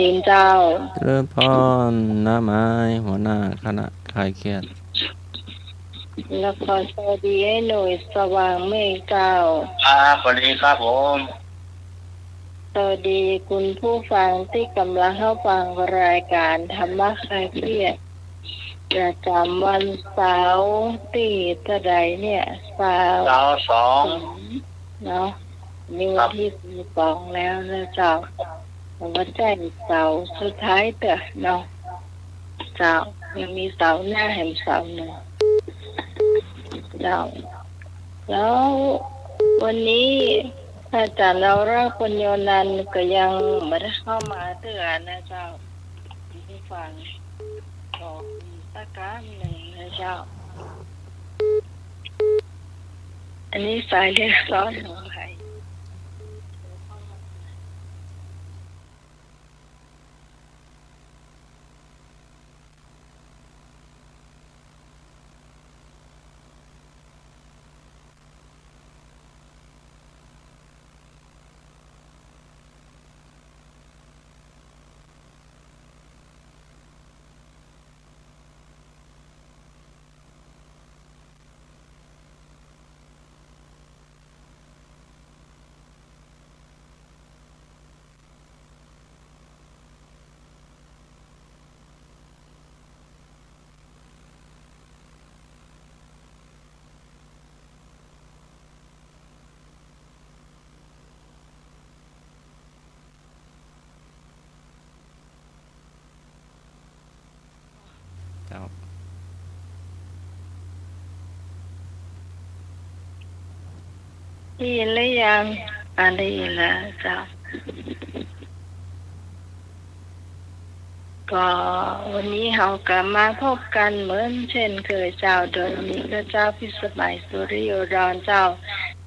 ทีมเจ้าเจริญพรน้าไม้หัวหน้าคณะคลายเครียดแล้วขอสวัสดีให้หน่วยสว่างเมฆเจ้าสวัสดีครับผมสวัสดีคุณผู้ฟังที่กำลังเข้าฟังรายการธรรมะคลายเครียดประจำวันเสาร์ที่เท่าใดเนี่ยเสาร์สองเนาะนี่วันที่12แล้วนะเจ้าวันแจ้งเสาร์สุดท้ายเตอะเนาะเจ้ายังมีเสาร์หน้าแห่งเสาร์หนึ่งเจ้าแล้ววันนี้อาจารย์เรารักปัญโยนันท์ก็ยังไม่ได้เข้ามาเตือนนะเจ้าที่ฟังบอกสักการหนึ่งนะเจ้าอันนี้สายเรียกร้อนของใครเจ้าได้ยินหรือยังได้ยินแล้วเจ้าก็วันนี้เรากลับมาพบกันเหมือนเช่นเคยเจ้าโดยมีพระเจ้าพิสมัยสุริโยดรเจ้า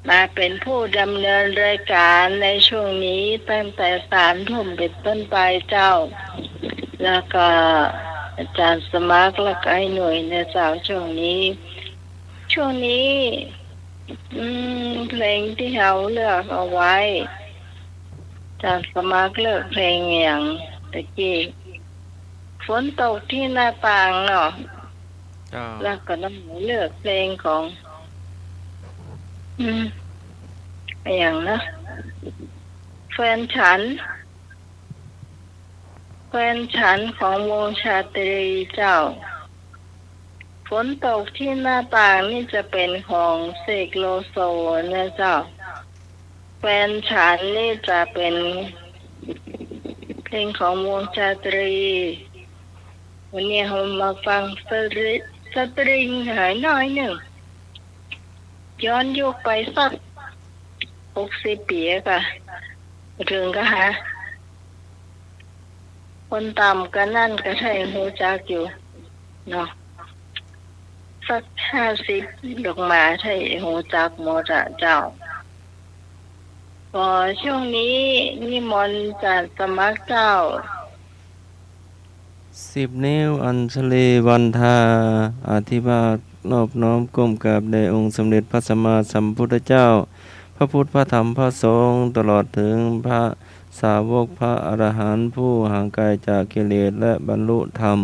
มาเป็นผู้ดำเนินรายการในช่วงนี้ตั้งแต่3 ทุ่มเป็นต้นไปเจ้าแล้วก็อาจารย์สมัครและก็ไอ้หน่วยในเจ้าช่วงนี้เพลงที่เราเลือกเอาไว้อาจารย์สมัครเลือกเพลงอย่างตะกี้ฝนตกที่หน้าต่างเนาะเจ้าแล้วก็น้ำหมูเลือกเพลงของอย่างนะแฟนฉันของวงชาตรีเจ้าฝนตกที่หน้าต่างนี่จะเป็นของเสกโลโซนะเจ้าแฟนฉันนี่จะเป็นเพลงของวงชาตรีวันนี้เรามาฟังสตริงหายน้อยหนึ่งย้อนยุคไปสัก60 ปีค่ะถึงก็หาคนต่ำก็นั่นก็ใช่หูจักอยู่เนาะสัก50ลงมาใช่หูจักหมดอะเจ้าพอช่วงนี้นิมนต์จัดสมัครเจ้า10 นิ้วอัญชลีวันทาอธิบาตนอบน้อมก้มกราบแด่องค์สมเด็จพระสัมมาสัมพุทธเจ้าพระพุทธพระธรรมพระสงฆ์ตลอดถึงพระสาวกพระอรหันต์ผู้ห่างไกลจากกิเลสและบรรลุธรรม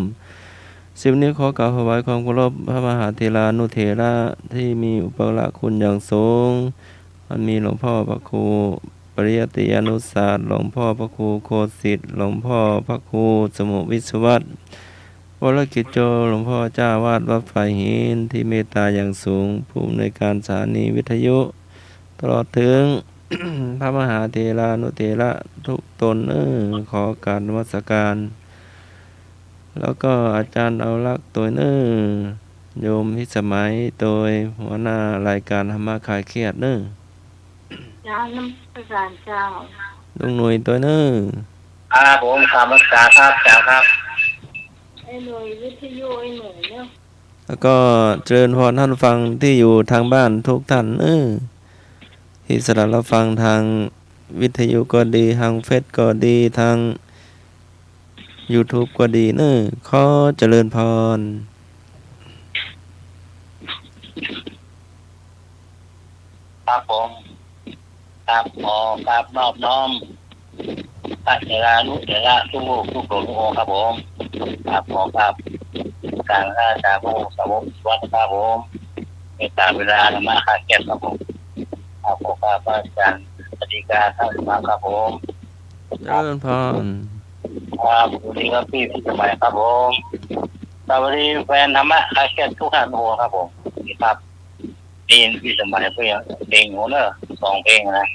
10 นิ้วขอกราบถวายความเคารพพระมหาเถรานุเถระที่มีอุปการะคุณอย่างสูงมันมีหลวงพ่อพระครูปริยัติยานุศาสตร์หลวงพ่อพระครูโคสิทธิ์หลวงพ่อพระครูสมุวิศวัตรวรกิจโจหลวงพ่อเจ้าวาดวัดฝ่ายหินที่เมตตาอย่างสูงผู้อำนวยการสถานีวิทยุตลอดถึง พระมหาเถรานุเถระทุกตนขอการนมัสการ แล้วก็อาจารย์เอาลักษ์ตัวโยมพิสมัยโดยหัวหน้ารายการธรรมะคลายเครียดจ้าน้ำประสานเจ้าลุงหน่วยตัวผมคำรักษาครับเจ้าครับไอ้หน่วยวิทยุไอ้หน่วยเนี่ยแล้วก็เจริญพรท่านฟังที่อยู่ทางบ้านทุกท่านที่สดับรับฟังทางวิทยุก็ดีทางเฟซก็ดีทาง YouTube ก็ดีขอเจริญพรครับผมครับขอครับนอบน้อม พระเถรานุเถระทุกลูกทุกหลวงทุกองค์ครับผมครับขอครับการราชาพระองค์สาวกวัดครับผมเมตตาเวลาธรรมะคาเก็บครับผมครับขอครับพระอาจารย์ปฏิการท่านมาครับผม เจริญพร ครับสวัสดีครับพี่สมัยครับผมสวัสดีแฟนธรรมะคาเก็ตทุกท่านโอ้ครับผมนี่ครับนี่พี่สมัยเพื่อนเพลงโหเนอร์2 เพลงนะ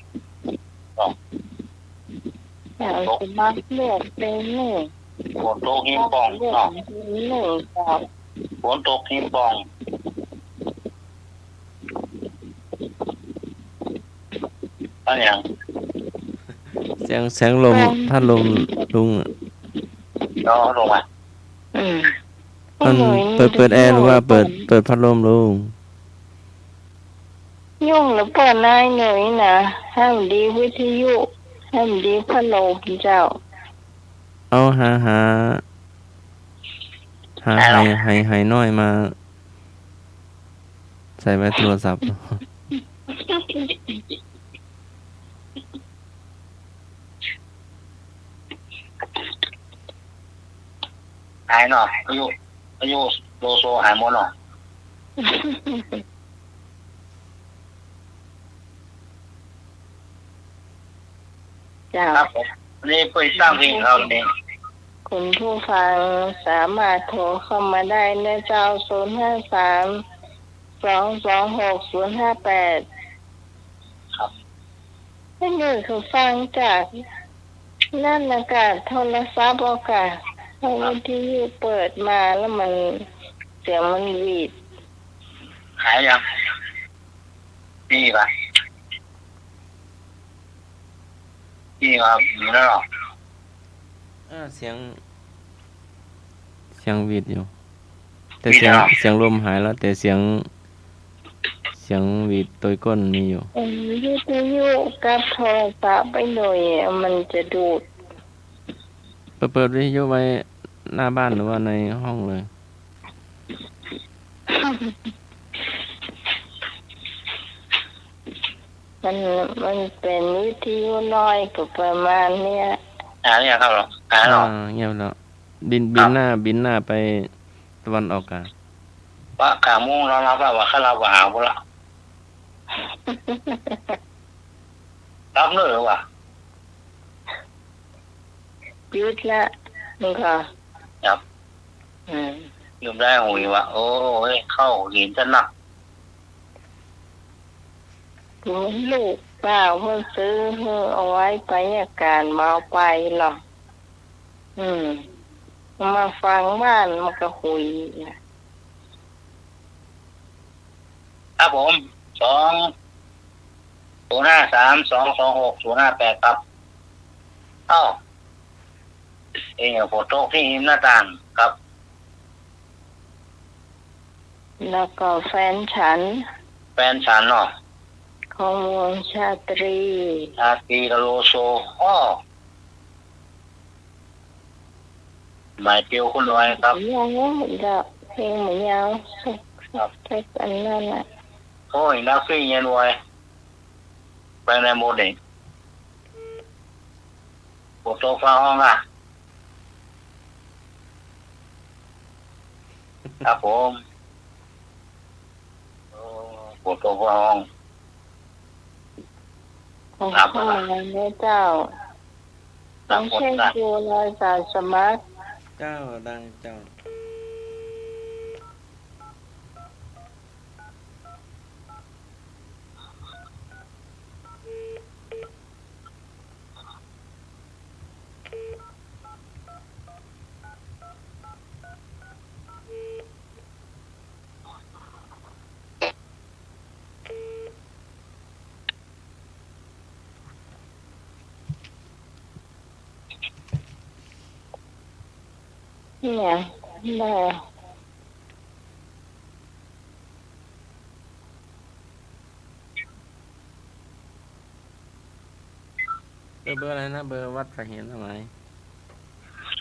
สอง อยากจะมาเลือกเป็นหนึ่ง ฝนตกหิมปอง เลือก เนาะ เป็นหนึ่งกับ ฝนตกหิมปองอะไรอย่าง เสียงลมพัดลมลุงอะ เราลงมา มันเปิดแอร์หรือว่าเปิดพัดลมลุง ยุ่งหรือเปิดนายหน่อยนะให้มันดีวิทยุให้มันดีพัดลมเจ้า เอาหาไฮน้อยมา ใส่ไว้โทรศัพท์ หายเนาะอายุโลโซหายหมดเนาะ เจ้า ครับผมนี่ไปสร้างเพลงเขาเนี่ย คุณผู้ฟังสามารถโทรเข้ามาได้นะเจ้า053-226-058ครับ ให้หนึ่งคือฟังจากนั่นอากาศโทรศัพท์อากาศเพราะวิทยุเปิดมาแล้วมันเสียงมันหวีด หายยังนี่ปะนี่ครับมีแล้วหรอ เสียงหวีดอยู่ แต่เสียงลมหายแล้ว แต่เสียงหวีดตัวก้นมีอยู่ วิทยุกับโทรศัพท์ไปหน่อยมันจะดูด เปิดวิทยุไว้หน้าบ้านหรือว่าในห้องเลย มันเป็นวิทยุน้อยก็ประมาณเนี้ย เนี่ยครับหรอหรอ เงียบแล้ว บินหน้าไปตะวันออกกลาง ว่าขามุ่งเรารับแล้วว่าข้าเราว่าหาบุละรับเลยหรือวะ ยุดละนี่ค่ะ ครับ ยืมได้หุยวะโอ้ยเข้าหินจะหนัก ลูกเปล่าเพิ่งซื้อเพิ่งเอาไว้ไปอาการเมาไปหรอกมาฟังบ้านมันก็หุย ครับผม2053-226-058ครับเองฝนตกที่หิมหน้าต่างครับ แล้วก็แฟนฉัน แฟนฉันเนาะ ของวงชาตรี อาตีโลโซหมายเปียวคุณรวยครับ ยาวเพลงเหมือนยาวสักอันนั้นน่ะ โอ้ยนักฟี่เย็นรวยไปในโมเดลปวดโต๊ะฟ้าห้องอ่ะครับผมปวดโต๊ะฟ้าห้อง ของข้าในเจ้าต้องเช็คดูรายการสมัคร เจ้าดังเจ้า เนี่ยได้ เบอร์อะไรนะเบอร์วัดสะเห็นทำไม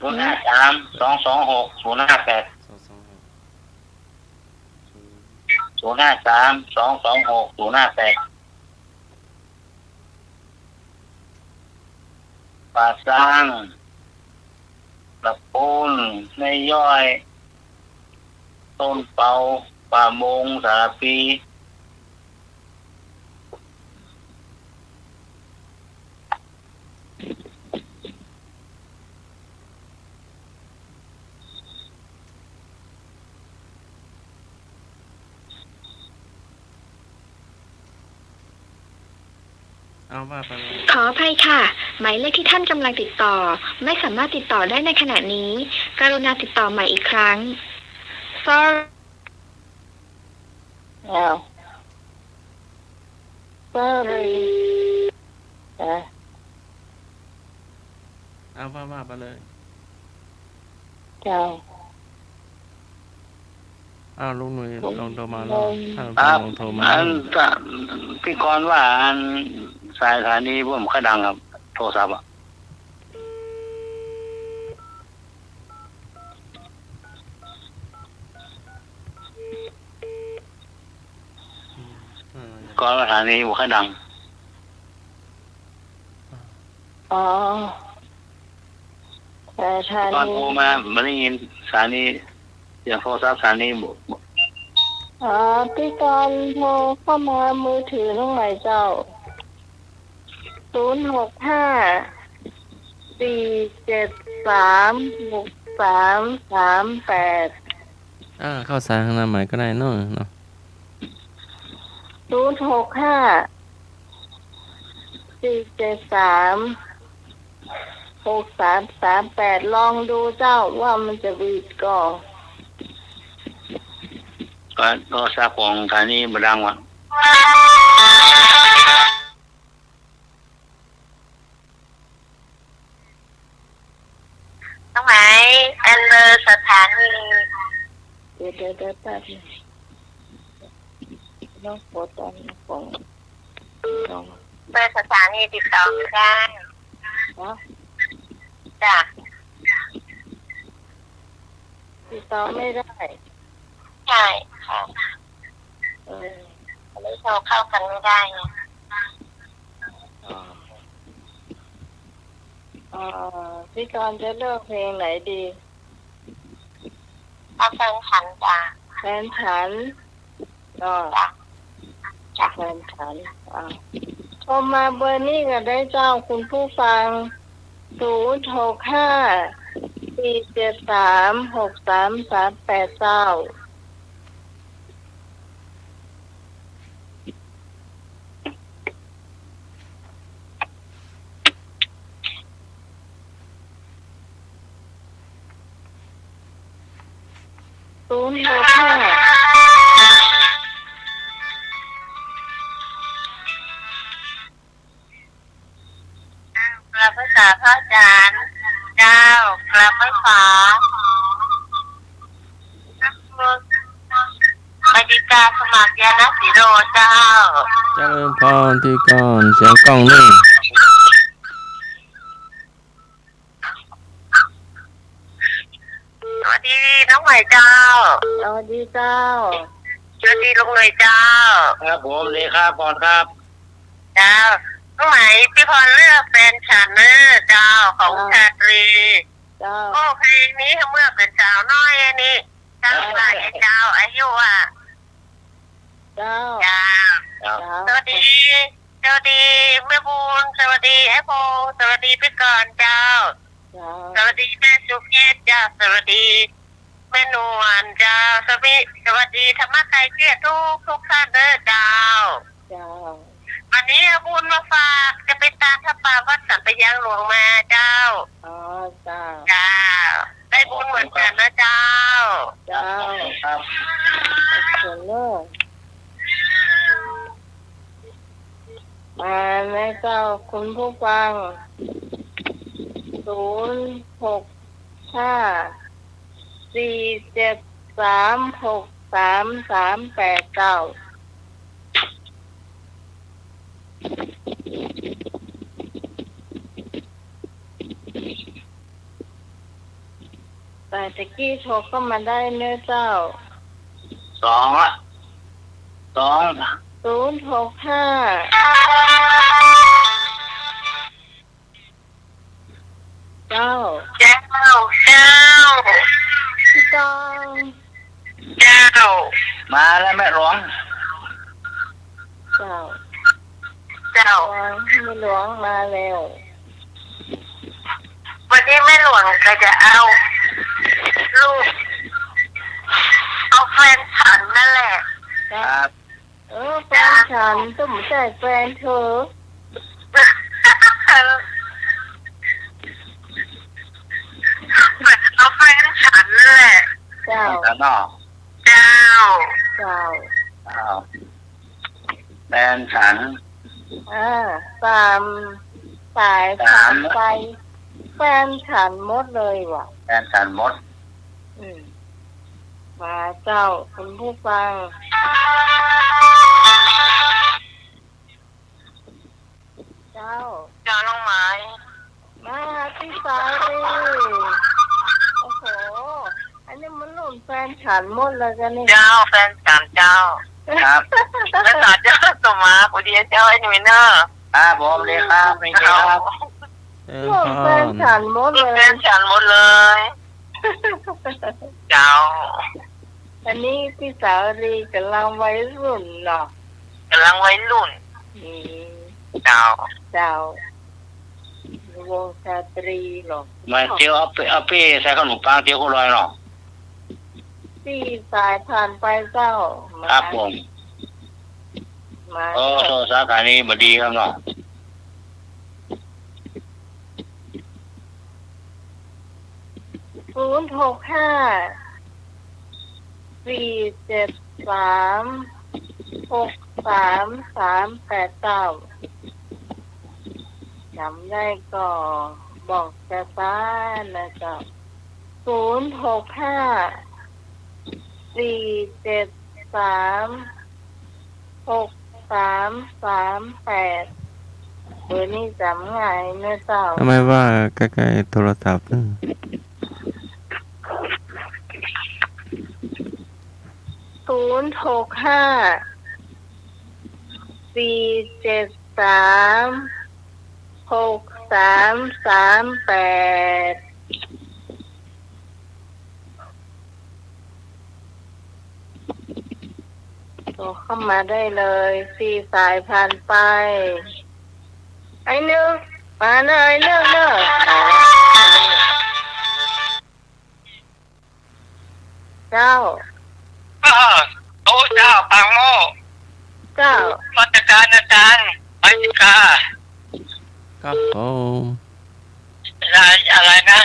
053-226-058 053-226-058 ป่าสร้างตะปูนในย่อยต้นเปาป่ามงสารปีเอาว่าไปเลย ขออภัยค่ะ หมายเลขที่ท่านกำลังติดต่อ ไม่สามารถติดต่อได้ในขณะนี้ กรุณาติดต่อใหม่อีกครั้ง Sorry อ้าว sorry เอาว่าไปเลย เจ้า อ้าวลุงหนุ่ยลองโทรมาแล้วถ้า ครับ ลองโทรมา อันพี่กรณ์ว่าอันสายสถานีผมค่อยดังครับ โทรศัพท์อ่ะ ก่อนสถานีผมค่อยดัง อ๋อแต่ทา ตอน นี โทรมาไม่ได้ยินสถานีเสียงโทรศัพท์สถานีบอก อ๋อพี่กรณ์โทรเข้ามามือถือตรงไหนเจ้า065-473-6338เข้าสายข้างหน้าใหม่ก็ได้เนาะ 065-473-6338ลองดูเจ้าว่ามันจะบีดก่อ ก็โทรศัพท์ของสถานีบ่ดังว่ะ น้องไหมอันเบอร์สถานี เดี๋ยวแป๊บนึงน้องโฟตอนของน้อง เบอร์สถานีติดต่อไม่ได้ นะ จ้ะ ติดต่อไม่ได้ ใช่ค่ะ เออ ไม่โทรเข้ากันไม่ได้ไง พี่กรณ์จะเลือกเพลงไหนดี เอาแฟนฉันจ้ะ แฟนฉันก็ จ้ะจ้ะ แฟนฉันโทรมาเบอร์นี้ก็ได้เจ้าคุณผู้ฟัง065-473-6338เจ้ากลับภาษาพระอาจารย์เจ้ากลับภาษาบดิกาสมัครยานะสีโรเจ้า เจริญพรที่ก่อนเสียงกล้องนี่ สวัสดีน้องใหม่เจ้า สวัสดีเจ้า สวัสดีลุงหน่อยเจ้า ครับผมเลขาพรครับ เจ้าน้องไหมพี่พรเลือกแฟนฉันนะเจ้าของชาตรี เจ้า โอ้เพลงนี้เมื่อเป็นสาวน้อยอันนี้เจ้าชายเจ้าอายุอ่ะ เจ้า เจ้า ครับ เจ้า สวัสดีสวัสดีแม่บุญสวัสดีไอ้พงษ์สวัสดีพี่กรณ์เจ้า เจ้า สวัสดีแม่สุเกตเจ้าสวัสดีแม่นวลเจ้าสวัสดีธรรมะไทยเกียรติทุกท่านเด้อเจ้า เจ้า วันนี้เอาบุญมาฝากจะไปตามพระป่าวัดสันปะยังหลวงมาเจ้า อ๋อเจ้า เจ้าได้บุญเหมือนกันนะเจ้า เจ้า ครับ ส่วนเลิกมาแม่เจ้าคุณผู้ฟัง065-473-6338แต่ตะกี้โทรเข้ามาได้เนื้อเจ้า สองละสอง 065 เจ้า เจ้าเจ้า พี่ตอง เจ้า มาแล้วแม่หลวง เจ้า เจ้า ไม่หลวงมาแล้ว วันนี้แม่หลวงก็จะเอาลูกเอาแฟนฉันนั่นแหละ ครับ แฟนฉันต้องใจแฟนเธอ เอาแฟนฉันนั่นแหละ เจ้า ข้างนอก เจ้า เจ้า อ้าวแฟนฉัน ตามสายผ่านไปแฟนฉันหมดเลยว่ะ แฟนฉันมด มาเจ้าคุณผู้ฟังเจ้า เจ้าน้องไม้ มาที่สายดิโอ้โหอันนี้มันหล่นแฟนฉันหมดเลยกันนี่ เจ้าแฟนฉันเจ้า ครับ แล้วสาเจ้าตัวมาผู้ดีเจ้าไอ้หนุ่ยเนอะ ครับผมเลยครับไม่ใช่ครับ หล่นแฟนฉันหมดเล แฟ ย นฉันหมดเลย เจ้า อันนี้พี่สาวรีกำลังวัยรุ่นเนาะ กำลังวัยรุ่น อืม เจ้า เจ้า วงชาตรีหรอ มาเที่ยวเอาเป้ใส่ขนมปังเที่ยวคุณลอยหรอ ที่สายผ่านไปเจ้ามา ครับผม มา โอ้โทรศัพท์อันนี้บดีครับเนาะ 065-473-6389จำได้ก็บอกจะฟ้านะเจ้า065-473-6338เบอร์นี้จำง่ายนะเจ้า ทำไมว่าใกล้ๆโทรศัพท์นึง 065-473-6338โทรเข้ามาได้เลยสี่สายผ่านไปไอ้นึกมาเลยเลิกเจ้า โอ้เจ้าปังโม เจ้า มาตรการอาจารย์ไปค่ะ ครับผม อะไรนะ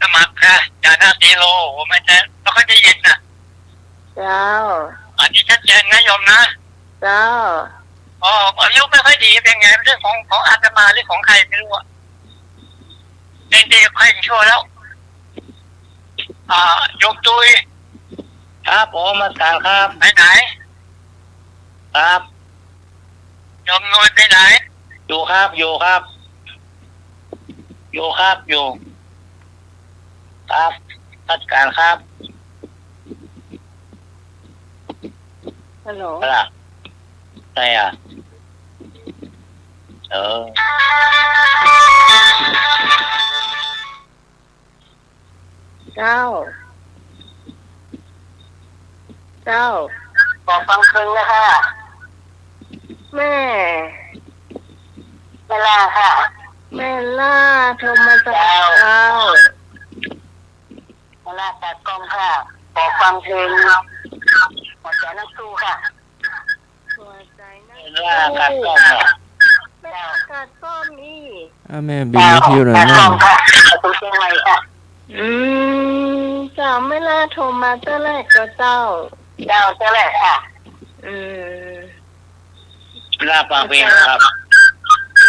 สมัครค่ะจานาตีโลไม่ใช่เราก็จะยินนะ เจ้า อันนี้ชัดเจนนะโยมนะ เจ้า อ๋ออายุไม่ค่อยดีเป็นไงเรื่องของอาตมาหรือของใครไม่รู้อ่ะเด็กๆใครชั่วแล้วยกตุย ครับผมมาสารครับ ไปไหน ครับ ยมนวลไปไหน อยู่ครับอยู่ครับครับราชการครับ ฮัลโหล อะไรใช่อ่ะเจ้า บอกฟังคืนนะคะ แม่ เวลาค่ะ แม่ล่าโทรมาจากเจ้า เวลาตัดกล้องค่ะบอกฟังเพลงครับหัวใจนักสู้ค่ะ หัวใจนะ ล่ากัดกล้องเนาะ แม่กัดก้อมอี แม่บินคิวหน่อย ตัด นะ กล้องค่ะตุ้งเชียงใหม่ค่ะ เจ้าไม่ล่าโทรมาตั้งแรกก็เจ้า เจ้าแหละค่ะ ล่าฟังเพลงครับ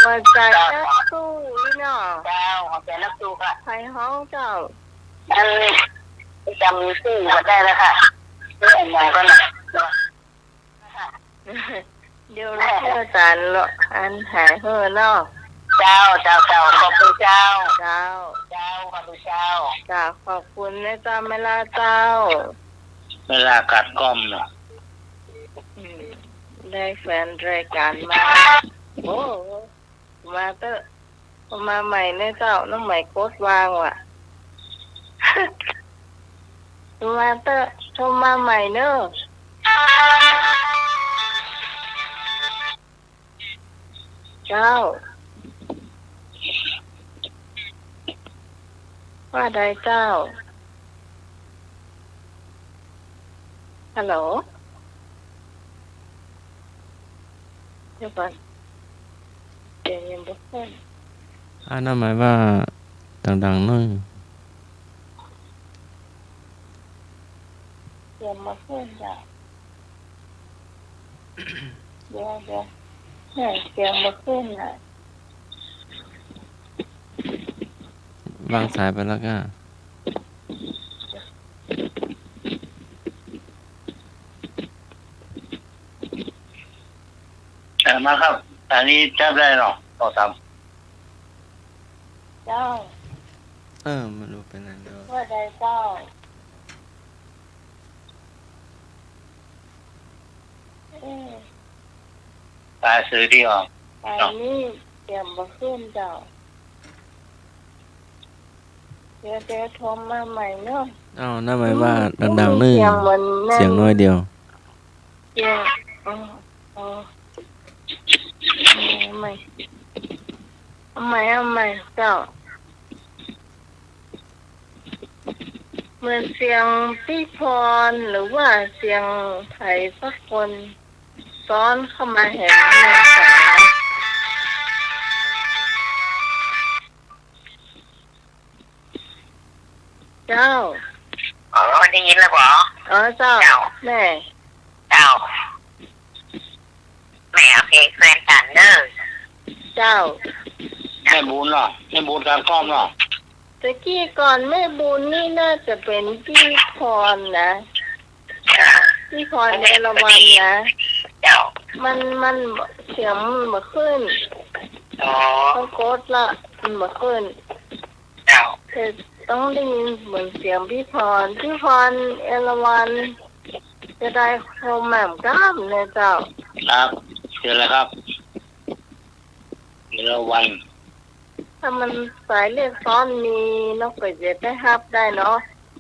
หัวใจนักสู้นี่เนาะ เจ้าหัวใจนักสู้ค่ะ ใครห้องเจ้า อันนี้จำชื่อมาได้แล้วค่ะเรื่องอะไรก็หนัก เดี๋ยวเราเชื่อจันหรอกอันหายเฮ้อเนาะ เจ้าขอบคุณเจ้า เจ้า ขอบคุณเจ้า จ้าขอบคุณนะเจ้าไม่ล่าเจ้า เวลากัดกล้องเนาะ ได้แฟนรายการมา โอ้มาเตอะ มาใหม่เนี่ยเจ้าน้องใหม่โคตรวางว่ะ โทรมาเตอร์โทรมาใหม่เนอะเจ้าว่าใดเจ้าฮัลโหลเดี๋ยวก่อนเดี๋ยวยังไม่ขึ้น นั่นหมายว่าดังๆหน่อย เดี๋ยวมาขึ้นจ้ะเดี๋ยวเนี่ยเสียงมาขึ้นน่ะ วางสายไปแล้วก็ มาครับอันนี้จับได้เนาะต่อตาม เจ้า ไม่รู้เป็นอะไรเดี๋ยว ว่าใดเจ้าม ตายซื้อที่ออก ไปนี่เสียงมาขึ้นเจ้าเดี๋ยวโทรมาใหม่เนอะ นั่นหมายว่าดังๆหนึ่ง เสียงมันแน่น เสียงน้อยเดียว เสียงเอาใหม่เจ้าเหมือนเสียงพี่พรหรือว่าเสียงไผ่สักคนซ้อนเข้ามาเห็นในสายเจ้า ได้ยินแล้วบอ เจ้าแม่ เจ้าแม่เอาเพลงแฟนฉันเด้อ เจ้า แม่บุญเนาะแม่บุญการครอบเนาะ ตะกี้ก่อนแม่บุญนี่น่าจะเป็นพี่พรนะพี่พรในละวันนะ เจ้า มันเสียงมาขึ้น อ๋อ ต้องโกดละมันมาขึ้น เจ้า แต่ต้องได้ยินเหมือนเสียงพี่พรเอราวันจะได้โคมแหม่มกล้ามเลยเจ้า ครับเจอแล้วครับเอราวัณ ถ้ามันสายเลขซ้อนมีนกเป็ดจะได้ฮับได้เนาะ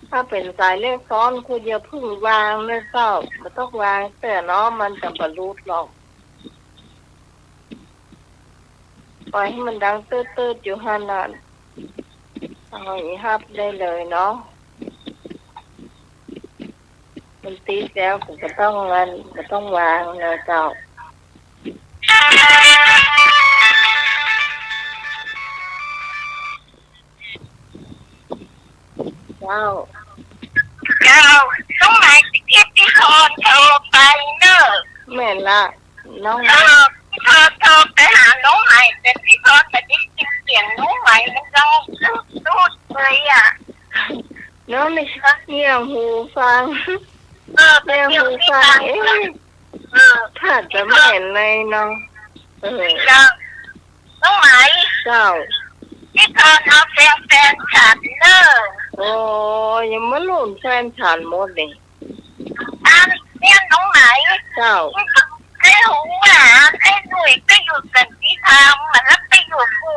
ถ้าเป็นสายเลขซ้อนคุณอย่าพึ่งวางเลยเจ้ามันต้องวางแต่เนาะมันจะบรรลุหรอกปล่อยให้มันดังตืดๆอยู่ห้านาทีเอาอย่างนี้ฮับได้เลยเนาะมันตีแล้วผมก็ต้องวางเลยเจ้าเจ้า เจ้าต้องหมายสิเทียบที่คอนโทรไปเนอะ แม่นละน้อง โทรไปหาน้องใหม่แต่ที่คอนแต่ที่เสียงน้องใหม่มันดังสุดเลยอ่ะ น้องไม่ชักเงี่ยหูฟัง เป็ เงี่ น ย เสียงที่ หูฟั ดั ง งถ้าจะไม่เห็นเลยน้องเจ้าน้องใหม่ เจ้า ที่คอนเอาแฟนฉันเนอะ โอ้ยังไม่หลุนแฟนฉันหมดเลย เนี่ยน้องไหน เจ้า ไอ้หูหมาไอ้หนุ่ยก็อยู่กันที่ทำมันแล้วไปอยู่กู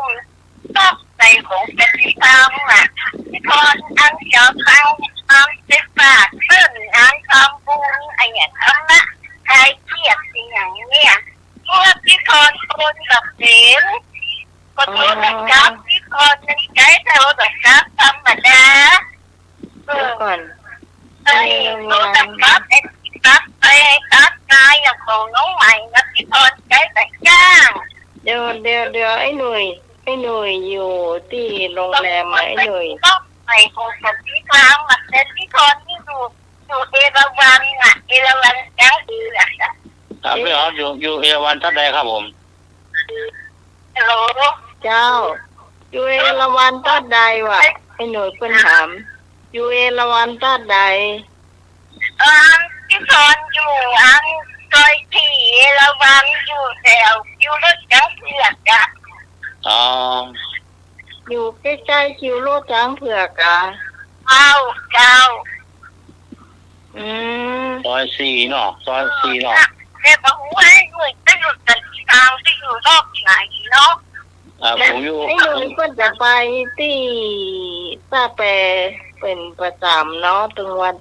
ต้องใจของกันที่ทำอ่ะที่พอนอันเจ้าตังอันเจ็บปากซึ่งอันทำบุญไอ้เนี่ยทำนะใครเกลียดสิ่งอย่างเนี้ยเมื่อที่พอนคนกับเห็นก็โทษกับที่พอนในใจเท่ากับธรรมดา เดี๋ยวก่อน ไอ้ตัวดำครับไอ้ตัดไอ้ตัดกายอย่างของน้องใหม่นะที่พอนใจแต่จ้าง เดี๋ยวไอ้หนุ่ยอยู่ที่โรงแรมไอ้หนุ่ย ต้องไปของคนที่ทำมันเป็นที่พอนที่อยู่เอราวัณอ่ะเอราวัณจังดีอ่ะ ครับพี่อ๋ออยู่เอราวัณท่านใดครับผม ฮัลโหล เจ้าอยู่เอราวันต้นใดวะไอ้หนุ่ยเพิ่นถามอยู่เอราวันต้นใด ที่พอนอยู่ซอยที่เอราวัณอยู่แถวอยู่รถจังเผือกอ่ะ อ๋อ อยู่ใกล้ๆคิวโลจ้างเผือกอ่ะ เจ้า อืม ซอยสี่เนาะซอยสี่เนาะ แม่บอกว่าไอ้หนุ่ยจะอยู่กันที่ทางที่อยู่รอบไหนเนาะ อ ผมอยู่ ไอ้หนุ่ยก็จะไปที่ตาแปรเป็นประจำเนาะตรงวัน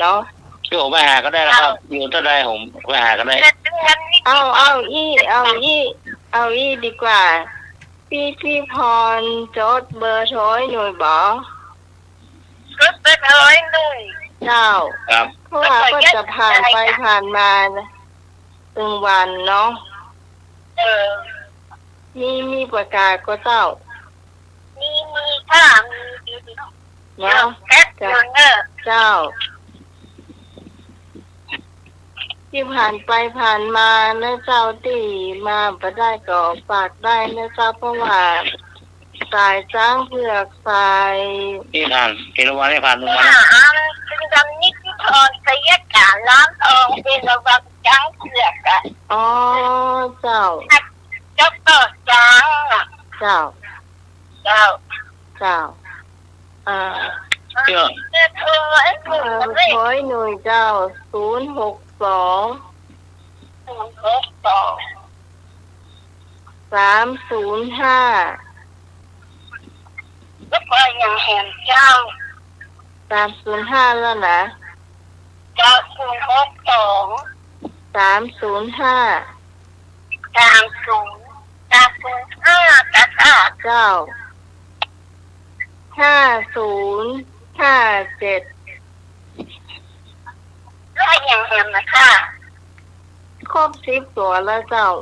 เนาะ ที่ผมไปหาก็ได้แล้วครับอยู่เท่าใดผมไปหาก็ได้ แต่เดือนนี้ เอาอี้ดีกว่า พี่พรจดเบอร์โทรให้หน่อยบอก ก็เป็นร้อยหนึ่ง เจ้า ครับ เพราะว่าก็จะผ่านไปผ่านมาตึงวันเนาะ เออ มีประกาศก็เจ้า มีค่ะมีดี เนาะ แค่เดือนเนอะ เจ้า ที่ผ่านไปผ่านมานะเจ้าตีมาไปได้ก็ฝากได้นะเจ้าเพราะว่าสายจ้างเผือกสาย ที่ผ่านเอราวัณได้ผ่านลงมา เป็นดำนิติธรสยการร้านทองเป็นระวังจ้างเผือกอ่ะ อ๋อเจ้า เจ้าต่อจ้างอ่ะ เจ้า เจ้า เจ้าอ่า เชื่อ เจ้าเธอไอ้หนุ่มมันเลย โอยหน่วยเจ้า062 305 แล้วก็ยังเห็นเจ้า 305แล้วนะ เจ้า062 305 30 5 เจ้า5057 แล้วยังเห็นนะคะ ครบ10ตัวแล้วเจ้า 062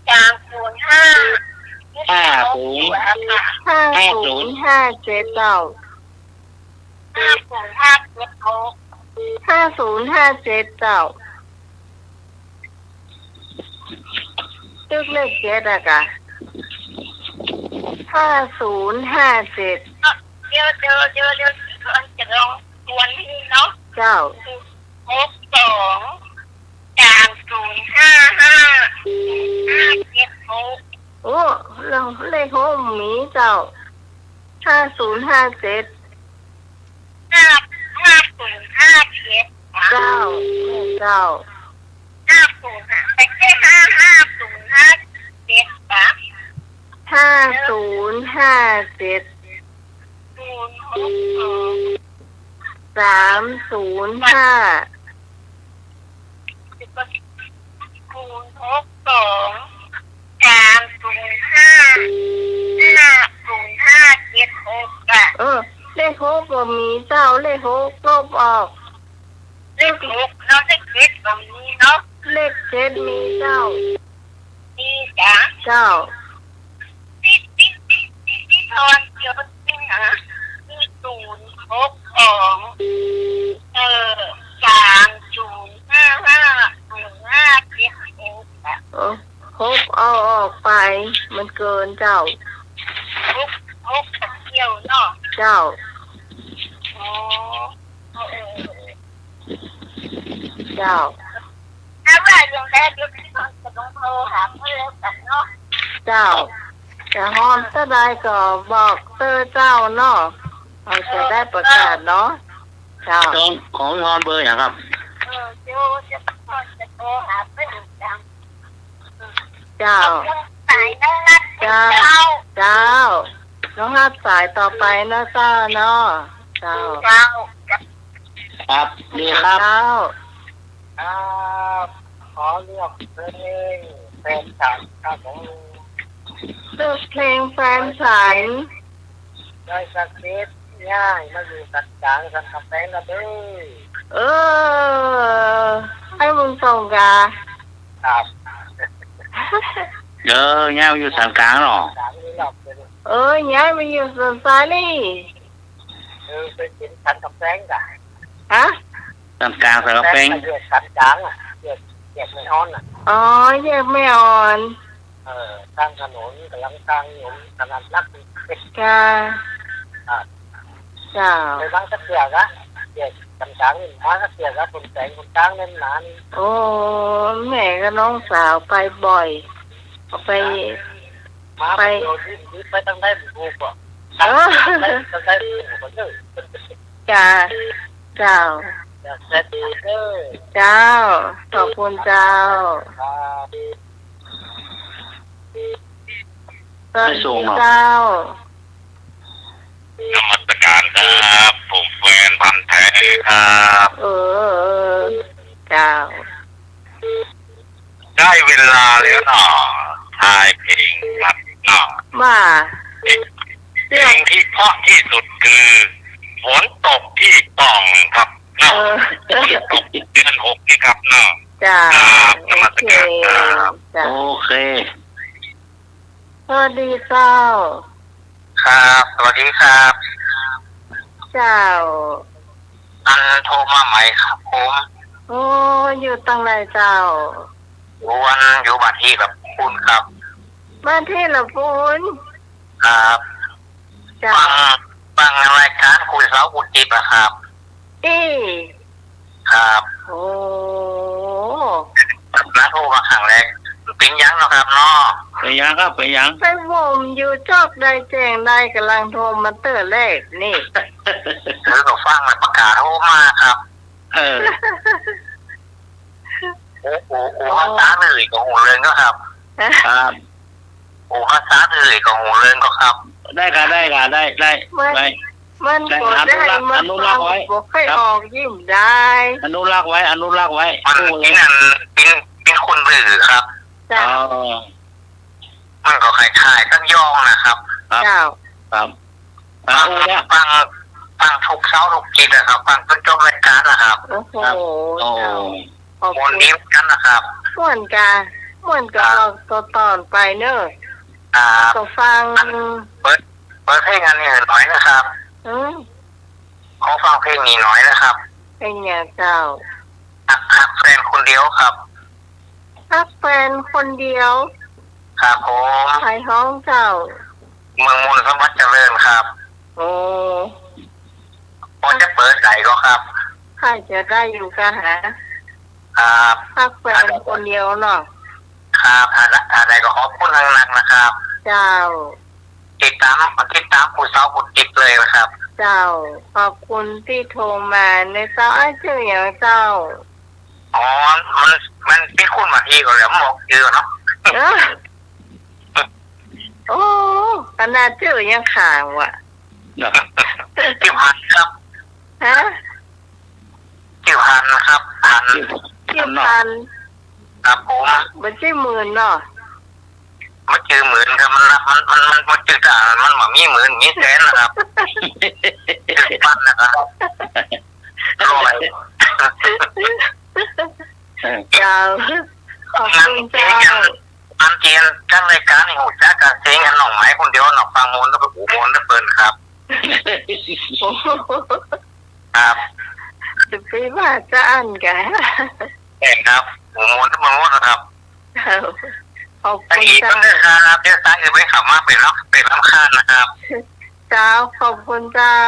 305 5057 เจ้า 5057 เจ้าตึกเลข7อะกะ5057 เดี๋ยวก่อนจะลองทวนให้เนาะ เจ้า 62 3055 576 โอ้เราเลข6มีเจ้า5057 5057 เจ้าเจ้า 50แต่แค่5505 ปะ 5057 305 เลข6บ่มีเจ้าเลข6ลบออก เลข6เราได้คิดตรงนี้เนาะ เลข7มีเจ้า นี่จ้ะ เจ้า ที่ทอนเกี่ยวกับนี่นะที่062 3055 เออ6เอาออกไป มันเกินเจ้า เกี่ยวเนาะ เจ้า อ๋อ เจ้า ถ้าว่าอย่างแรกเดี๋ยวพี่ทอนจะต้องโทรหาเพื่อนกันเนาะ เจ้าจะฮอนถ้าได้ก็บอกเตอร์เจ้าเนาะเราจะได้ประกาศเนาะเจ้า ของพี่พรเบอร์อย่างครับ เดี๋ยวจะโทรหาเพื่อนกัน เจ้า สายน้องนัดเจ้า เจ้า น้องฮับสายต่อไปนะเจ้าเนาะเจ้า ครับดีครับ เจ้า ขอเลือกเพลงแฟนฉันครับผม เลือกเพลงแฟนฉัน ได้สักนิดง่ายมาอยู่กันกลางกันกับแฟนละเด้อ ให้มึงส่งกา ครับ เด้อย่าอยู่สันกลางหรอ ย้ายมาอยู่สวนสาลี่ ไปกินสันกับแฟนกัน ฮะ สันกลางสันกับแฟนเรียกสันกลางอ่ะเรียกไม่อ่อนอ่ะ อ๋อแยกไม่อ่อน สร้างถนนกำลังสร้างอยู่ขนาดรัก กาเจ้า ไปบ้างสักเสือกอะเรียกสันกลางนี่มาสักเสือกอะคนแสงคนกลางเล่นนาน โอ้แม่กับน้องสาวไปบ่อยไป มาไปไปตั้งได้บุกอ่ะ ตั้งได้บุกคนเยอะ จ้าเจ้า เจ้าขอบคุณเจ้าสวัสดีเจ้าน มัสการครับผมแฟนพันธุ์แท้ครับ เจ้า ได้เวลาแล้วเนาะทายเพลงครับเนาะ ว่า เพลงที่เพราะที่สุดคือฝนตกที่ป่องครับเนาะฝนตกเดือน6นี่ครับเนาะ จ้า ครับนมัสการครับ จ้า โอเค สวัสดีเจ้า ครับสวัสดีครับ เจ้า อันโทรมาใหม่ครับผม โอ้อยู่ตั้งไรเจ้า วันอยู่บ้านที่กับคุณครับ บ้านที่ละปูน ครับ จ้า ฟังรายการคุยเสาคุยจิบนะครับ อี ครับ โอ้ น้าโทรมาครั้งแรกเป็นยังเนาะครับเนาะเป็นยังครับเป็นยัง ไปผมอยู่จอกได้แจ้งได้กำลังโทรมาเตอร์แรกนี่ หรือก็ฟังแล้วประกาศโทรมาครับ โอ้ภาษาเลยของหูเรือนก็ครับ ครับโอ้ภาษาเลยของหูเรือนก็ครับ ได้ค่ะได้ค่ะได้ได้ มันกดได้มันฟังบอกให้ออกยิ้มได้ อนุรักษ์ไว้มันเป็นคนหรือครับ เจ้า มันก็คล้ายๆกันย่องนะครับ เจ้า ครับฟังทุกเช้าทุกจิตนะครับฟังจนจบรายการนะครับ โอ้โหเจ้าขอบ ม คุ วน ณ นี้กันนะครับ ม่วนกาม่วนกาเราตัวตอนไปเนอะ อ่า ก็ฟัง เปิดเพลงอันนี้หน่อยนะครับ ขอฟังเพลงนี้หน่อยนะครับ เป็นอย่างเจ้า หักแฟนคนเดียวครับ ถ้าแฟนคนเดียว ครับผม ขายห้องเจ้า เมืองมนต์สมบัติเจริญครับ โอ้ พอจะเปิดไหนก็ครับ ใครจะได้อยู่กันหา ครับ ถ้าแฟนคนเดียวเนาะ ครับอะไรก็ขอบคุณหนักๆนะครับ เจ้า ติดตามผู้สาวผู้จิตเลยนะครับ เจ้า ขอบคุณที่โทรมาในเจ้าไอ้ชื่ออย่างเจ้า อ๋อมันเป็นคุณมาทีก็แล้วบอกชื่อเนาะ เออโอ้ขนาดชื่อยังข่าวอ่ะ จิวพันครับ ฮะ จิวพันครับพัน ชื่อพัน ครับผม มันชื่อหมื่นเนาะ มันจือเหมือนครับมันจือจ่ามันเหมือนมีหมื่นมีแสนนะครับจือพันนะครับรวย เจ้า ขอบคุณเจ้า อันเทียนกันรายการในหูจักกับเสียงอันหน่องไม้คนเดียวหน่องฟังมนต์แล้วก็หูมนต์แล้วเปินครับ โอ้โห ครับ จะไปว่าจะอ่านกัน แก่ครับหูมนต์แล้วเปินมนต์นะครับ ขอบ อัน คุณ นี้ เจ้า ก็นะครับเดี๋ยวตาอื่นไม่ขับมาเป็นลำคาญนะครับ เจ้าขอบคุณเจ้า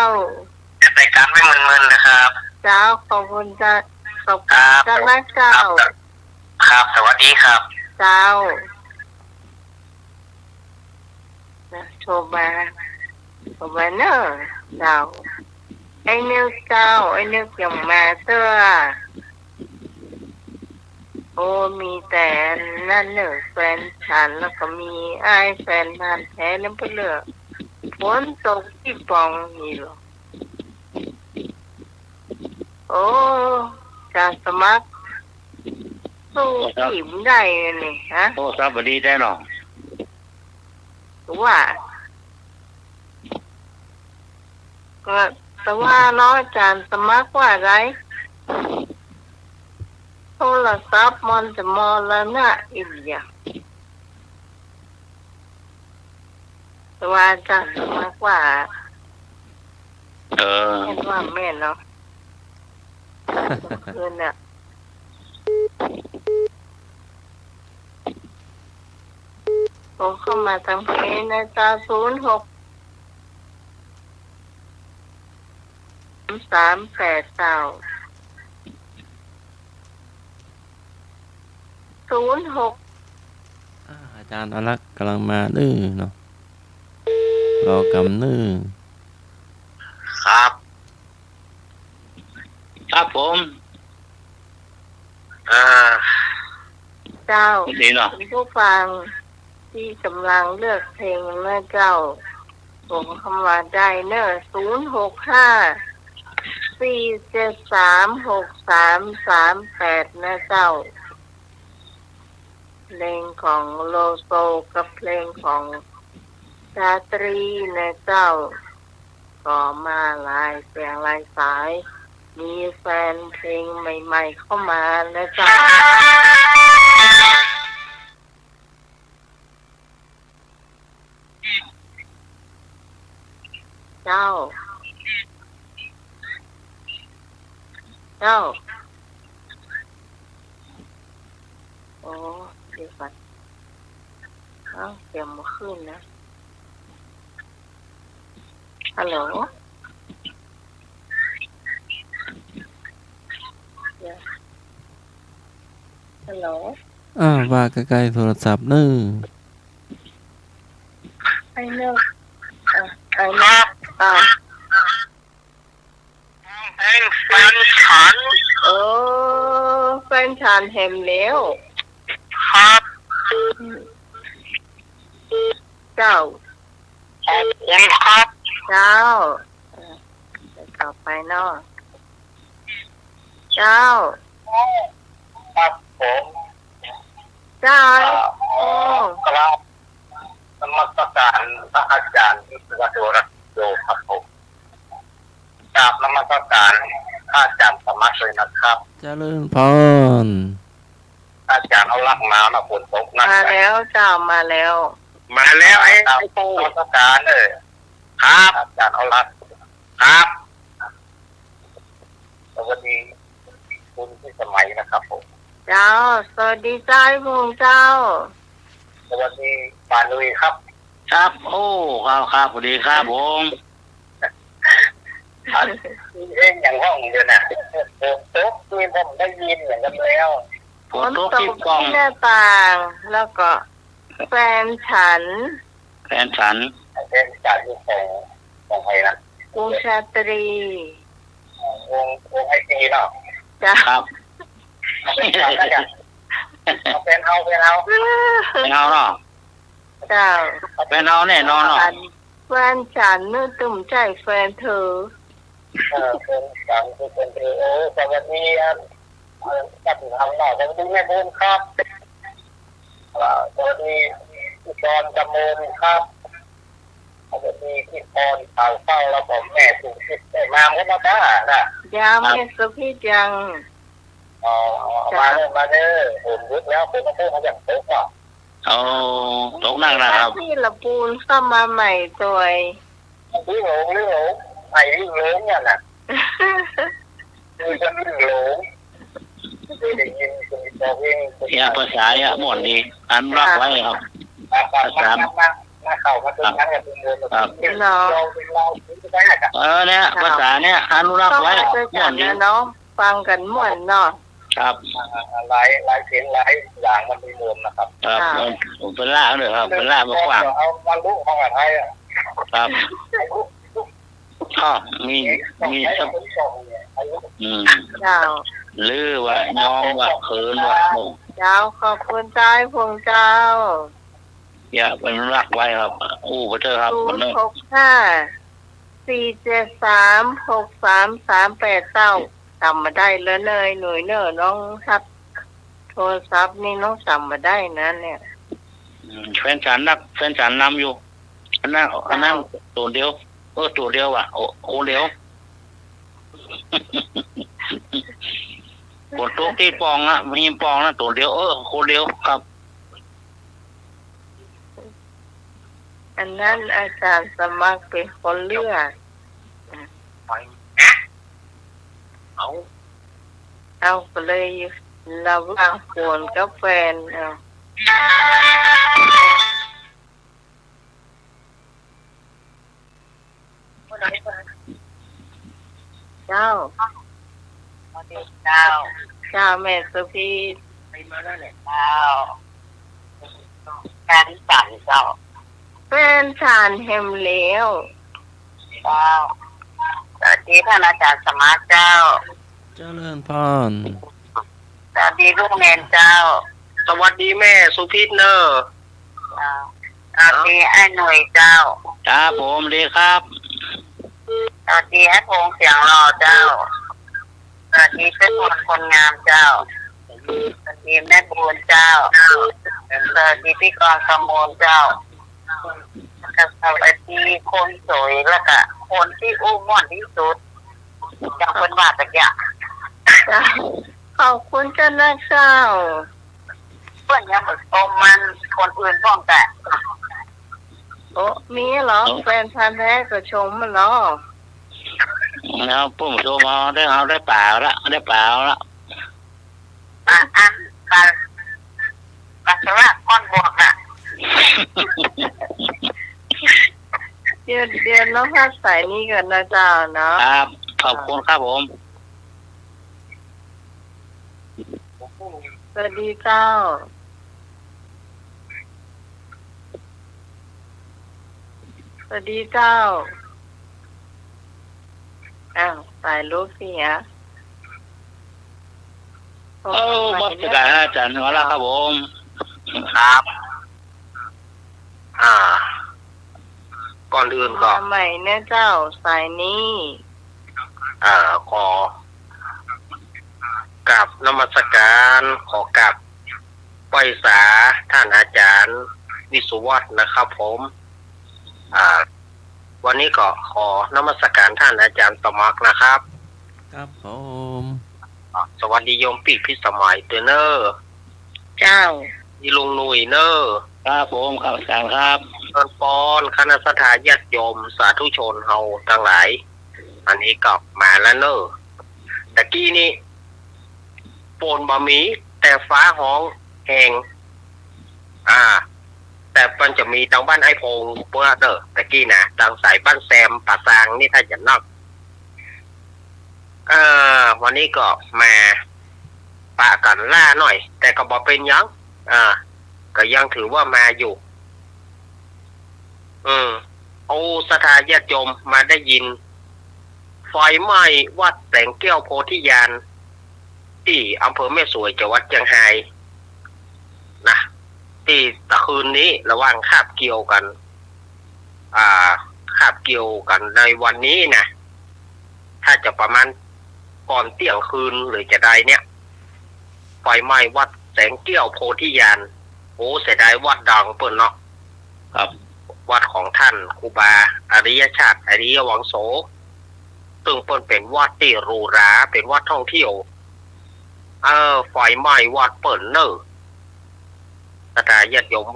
รายการไม่มึนๆนะครับ เจ้าขอบคุณเจ้าขอบคุณเจ้ารักเจ้า ครับสวัสดีครับ เจ้าโทรมาเนอะเจ้าไอ้นึกเจ้าไอ้นึกยังมาเตื้อโอ้มีแต่นั่นเนอะแฟนฉันแล้วก็มีไอ้แฟนพันธุ์แท้นั่นเพื่อเลือกฝนตกที่ปองนี่หรอโอ้จะสมัครสู้ทีมได้นี่ฮะ โอ้ครับสวัสดีได้หรอ ว่าก็แต่ว่าน้อยจานสมัครว่าไรโทรศัพท์มันจะมอแล้วนะอีกอย่างแต่ว่าจานสมัครว่าเห็นว่าแม่เนาะคืนน่ะโทรเข้ามาทางเพจในตา06 389 06 อาจารย์อลักษ์กำลังมาดื้อเนาะรอกำนื้อ ครับ ครับผม ดีเนาะ คุณผู้ฟังที่กำลังเลือกเพลงนะเจ้าส่งเข้ามาได้เนอะ065-473-6338นะเจ้าเพลงของโลโซกับเพลงของชาตรีนะเจ้าก็มาหลายเสียงหลายสายมีแฟนเพลงใหม่ๆเข้ามานะเจ้าเจ้าโอ้ดีกว่าเสียงมาขึ้นนะฮัลโหลฮัลโหลว่าใกล้ๆโทรศัพท์เนอะไอ้เนอะไอ้เนอะเป็นแฟนฉันแฟนฉันเห็นแล้วครับเจ้าขอบคุณครับ เจ้าต่อไปเนาะเจ้าครับผม เจ้าครับนมัสการพระอาจารย์ที่วัดโดรัตโยครับผมกราบนมัสการพระอาจารย์สมัครเลยนะครับเจริญพรอาจารย์เอาลักมาฝนตกนักมาแล้วเจ้ามาแล้วไอ้ปูนมัสการเลยครับอาจารย์เอาลักครับสวัสดีคุณที่สมัยนะครับผมเจ้าสวัสดีเจ้าพงเจ้าสวัสดีปานุยครับครับโอ้ครับสวัสดีครับผมเองอย่างห้องเดียวนะโต๊ะที่ผมได้ยินอย่างกันแล้วฝนตกที่หน้าต่างแล้วก็แฟนฉันอยู่ของใครนะวงชาตรีวงไอซีเนาะจ้าครับเป็นเอาเนาะเจ้าเป็นเอาแน่นอนเนาะแฟนฉันนึกตุ่มใจแฟนเธอเป็นฉันเป็นเธอสวัสดีจัดทำหน่อยสวัสดีแม่บุญครับสวัสดีพี่กรจมูลครับสวัสดีพี่กรข่าวเข้าแล้วผมแม่สุขิตได้มาก็มาบ้านะยังไม่สุขิตยังมาเด้อผมยึดแล้วเป็นมาเพิ่มมาอย่างโต๊ะอ่ะโต๊ะนั่งนะครับที่ละปูนเข้ามาใหม่ตัววิ่งหลงไอ้วิ่งหลงเนี่ยนะคือจะวิ่งหลงได้ยินคุณบอกเองภาษาหมดดีอันรักไว้ครับภาษามาเข้ามาตรงนั้นกับเป็นเรื่องครับเนี่ยภาษาเนี่ยอนุรักษ์ไว้หมดดีเนาะฟังกันหมดเนาะครับหลายเสียงหลายอย่างมันมีรวมนะครับครับผมเป็นล่าเลยครับเป็นล่ามากกว่าเอามาลุกของอะไรครับมีสักหรือว่าน้องว่าเขินว่าเจ้าขอบคุณเจ้าพงเจ้าอย่าเป็นรักไว้ครับพระเจ้าครับ065-473-6338เจ้าจำมาได้แล้วเลยหน่วยเนอน้องครับโทรศัพท์นี่น้องจำมาได้นะเนี่ยแฟนฉันนำอยู่อันนั้นตัวเดียวตัวเดียวว่ะโอเดียวกดโต๊ะที่ปองอ่ะมีปองนะตัวเดียวโคเดียวครับอันนั้นอาจารย์สมัครเป็นคนเลือกเอาไปเลยระหว่างฝนกับแฟนเจ้าแม่สุพีไปมาแล้วเนี่ยเจ้าแฟนฉันเจ้าแฟนฉันเห็นแล้วเจ้าสวัสดีท่านอาจารย์สมาร์ทเจ้าเจริญพรสวัสดีลูกแมนเจ้า สวัสดีแม่สุพิษเนอร์ สวัสดีไอ้หน่วยเจ้า ครับผมดีครับ สวัสดีไอ้พงเสียงรอเจ้าสวัสดีเพื่อนคนงามเจ้าสวัสดีแม่บุญเจ้าสวัสดีพี่กองสมุนเจ้าสวัสดีคนสวยแล้วก็คนที่อุ้มม่อนที่สุดจังเป็นบาตะกะ จ้าขอบคุณเจ้านะเจ้า เพื่อนยังเหมือนอมมันคนอื่นพ้องแต่ โอ้มีเหรอแฟนพันธุ์แท้ก็ชมมันเหรอ แล้วผมโทรมาได้เปล่าละอันปัสสาวะก้อนบวกน่ะ เดือนน้องพักสายนี้กันนะเจ้าเนาะ ครับขอบคุณครับผม สวัสดีเจ้าสวัสดีเจ้าอ้าวสายลูกเสีย บัสการอาจารย์หัวละครับผม ครับก่อนอื่นก็ มาใหม่เนี่ยเจ้าสายนี้ ขอกับนมัสการขอกับไหว้สาท่านอาจารย์วิสุวัฒน์นะครับผมวันนี้ก็ขอนมัสการท่านอาจารย์สมัครนะครับ ครับผม สวัสดีโยมปีกพิสมัยเตอเนอร์ เจ้า ยีลุงหนุ่ยเนอร์ ครับผมครับอาจารย์ครับ ตอนปอนคณะสัตยาติโยมสาธุชนเฮาทั้งหลาย อันนี้ก็มาแล้วเนอร์ตะกี้นี้ฝนบ่มีแต่ฟ้าห้องแหงแต่มันจะมีทางบ้านไอ้พงเพื่อเด้อตะกี้นะทางสายบ้านแซมป่าซางนี่ถ้าจะนักวันนี้ก็มาปะกันล่าหน่อย แต่ก็บอกเป็นยังก็ยังถือว่ามาอยู่เอาสถานญาติโยมมาได้ยินไฟไหม้วัดแสงแก้วโพธิญาณที่อำเภอแม่สวยจังหวัดเชียงรายนะที่ตะคืนนี้ระหว่างคาบเกี่ยวกันคาบเกี่ยวกันในวันนี้นะถ้าจะประมาณก่อนเที่ยงคืนหรือจะได้เนี่ยไฟไหม้วัดแสงแก้วโพธิญาณโอ้เสียดายวัดดังเปิ่นเนาะครับวัดของท่านครูบาอริยชาติอริยวังโสซึ่งเปิ่นเป็นวัดที่หรูหราเป็นวัดท่องเที่ยวไฟไหม้วัดเปิ่นเนอสถานญาติโยม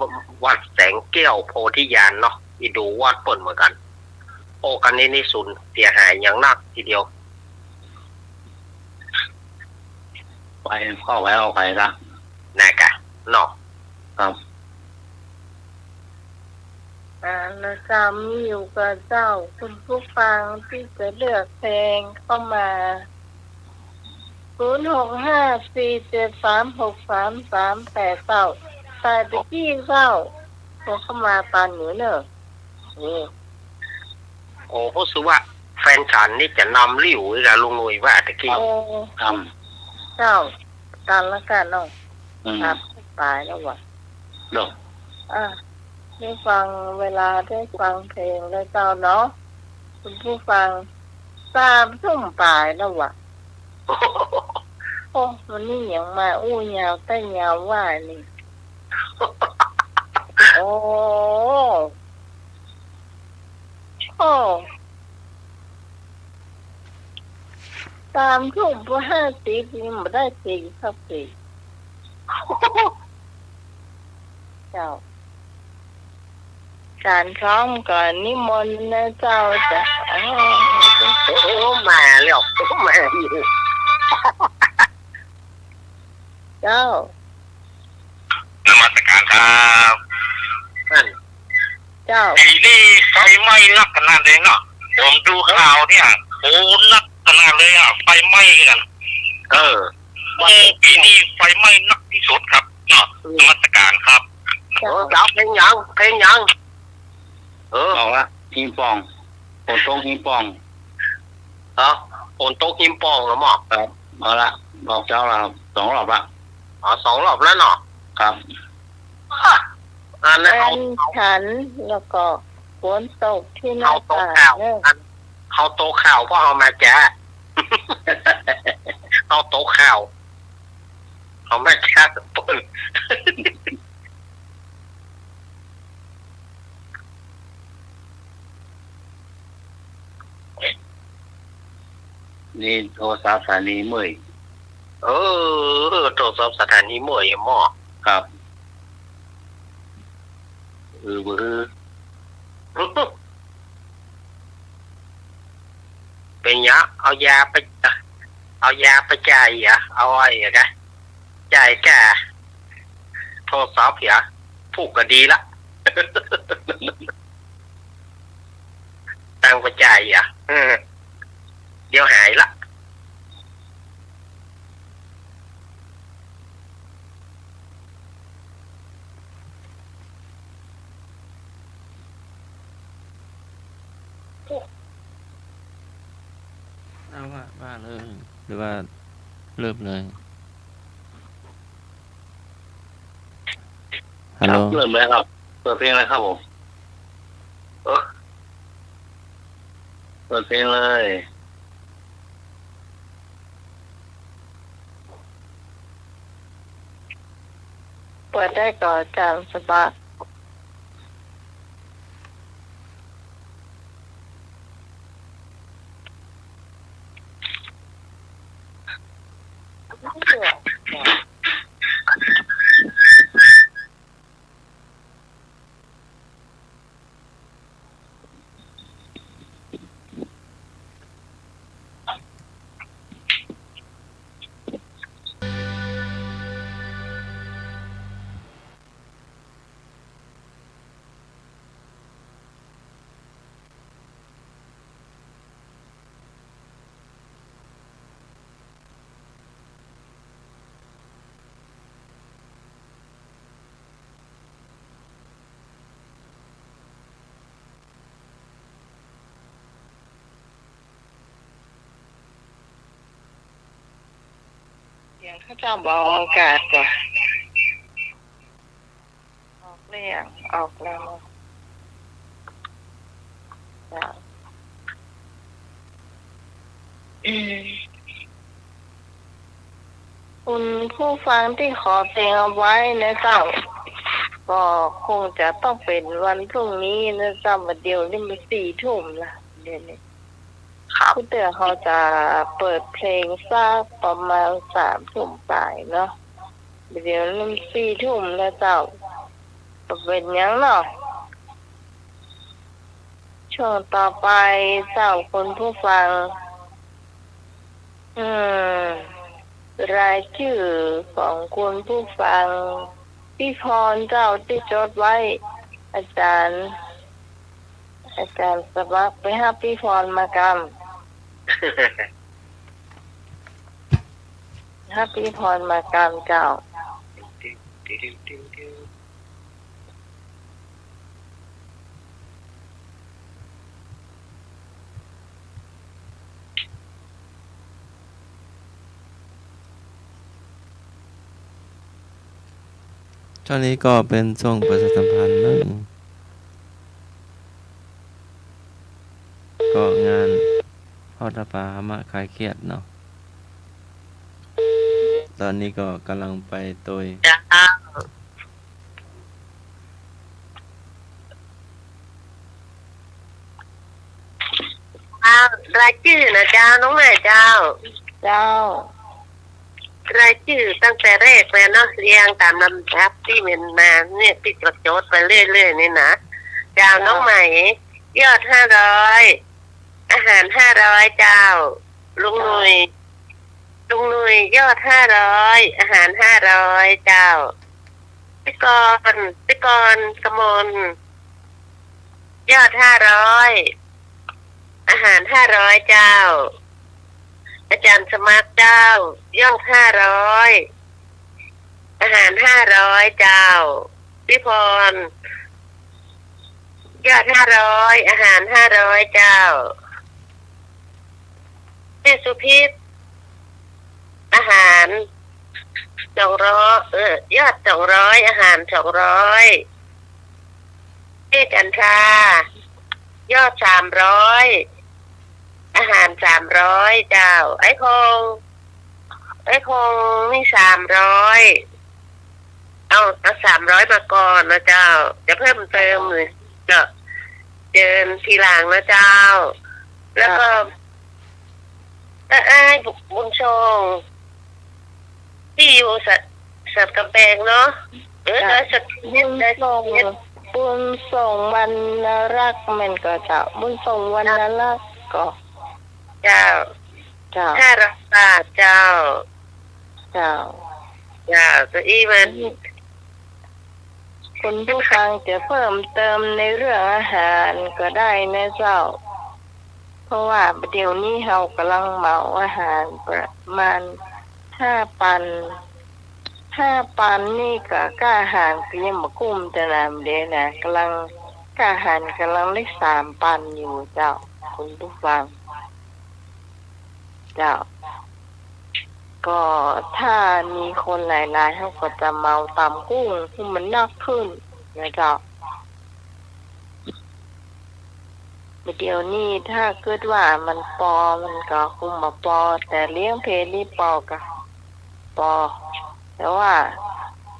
วัดแสงแก้วโพธิญาณเนาะอีดูวัดเปิ่นเหมือนกันโอ้กันนี้นี่สูญเสียหายอย่างหนักทีเดียวไปเข้าไปเอาไปละ กะเนาะครับ แล้วเจ้ามีอยู่กับเจ้าคุณผู้ฟังที่จะเลือกเพลงเข้ามา0654736338เจ้าสายตะกี้เจ้าพอเข้ามาตอนหนูเนอะนี่ โอ้รู้สึกว่าแฟนฉันนี่จะนำลิ่วอีกแล้วลุงหนุ่ยว่าตะกี้ โอ้ ท เจ้าตอนละกันเนาะ ำ ครับตายแล้วว่ะ เดี๋ยว ได้ฟังเวลาได้ฟังเพลงแล้วเจ้าเนาะคุณผู้ฟัง3 ทุ่มปลายแล้วว่ะโอ้มันนี่อย่างมาอู้ยาวแต่ยาวว่านี่โอ้3 ทุ่มพอ50นี่ไม่ได้จริงครับสิเจ้าการร้องก่อนนิมนต์นะเจ้าจ้ะโอ้มาแล้วมาอยู่ เจ้าน มัสการครับนั่น เจ้า ปีนี้ไฟไหม้นักขนาดเลยเนาะผมดูข่าวเนี่ยโอ้นักขนาดเลยไฟไหม้กันปีนี้ไฟไหม้นักที่สุดครับเนาะนมัสการครับแล้วเพลงยังเอาละหินปองฝนตกหินปอง ฝนตกหิมปองเหรอหมอ ครับเอาละบอกเจ้าเรา2 รอบละ 2 รอบแล้วเนาะ ครับ อัน แฟ นั้นเอา นฉันแล้วก็ฝนตกที่หน้า เอาโต๊ะ ต่าง ข่าว เนี่ย อันเอาโต๊ะข่าวเพราะเอามาแจ้เอาโต๊ะข่าวเอามาแจ้เปิ้ล นี่โทรศัพท์สถานีเมื่อย โทรศัพท์สถานีมวยหม้อ ครับบือ เป็นยะเอายาไปจ่ายอ่ะเอาไอ้นะจ่ายแกโทรศัพท์อ่ะผูกก็ดีละ ตังไปจ่ายอ่ะเดี๋ยวหายละ เอาว่าเลยหรือว่าเริ่มเลยฮัลโหล เริ่มเลยครับเปิดเพลงเลยครับผมเปิดเพลงเลย เปิดได้ก่อนอาจารย์สบายเสียงเขาจะบอกอากาศก่อนออกเรียงออกแล้วจ้ะคุณผู้ฟังที่ขอเพลงเอาไว้นะเจ้าก็คงจะต้องเป็นวันพรุ่งนี้นะเจ้าวันเดียวนี่มัน4 ทุ่มละเดี๋ยวนี้ ครับ คุณเตือเขาจะเปิดเพลงสักประมาณ3 ทุ่มปลายเนาะเดี๋ยวนี่มัน4 ทุ่มแล้วเจ้าก็เป็นหยังเนาะช่วงต่อไปเจ้าคนผู้ฟังรายชื่อของคุณผู้ฟังพี่พรเจ้าที่จดไว้อาจารย์สมัครไปหาพี่พรมากรรมหาพี่พรมากรรมเจ้าช่วงนี้ก็เป็นช่วงประชาสัมพันธ์นะก็งานทอดปลามาคลายเครียดเนาะตอนนี้ก็กำลังไปตัว จ้ารายชื่อนะเจ้าน้องแม่เจ้า เจ้าร ายชื่อตั้งแต่แรกเลยเนาะเรียงตามลำดับที่มันมาเนี่ยติดกระโจดไปเรื่อยๆนี่นะเจ้าน้องใหม่ยอด500อาหาร500เจ้าลุงหนุ่ยยอด500อาหาร500เจ้าพี่กรกมลยอด500อาหาร500เจ้าอาจารย์สมัครเจ้ายอด500อาหาร500เจ้าพี่พรยอด500อาหาร500เจ้าแม่สุพิษอาหาร ยอด200อาหาร200เอจันทรายอด300อาหาร300เจ้าไอ้คงนี่300เอา300มาก่อนนะเจ้าจะเพิ่มเติมหรือจะเดินทีหลังนะเจ้าแล้วก็ไอ้บุญชงที่อยู่สัตว์กำแพงเนาะสัตว์บุญส่งบุญส่งวันรักมันก็เจ้าบุญส่งวันรักก็เจ้า500 บาทเจ้าตัวอีมันคุณผู้ฟังจะเพิ่มเติมในเรื่องอาหารก็ได้นะเจ้าเพราะว่าเดี๋ยวนี้เรากำลังเหมาอาหารประมาณ5 ปันนี่ก็ค่าอาหารก็ยังบ่คุ้มแต่นำเด้นะกำลังค่าอาหารกำลังได้3 ปันอยู่เจ้าคุณผู้ฟังเจ้าก็ถ้ามีคนหลายๆเขาก็จะเมาตำกุ้งที่มันนักขึ้นนะเจ้าเดี๋ยวนี้ถ้าเกิดว่ามันปอมันก็คุมมาปอแต่เลี้ยงเพลีปอก็ปอแต่ว่า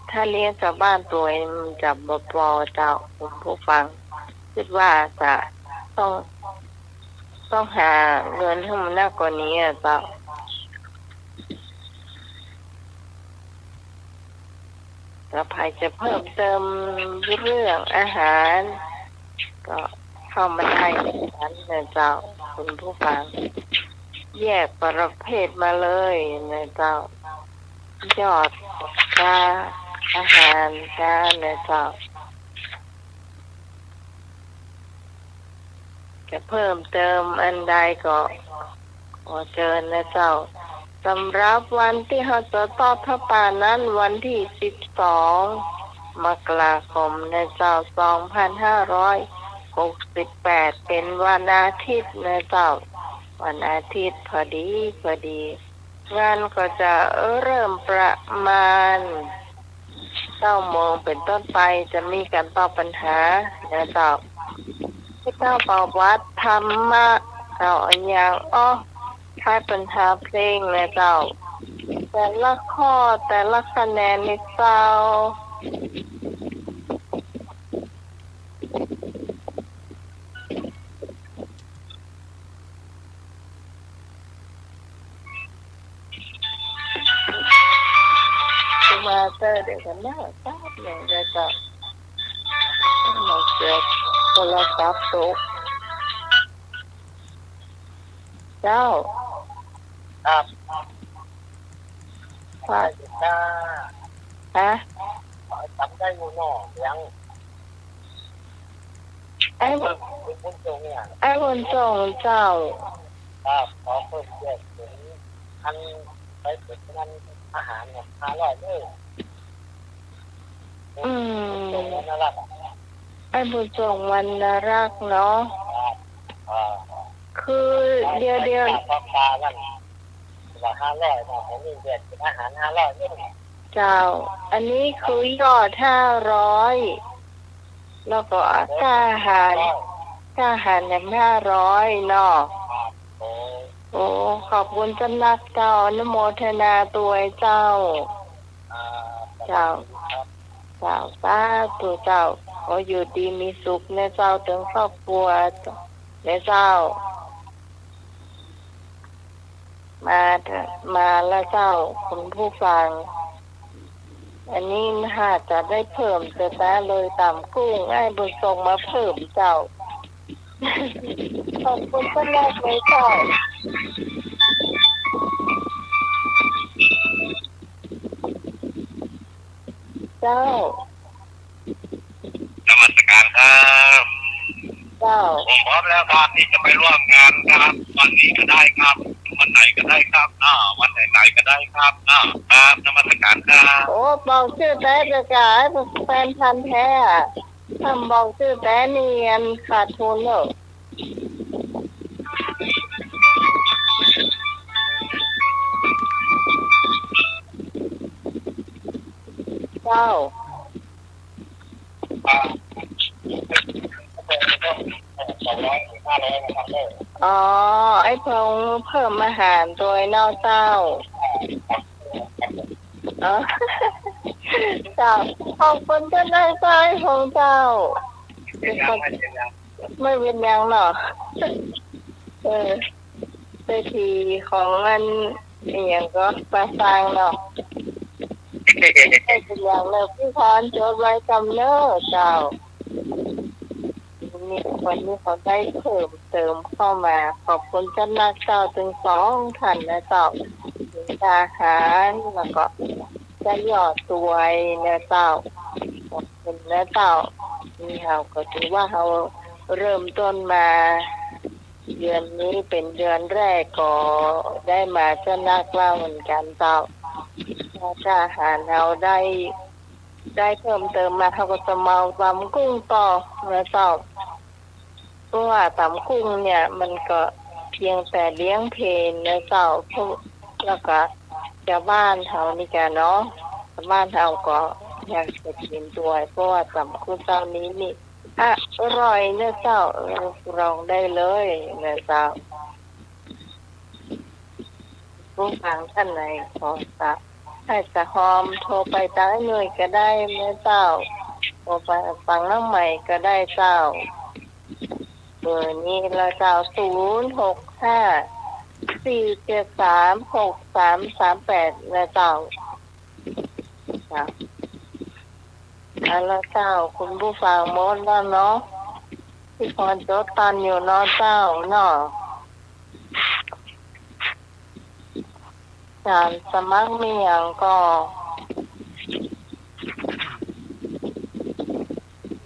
ถ้าเลี้ยงชาวบ้านตัวเองมันจะบ่ปอเจ้าคุณผู้ฟังคิดว่าจะต้องหาเงินให้มันมากกว่านี้เจ้าแล้วภัยจะเพิ่มเติมเรื่องอาหารก็เข้ามาได้ในนั้นนะเจ้าคุณผู้ฟังแยกประเภทมาเลยนะเจ้ายอดอาหารนะเจ้าจะเพิ่มเติมอันใดก็ขอเชิญนะเจ้าสำหรับวันที่เราจะทอดผ้าป่านั้นวันที่12 มกราคมนะเจ้า 2568เป็นวันอาทิตย์นะเจ้าวันอาทิตย์พอดีงานก็จะเริ่มประมาณ 9 โมงเป็นต้นไปจะมีการตอบปัญหานะเจ้าที่เจ้าประวัติธรรมะเจ้าอย่างทายปัญหาเพลงนะเจ้าแต่ละข้อแต่ละคะแนนในเจ้ามาเจอเดี๋ยวกันนะทราบเลยนะเจ้าเราเจอโทรศัพท์ตกเจ้าครับว่าฮะจำได้งูหน่อยังไอ้บุญส่งเนี่ยบุญส่งเจ้าครับขอเพิ่มเติมถึงอันไปฝึกงานอาหารเนี่ย500เลยไอ้บุญส่งวันรักเนาะคือเดียวพ่อปลานั่นว่า500นะผมมีเดือนเป็นอาหาร500เลยเจ้าอันนี้คือยอด500แล้วก็ค่าอาหารอย่าง500เนาะโอ้ขอบคุณจำนักเจ้าอนุโมทนาตัวเจ้าสาธุเจ้าขออยู่ดีมีสุขในเจ้าถึงครอบครัวในเจ้ามาแล้วเจ้าคุณผู้ฟังอันนี้ถ้าจะได้เพิ่มแต่เลยตามกุ้งไอ้บุญส่งมาเพิ่มเจ้าขอบคุณท่านแรกเลยเจ้านมัสการครับผมพร้อมแล้วครับที่จะไปร่วมงานครับวันนี้ก็ได้ครับวันไหนก็ได้ครับวันไหนก็ได้ครับครับนมัสการครับโอ้บอกชื่อแต่จะกายแฟนพันธุ์แท้ทำบอกชื่อแต่เนียนขาดทุนเลย จ้าอ๋อไอ้พงเพิ่มอาหารโดยนอกเจ้าอ๋อเจ้าขอบคุณเจ้านายใจของเจ้าไม่เป็นยังเนาะเศรษฐีของมันอหย่างก็ประสางเนาะไม่เป็นยังเลยพี่พรจดไว้กำเนิดเจ้านี่วันนี้เขาได้เพิ่มเติมเข้ามาขอบคุณเจ้านักเจ้าถึง2ท่านนะเจ้าทหารแล้วก็จะยอดสวยนะเจ้าขอบคุณนะเจ้านี่เราก็ถือว่าเราเริ่มต้นมาเดือนนี้เป็นเดือนแรกก็ได้มาเจ้านักเล่าเหมือนกันเจ้าถ้าอาหารเราได้เพิ่มเติมมาเขาก็จะมาตำกุ้งต่อนะเจ้าเพราะว่าตำกุ้งเนี่ยมันก็เพียงแต่เลี้ยงเพลนนะเจ้าแล้วก็ชาวบ้านเขานี่กันเนาะชาวบ้านเขาก็อยากจะกินด้วยเพราะว่าตำกุ้งเจ้านี้นี่อร่อยนะเจ้าลองได้เลยนะเจ้าผู้ฟังท่านไหนขอสักให้สะหอมโทรไปตั้งหน่วยก็ได้นะเจ้าโทรไปฟังน้องใหม่ก็ได้เจ้าเบอร์นี้เราเจ้า065-473-6338นะเจ้าแล้วเจ้าคุณผู้ฟังหมดแล้วเนาะที่พรจดตันอยู่เนาะเจ้าเนาะการสมัครมีอย่างก็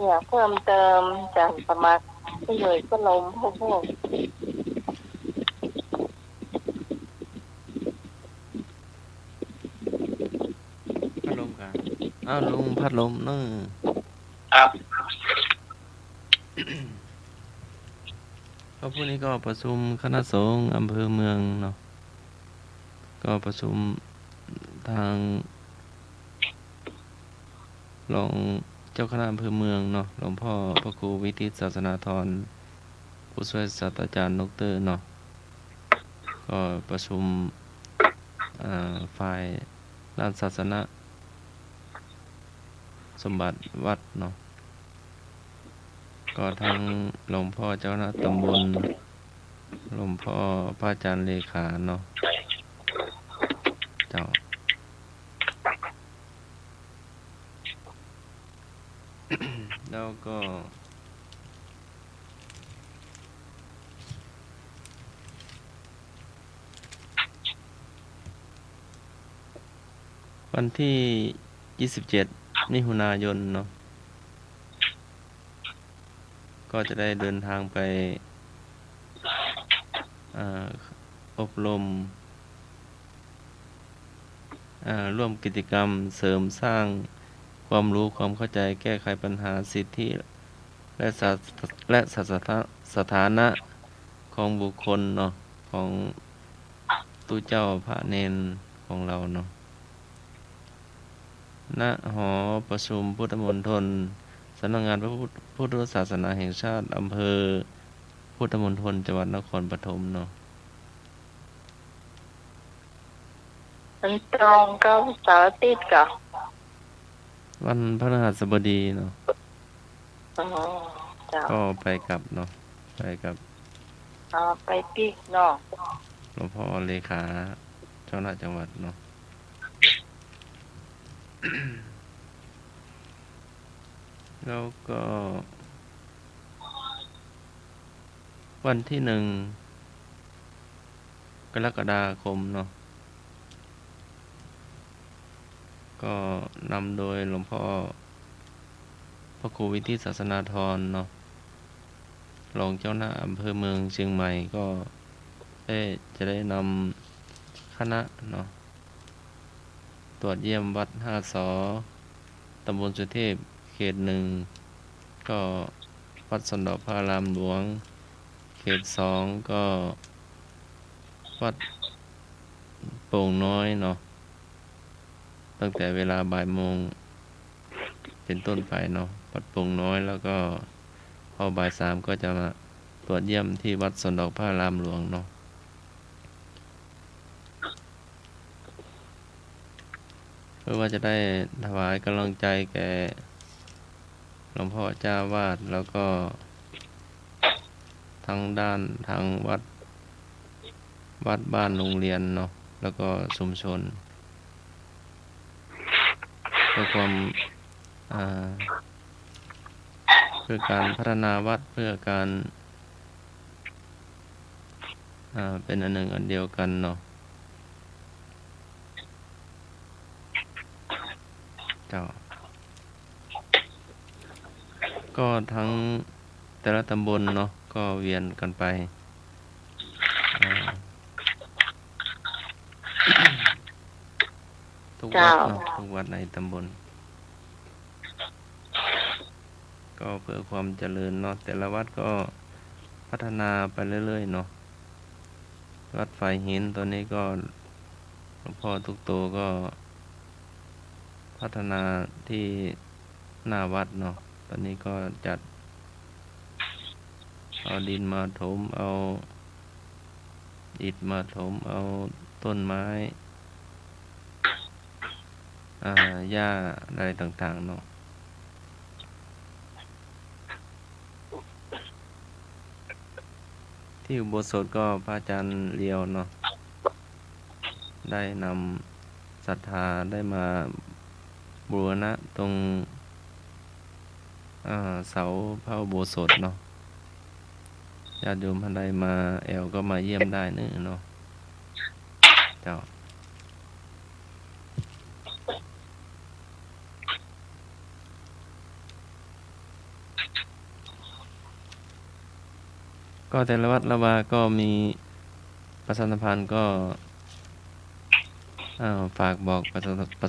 อยากเพิ่มเติมจากสมัครที่เลยก็ล้มพวกพัดลมกันลุงพัดลมเนอะ ครับ ก็พรุ่งนี้ก็ประชุมคณะสงฆ์อำเภอเมืองเนาะก็ประชุมทางรองเจ้าคณะอำเภอเมืองเนาะหลวงพ่อพระครูวิทิตศาสนาธรผู้ช่วยศาสตราจารย์ดร.เนาะก็ประชุมฝ่ายด้านศาสนาสมบัติวัดเนาะก็ทางหลวงพ่อเจ้าคณะตำบลหลวงพ่อพระอาจารย์เลขาเนาะเจ้า แล้วก็วันที่27มิถุนายนเนาะก็จะได้เดินทางไปอบรมร่วมกิจกรรมเสริมสร้างความรู้ความเข้าใจแก้ไขปัญหาสิทธิและสถานะของบุคคลเนาะของตู้เจ้าพระเนนของเราเนาะณหอประชุมพุทธมณฑลสำนักงานพระพุทธศาสนาแห่งชาติอำเภอพุทธมณฑลจังหวัดนครปฐมเนาะ มันตรงกับเสาร์อาทิตย์ก็ วันพฤหัสบดีเนาะ อ๋อเจ้า ก็ไปกลับเนาะไปกับ ไปปีกเนาะ หลวงพ่อเลขาเจ้าหน้าจังหวัดเนาะ แล้วก็วันที่1 กรกฎาคมเนาะก็นำโดยหลวงพ่อพระครูวิทิตศาสนาธรเนาะรองเจ้าหน้าอำเภอเมืองเชียงใหม่ก็จะได้นำคณะเนาะตรวจเยี่ยมวัด5 สอตำบลสุเทพเขต 1ก็วัดสันดอกพระอารามหลวงเขต 2ก็วัดโป่งน้อยเนาะตั้งแต่เวลาบ่ายโมง เป็นต้นไปเนาะวัดโป่งน้อยแล้วก็พอบ่าย 3ก็จะมาตรวจเยี่ยมที่วัดสนดอกพระรามหลวงเนาะเพื่อว่าจะได้ถวายกำลังใจแก่หลวงพ่อเจ้าวาดแล้วก็ทั้งด้านทางวัดบ้านโรงเรียนเนาะแล้วก็ชุมชนเพื่อความเพื่อการพัฒนาวัดเพื่อการเป็นอันหนึ่งอันเดียวกันเนาะเจ้าก็ทั้งแต่ละตำบลเนาะก็เวียนกันไปทุกวัดเนาะทุกวัดในตำบลก็เพื่อความเจริญเนาะแต่ละวัดก็พัฒนาไปเรื่อยๆเนาะวัดไฟหินตัวนี้ก็หลวงพ่อทุกโตก็พัฒนาที่หน้าวัดเนาะตอนนี้ก็จัดเอาดินมาถมเอาอิฐมาถมเอาต้นไม้หญ้าอะไรต่างๆเนาะที่อุโบสถก็พระอาจารย์เลียวเนาะได้นำศรัทธาได้มาบูรณะตรงเสาพระอุโบสถเนาะญาติโยมท่านใดมาแอวก็มาเยี่ยมได้เนาะเจ้าก็แต่ละวัดละวาก็มีประชาสัมพันธ์ก็ฝากบอกประ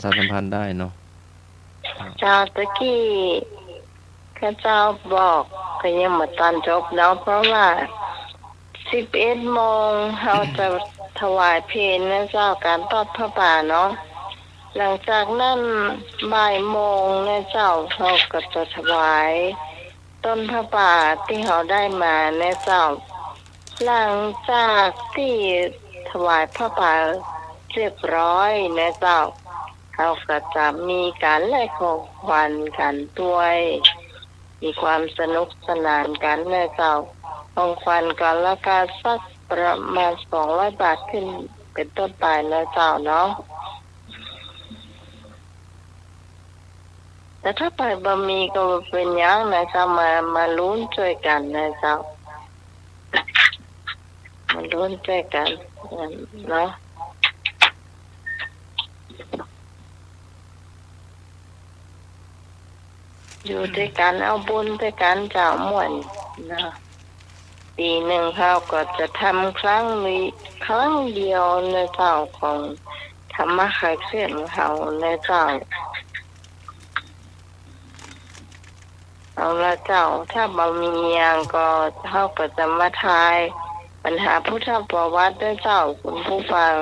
ชาสัมพันธ์ได้เนาะเจ้าตะกี้ข้าเจ้าบอกก็ยังไม่ตอนจบเนาะเพราะว่า11 โมงเราจะถวายเพลนะเจ้าการทอดผ้าป่าเนาะหลังจากนั้นบ่ายโมงนะเจ้าเราก็จะถวายต้นผ้าป่าที่เราได้มานะเจ้าหลังจากที่ถวายผ้าป่าเรียบร้อยนะเจ้าเราก็จะมีการแลกของขวัญกันด้วยมีความสนุกสนานกันนะเจ้าของขวัญกันราคาสักประมาณ200 บาทขึ้นเป็นต้นไปนะเจ้าเนาะแต่ถ้าไปบะมีก็เป็นอย่างนะเจ้ามาลุ้นช่วยกันนะเจ้ามาลุ้นช่วยกันเนาะอยู่ด้วยกันเอาบุญด้วยกันเจ้าม่วนนะปีหนึ่งเขาก็จะทำครั้งเดียวในเจ้าของธรรมะคลายเครียดของเขาในเจ้าเอาละเจ้าถ้าบ่มีอย่างก็เขาก็จะมาทายปัญหาพุทธประวัติด้วยเจ้าคุณผู้ฟัง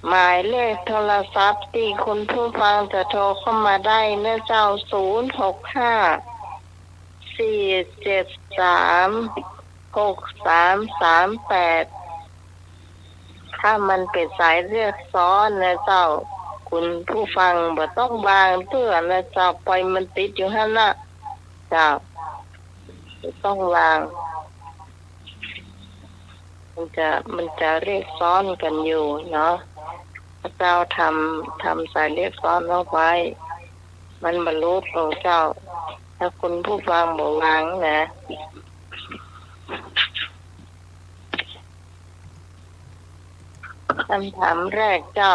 หมายเลขโทรศัพท์ที่คุณผู้ฟังจะโทรเข้ามาได้นะเจ้า065-473-6338ถ้ามันเป็นสายเรียกซ้อนนะเจ้าคุณผู้ฟังบ่ต้องวางเพื่อนะเจ้าปล่อยมันติดอยู่หั่นน่ะเจ้าต้องวางมันจะเรียกซ้อนกันอยู่เนาะพระเจ้าทำสายเรียกซ้อนเอาไว้มันบรรลุของเจ้าถ้าคุณผู้ฟังบ่วางนะคำถามแรกเจ้า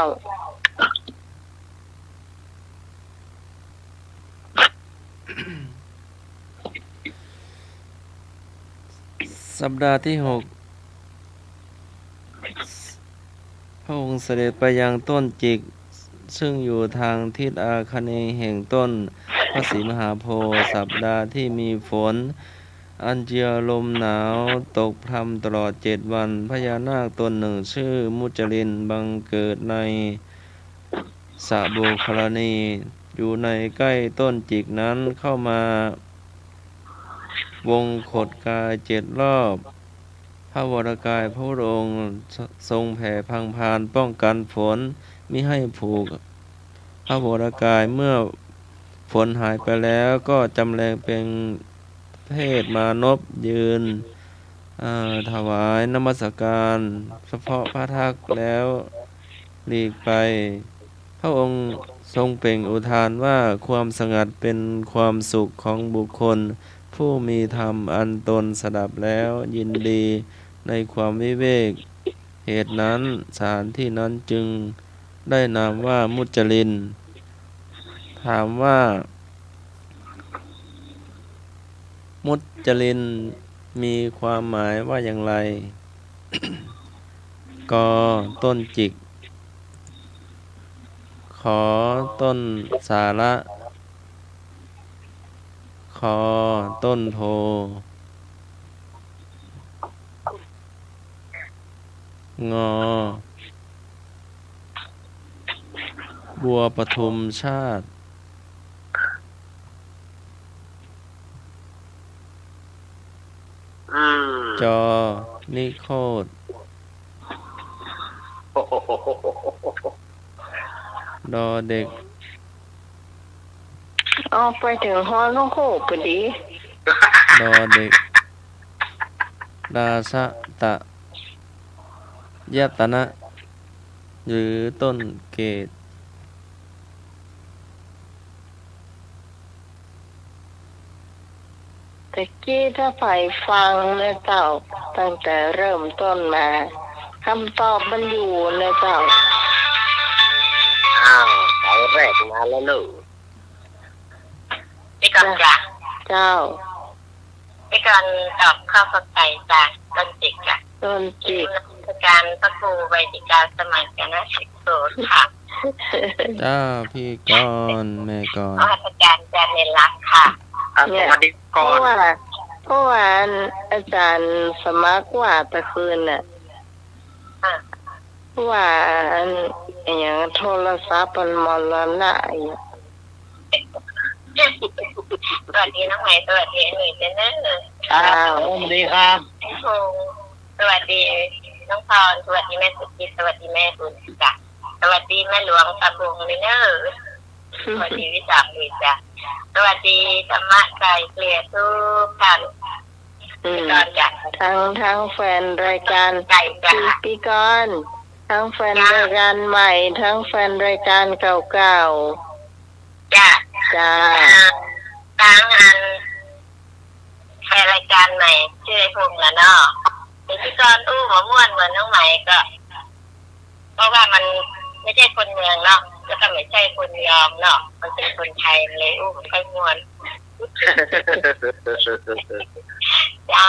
สัปดาห์ที่ 6พระองค์เสด็จไปยังต้นจิกซึ่งอยู่ทางทิศอาคเนย์แห่งต้นพระศรีมหาโพธิ์สัปดาห์ที่มีฝนอันเจียวลมหนาวตกพรำตลอด7 วันพญานาคตนหนึ่งชื่อมุจลินบังเกิดในสระโบคลณี อยู่ในใกล้ต้นจิกนั้นเข้ามาวงขดกาย7 รอบ พระวรกายพระพุทธองค์ทรงแผ่พังพานป้องกันฝนมิให้ผูกพระวรกายเมื่อฝนหายไปแล้วก็จำแรงเป็นเพศมานพยืนถวายนมัสการเฉพาะพระทักแล้วหลีกไป พระองค์ทรงเปล่งอุทานว่าความสงัดเป็นความสุขของบุคคล ผู้มีธรรมอันตนสดับแล้วยินดีในความวิเวก เหตุนั้นสถานที่นั้นจึงได้นามว่ามุจจลิน ถามว่า มุจจลินมีความหมายว่าอย่างไร กต้นจิก ขอต้นสาระ ขอต้นโพ งอ บัวปทุมชาติ จอ นิโคต ดอเด็ก เอาไปถึงฮอน้องโคพอดี ดอเด็ก ดาสะตะยตนะ หรือต้นเกต ตะกี้ถ้าใฝ่ฟังนะเจ้าตั้งแต่เริ่มต้นมาคำตอบมันอยู่นะเจ้า อ้าวสายแรกมาแล้วลูก พี่กอนจ้ะ เจ้า พี่กอนตอบข้าวไก่จ้ะต้นจิกจ้ะ ต้นจิก การพระครูไวติกาสมัยกนสิกโสค่ะ จ้าพี่กรแม่กร พระอาจารย์จันเนรักค่ะ สวัสดี เพ ก่อ ราะ น ว่าอาจารย์สมัครว่าตะคืนน่ะ ว่าอย่างโทรศัพท์มันมรณะอย่าง สวัสดีน้องใหม่สวัสดีหนุ่ยเจนเนอร์ ครับสวัสดีครับ พงษ์สวัสดีน้องพรสวัสดีแม่สุจิตสวัสดีแม่บุญจ้ะสวัสดีแม่หลวงตาบุงลิเนอร์สวัสดีวิสาลุยจ้ะสวัสดีธรรมะไก่เกลียทุกท่านก่อนจ้ะ ทั้งแฟนรายการ ไก่จ้ะ ปีก่อนทั้งแฟนรายการใหม่ ทั้งแฟนรายการเก่า จ้ะ ๆจ้า ตั้งอันแฟนรายการใหม่ชื่อไอ้พงษ์นะเนาะเป็นพิธีกรอู้หัวม่วนเหมือนน้องใหม่ก็ เพราะว่ามันไม่ใช่คนเมืองเนาะแล้วก็ไม่ใช่คนยอมเนาะมันเป็นคนไทยเลยอู้มันค่อยม่วนจ้า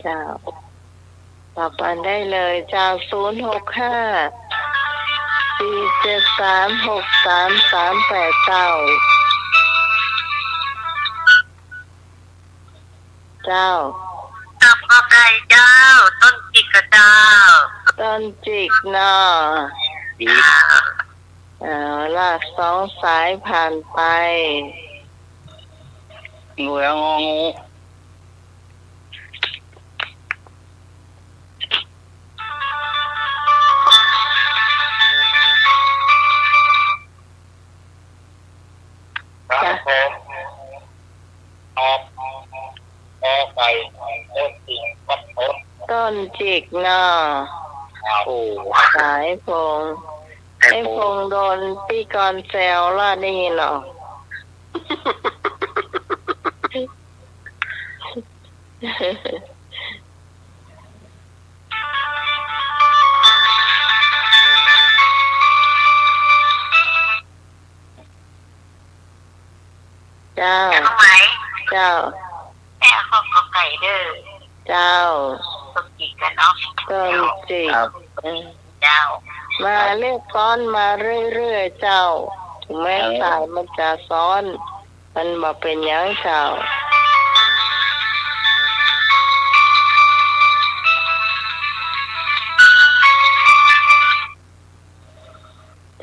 เจ้าต่อไปได้เลยเจ้า065-473-6339เจ้า ตอบก็ไก่เจ้า ต้นจิกกระเจ้า ต้นจิกเนาะ ดี ลาก2 สายผ่านไป งูแล้วงองูครับผมตอบกอไก่ต้นจิกวัดต้น ต้นจิกเนาะ โอ้ สายพงไอ้พงโดนพี่กรแซวล่ะได้ยินเหรอ เจ้า น้องไหม เจ้า แม่ข้อก็ไก่เด้อ เจ้า ต้นจิกกันเนาะ ต้นจิก ครับ เจ้า มาเรียกซ้อนมาเรื่อยๆเจ้า ถึงแม้สายมันจะซ้อน มันมาเป็นหยังเจ้า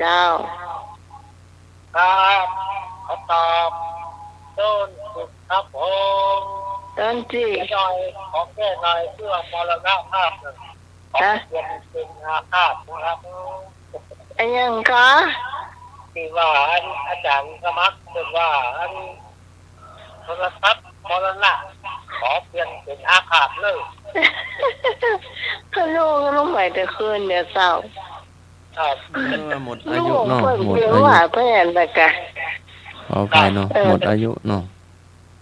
จ เจ้า ครับขอตอบต้นสุดครับผม ต้นจี หน่อยขอแก้หน่อยเพื่อมรณภาพหนึ่งขอเปลี่ยนเป็นอาฆาตนะครับ อันยังคะ ที่ว่าอาจารย์สมัครเป็นว่าโทรศัพท์มรณะขอเปลี่ยนเป็นอาฆาตเลย ก็ลูกน้องใหม่แต่คืนเดี๋ยวเศร้า ครับ เรียกว่าหมดอา ลู ยุ ก เนาะ เพิ่ง หมด เรียก อายุ ว่าเพื่อนแต่กะ ขออภัยเนาะหมดอายุเนาะ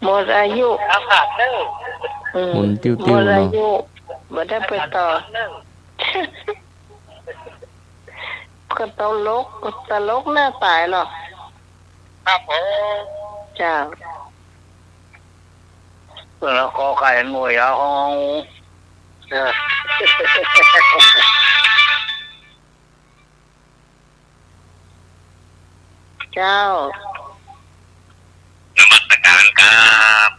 หมดอายุ อาฆาตเลย หมุนติ้วๆ หมดอา เนาะ ยุบ่ได้ไปต่อ ก็ตลกหน้าตายหรอก ครับผม เจ้า แล้วก็ไก่หน่วยเอาเจ้าน มัสการครับ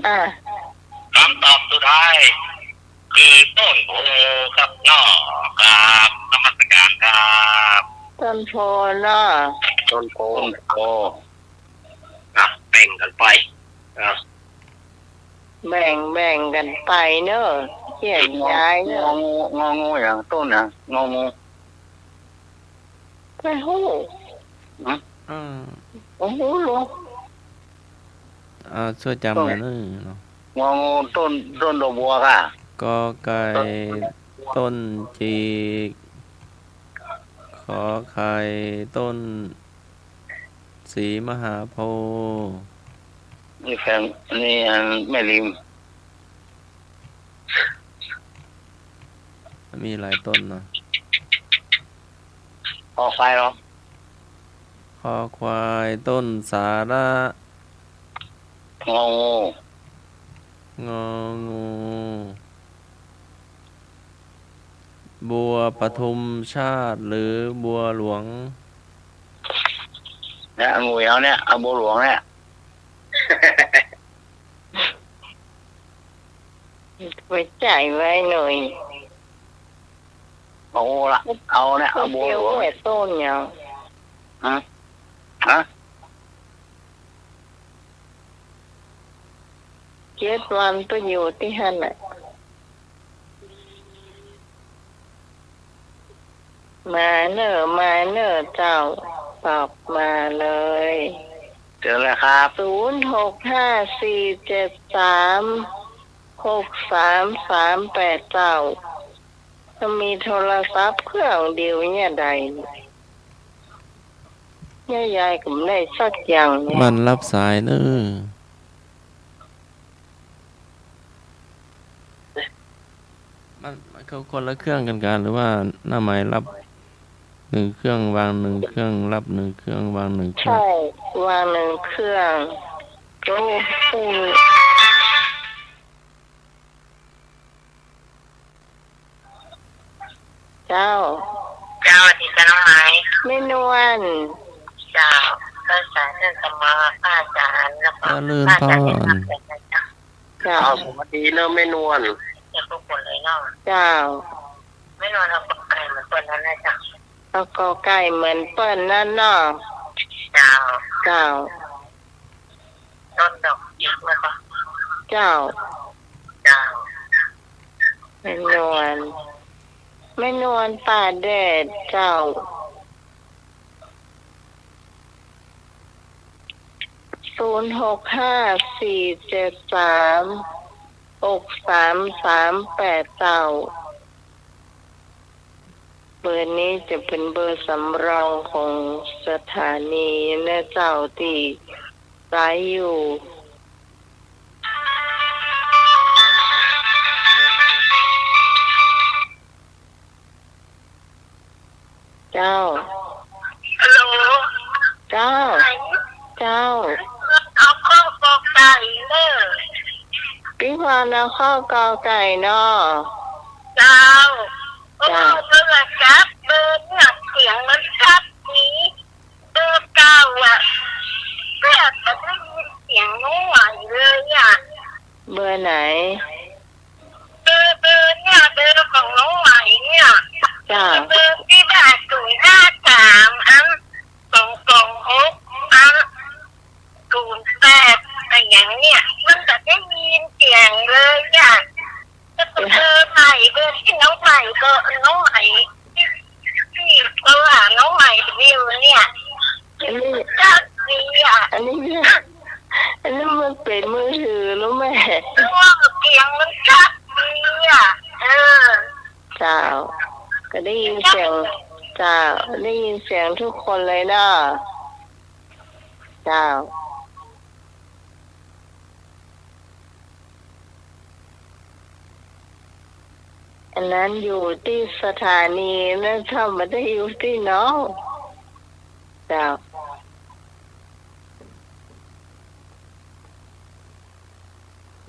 อ่ะ คำตอบสุดท้ายคือต้นโพครับนอครับนมัสการครับ ต้นโพเนาะ ต้นโพแบ่งกันไป แบ่งกันไปเนอะเขียนย้ายเนอะ งองูอย่างต้นนะงองู ไปหู้ อ่า โอ้โหลูก ช่วยจำหน่อยนึงเนาะ งองูต้นดอกบัวค่ะ กอไก่ต้นจีกขอไข่ต้นสีมหาโพธิ์ นี่แฟนนี่แม่ริม มีหลายต้นเนาะ พอไฟหรอ คอควายต้นสาระ งองู งองูบัวปทุมชาติหรือบัวหลวง เนี่ยงูเหวเนี่ยเอาบัวหลวงเนี่ย ไปจ่ายไว้หน่อย เอาละเอาเนี่ย ก็ เอาบัว เกี่ย ห ว ลวง แหวต้นยัง ฮะ 7 วันไปอยู่ที่ฮั่นน่ะมาเนอะเจ้าตอบมาเลย เจอแล้วครับ 0654736338เจ้าถ้ามีโทรศัพท์เครื่องเดียวเนี่ยใดเนี่ยยายก็ไม่ได้สักอย่างเนี่ย มันรับสายเนอะมันเขาคนละเครื่องกันหรือว่าหน้าไม้รับ1 เครื่องวาง1 เครื่องรับ1 เครื่องวาง1 เครื่อง ใช่วาง1 เครื่องก็เจ้า เจ้าที่จะน้องไม้ ไม่นวล เจ้าก็สารเรื่องสมาอาจารย์แล้วก็ เจริญพร เจ้า เอาสวัสดีเนอะแม่นวล เจ้าทุกคนเลยเนาะ เจ้า ไม่นอนเอาปากไก่เหมือนคนนั้นนะเจ้า เอากอไก่เหมือนเปิ้นนั่นเนาะ เจ้า เจ้า ต้นดอกจิกแล้วก็ เจ้า เจ้า ไม่นวลป่าแดดเจ้า0654736338เจ้าเบอร์นี้จะเป็นเบอร์สำรองของสถานีและเจ้าที่ไร้อยู่ เจ้า ฮัลโหล เจ้า เจ้า เอาข้าวปอกไก่เนอะ พี่พรเอาข้าวกอไก่เนาะ เจ้าโอ้เบอร์ครับเบอร์เนี่ยเสียงมันชัดนี้เบอร์เก้าอ่ะเพื่อจะได้ยินเสียงน้องไหวเลยอ่ะ เบอร์ไหน เบอร์เนี่ยเบอร์ของน้องไหวเนี่ย จ้า เบอร์ที่แบบ053 เนี่ยมันจะได้ยินเสียงเลยอ่ะจะเจอใหม่เจอที่น้องใหม่เจอน้องใหม่ที่น้องใหม่วิวเนี่ย อันนี้ จัดดีอ่ะ อันนี้มันเป็นมือถือรู้ไหม เพราะว่าเสียงมันชัดดีอ่ะเจ้าก็ได้ยินเสียงเจ้าได้ยินเสียงทุกคนเลยเนาะเจ้าอันนั้นอยู่ที่สถานีนั่นถ้าไม่ได้อยู่ที่น้องเจ้า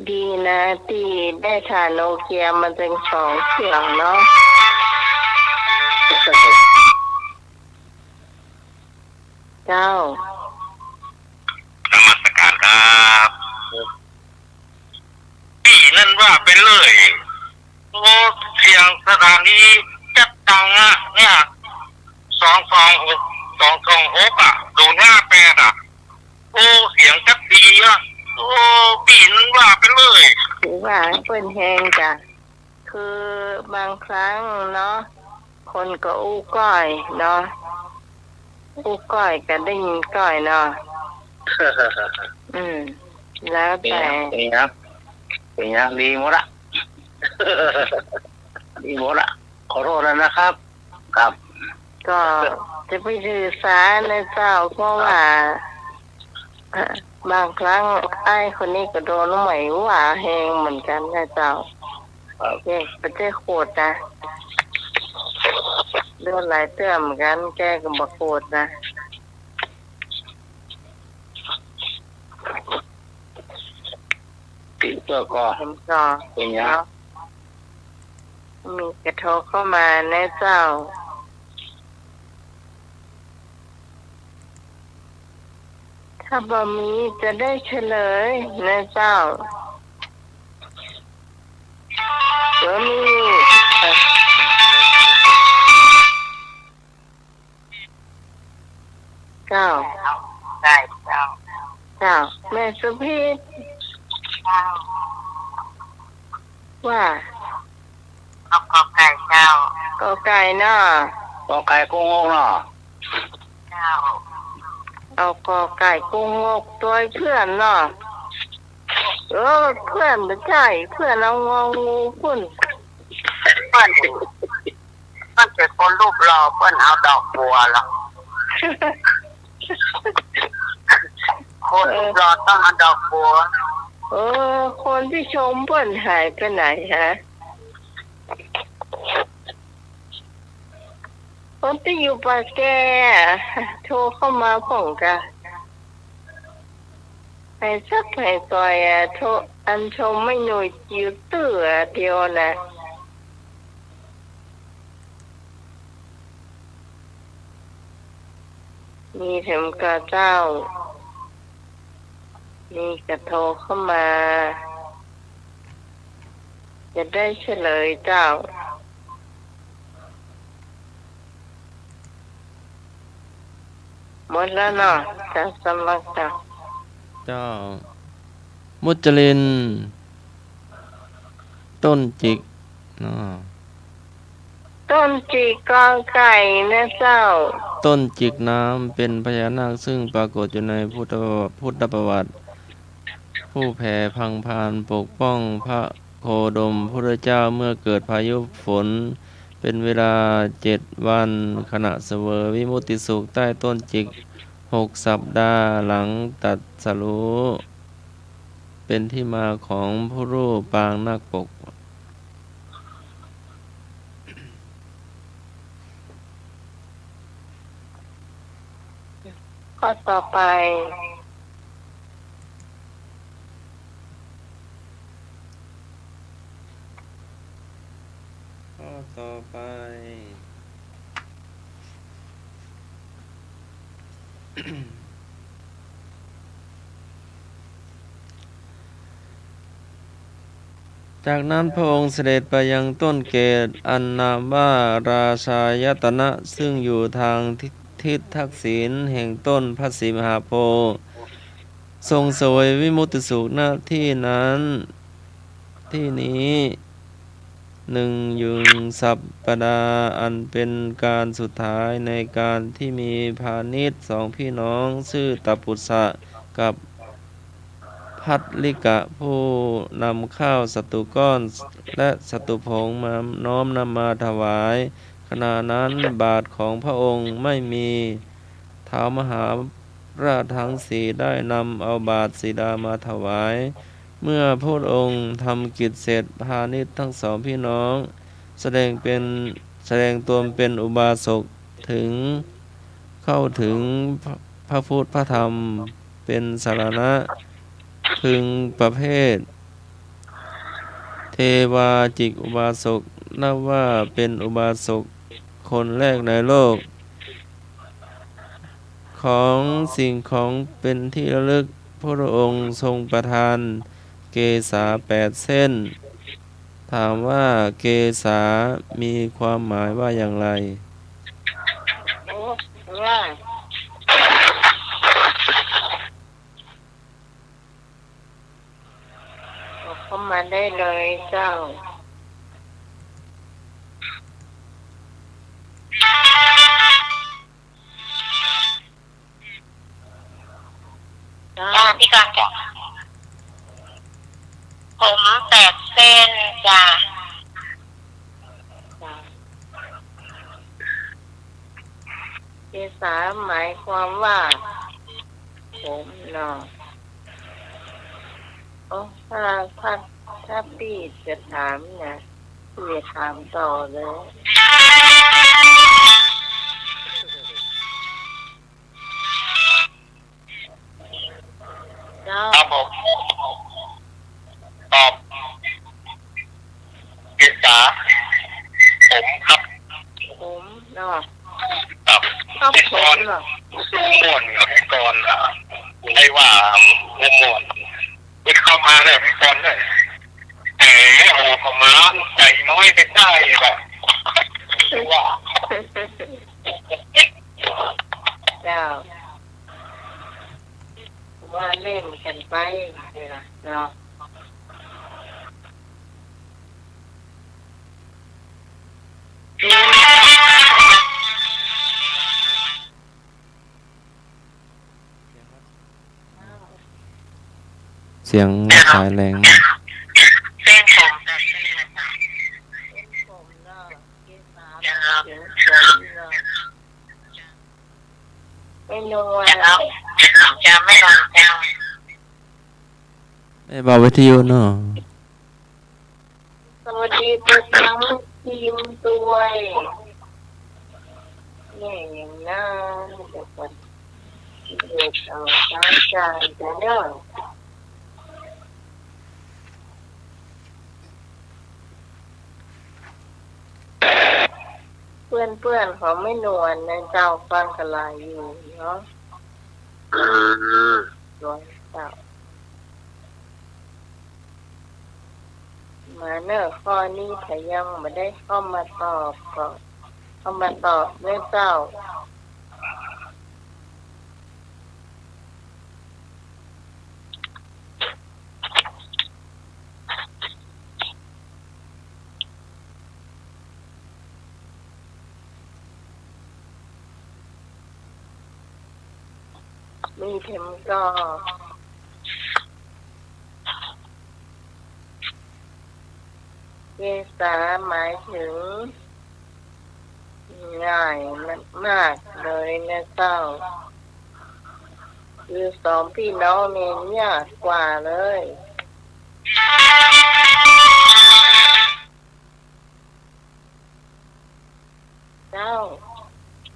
ดีนะที่ได้ทานโนเกียมันเป็น2 เสียงเนาะเจ้าน มัสการครับปีนั่นว่าไปเลยโอ้เสียงสถานีจัดตังอ่ะเนี่ย226อ่ะ058อ่ะโอ้เสียงจัดดีอ่ะโอ้ปีนั่นว่าไปเลย ถือว่าเปิ้นแฮงจ้ะคือบางครั้งเนาะคนก็อู้ก้อยเนาะอู้ก้อยก็ได้ยินก้อยเนาะแล้วแต่ เป็นยังดีหมดละ ดีหมดละขอโทษแล้วนะครับครับ ก็จะไปถือสานะเจ้าเพราะว่าบางครั้งไอ้คนนี้ก็โดนใหม่ว่าแหงเหมือนกันนะเจ้าแกก็จะโคตรนะโดนหลายเตื้อเหมือนกันแกก็บอกโคตรนะติดเพื่อก็ ผมก็ เป็นยัง มีกระโทรเข้ามานะเจ้าถ้าบ่มีจะได้เฉลยนะเจ้ามีเจ้า ได้เจ้า เจ้าแม่สุพิษ เจ้า ว่า เอากอไก่เจ้า ก็ไก่เนาะ ก็ไก่กุ้งเนาะ เจ้า เอากอไก่กุ้งงกตัวเพื่อนเนาะเพื่อนไม่ใช่เพื่อนเอางองูพุ่น เปิ้นเป็นคนรูปหล่อเปิ้นเอาดอกบัวหรอกคนรูปหล่อต้องเอาดอกบัว คนที่ชมเปิ้นหายไปไหนฮะคนที่อยู่ปากแกโทรเข้ามาผ่องกะให้สักให้ซอยโทรอันชมไม่หน่วยจิ๋วตื้อเดียวนะมีเถมกระเจ้ามีกระโทรเข้ามาจะได้เฉลยเจ้าหมดแล้วเนาะจะสมัครเจ้า เจ้า มุจลิน ต้นจิกเนาะ ต้นจีกอไก่นะเจ้า ต้นจิกน้ำเป็นพญานาคซึ่งปรากฏอยู่ในพุทธประวัติ ผู้แผ่พังพานปกป้องพระโคดมพุทธเจ้าเมื่อเกิดพายุฝน เป็นเวลา7 วันขณะเสวยวิมุตติสุขใต้ต้นจิก6 สัปดาห์หลังตัดสรู้เป็นที่มาของผู้รูปปางนาคปก ข้อต่อไปข้อต่อไป จากนั้นพระองค์เสด็จไปยังต้นเกศอันนามว่าราชายตนะ ซึ่งอยู่ทางทิศทักษิณแห่งต้นพระศรีมหาโพธิ์ ทรงเสวยวิมุตติสุขณที่นั้นที่นี้หนึ่งยุงสัปปดาห์อันเป็นการสุดท้ายในการที่มีพาณิชย์สองพี่น้องชื่อตัปปุสะกับพัทลิกะผู้นำข้าวสัตุก้อนและสัตุผงมาน้อมนำมาถวายขณะนั้นบาทของพระองค์ไม่มีท้าวมหาราชทั้งสี่ได้นำเอาบาทสีดามาถวายเมื่อพระองค์ทำกิจเสร็จพาณิชย์ทั้งสองพี่น้องแสดงตนเป็นอุบาสกถึงเข้าถึงพระพุทธพระธรรมเป็นสารณะพึงประเภทเทวาจิกอุบาสกนับว่าเป็นอุบาสกคนแรกในโลกของสิ่งของเป็นที่ระลึกพระองค์ทรงประทานเกศา8 เส้นถามว่าเกศามีความหมายว่าอย่างไรว่าเข้ามาได้เลยเจ้าพี่ก่อนจ้ะผม8 เส้นจ้ะเกษาหมายความว่าผมเนาะโอ้ถ้าพี่จะถามนะพี่จะถามต่อเลยเจ้า ครับผมตอบเกษาผมครับ ผมเนาะ ครับ ชอบผมเนาะ ม่วนกับพี่กรณ์ให้ว่าม่วนไปเข้ามาเลยพี่กรณ์เลยแหมโอ้เข้ามาใจน้อยไปได้แบบว่า เจ้าว่าเล่นกันไปเนาะเสียงสายแรงมาก เส้นผม8 เส้นจ้ะ ผมเนาะเกษาเสียงผมเนาะไม่นัว จะไม่ลองจ้า ไอ้บาวิทยุเนาะ สวัสดีทุกทั้งทีมด้วยนี่อย่างนั้นเด็กคนเด็กเอาตั้งใจจะเนาะเพื่อนเขาไม่นวลนะเจ้าฟังกะลายอยู่เนาะร้อยเจ้ามาเนอะข้อนี้ถ้ายังไม่ได้เข้ามาตอบก็เข้ามาตอบด้วยเจ้ามีเข็มก็เกษาหมายถึงง่ายมากเลยนะเจ้าคือสองพี่น้องเนี่ยยากกว่าเลยเจ้า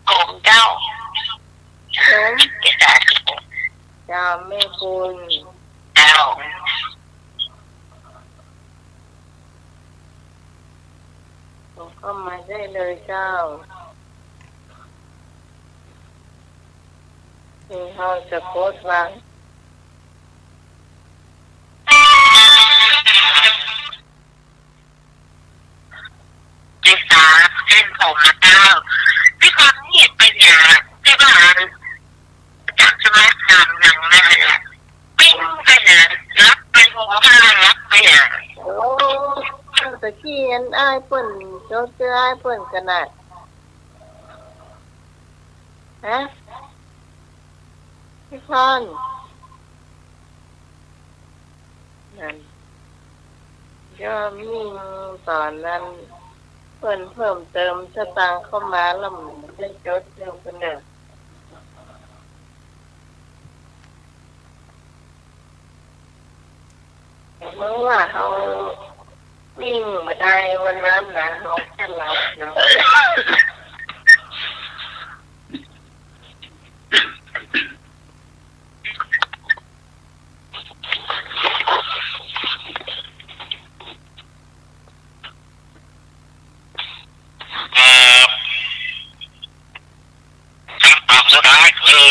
ผมเจ้า ผม เกษา เจ้าแม่คุณ เจ้า ผมเข้ามาได้เลยเจ้าที่เขาจะโพสต์วาง เกษาเส้นผมเจ้าพี่คนเห็นไปเนี่ยที่บ้านจากสมัยทำหนังนั่นแหละไป เนี่ย โอ้ตะกี้อันอ้ายเปิ้นโจเจออ้ายเปิ้นกันน่ะฮะพี่พรนั่นก็มีตอนนั้นเปิ้นเพิ่มเติมสตางค์เข้ามาแล้วมันได้จดเร็วกันเด้อเมื่อว่าเขาวิ่งมาได้วันนั้นนะเขาแค่รับเนาะ ขั้นตอนสุดท้ายคือ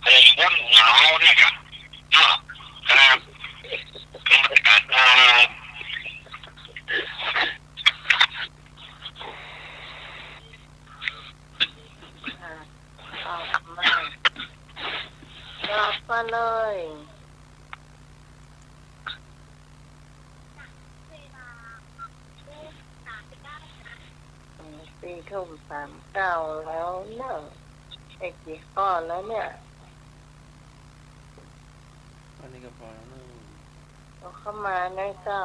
เพลงว่นเหงาเนี่ยครับครับเป็นบรรยากาศออกมาออกมาเลย4:39แล้วเนอะไอ้กี่ข้อแล้วเนี่ย อันนี้ก็พอแล้วเนอะ เอาเข้ามาในเจ้า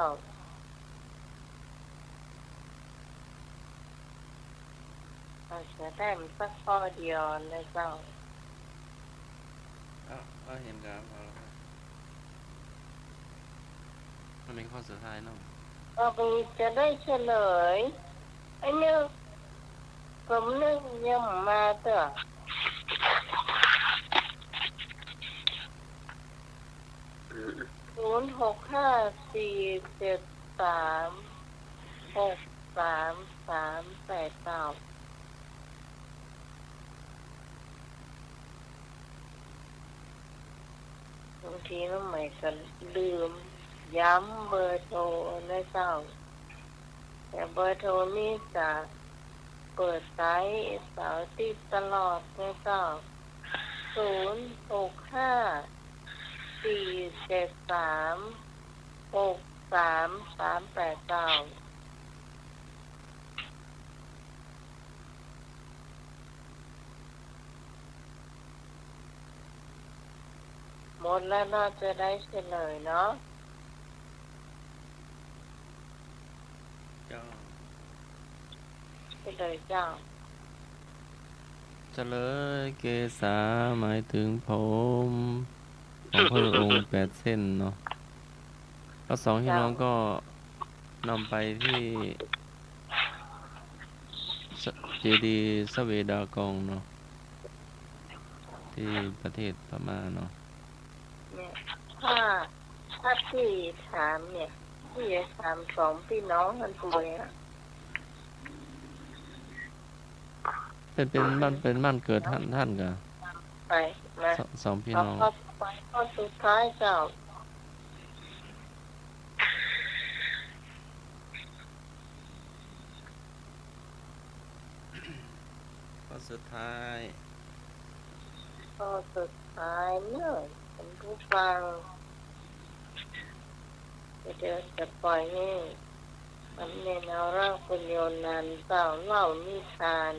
เราจะได้มันสักข้อเดียวในเจ้า เอาเห็นกันพอแล้วครับมันเป็นข้อสุดท้ายเนาะ ต่อไปจะได้เฉลยไอ้เนี่ยผมนึกยังมาเถอะ0654736389บางทีน้องใหม่ก็ลืมย้ำเบอร์โทรนะเจ้าแต่เบอร์โทรนี่จะเปิดสายเสาร์อาทิตย์ตลอดนะเจ้า0654736389หมดแล้วน่าจะได้เฉลยเนาะ เจ้า เฉลยเจ้า เฉลยเกษาหมายถึงผมของพระองค์8 เส้นเนาะแล้วสองพี่น้องก็นำไปที่เจดีย์สเวดากองเนาะที่ประเทศพม่าเนาะ เนี่ยถ้าพี่ถามเนี่ยพี่จะถามสองพี่น้องกันป่วยอ่ะ เป็นบ้านเกิดท่านกะ ไปมา สองพี่ เอา น้อง ข้อไปข้อสุดท้ายเจ้า ข้อสุดท้าย ข้อสุดท้ายเนี่ยเป็นผู้ฟังเดี๋ยวจะปล่อยให้มันเน้นเอาร่างคุณโยนันเจ้าเล่านิทาน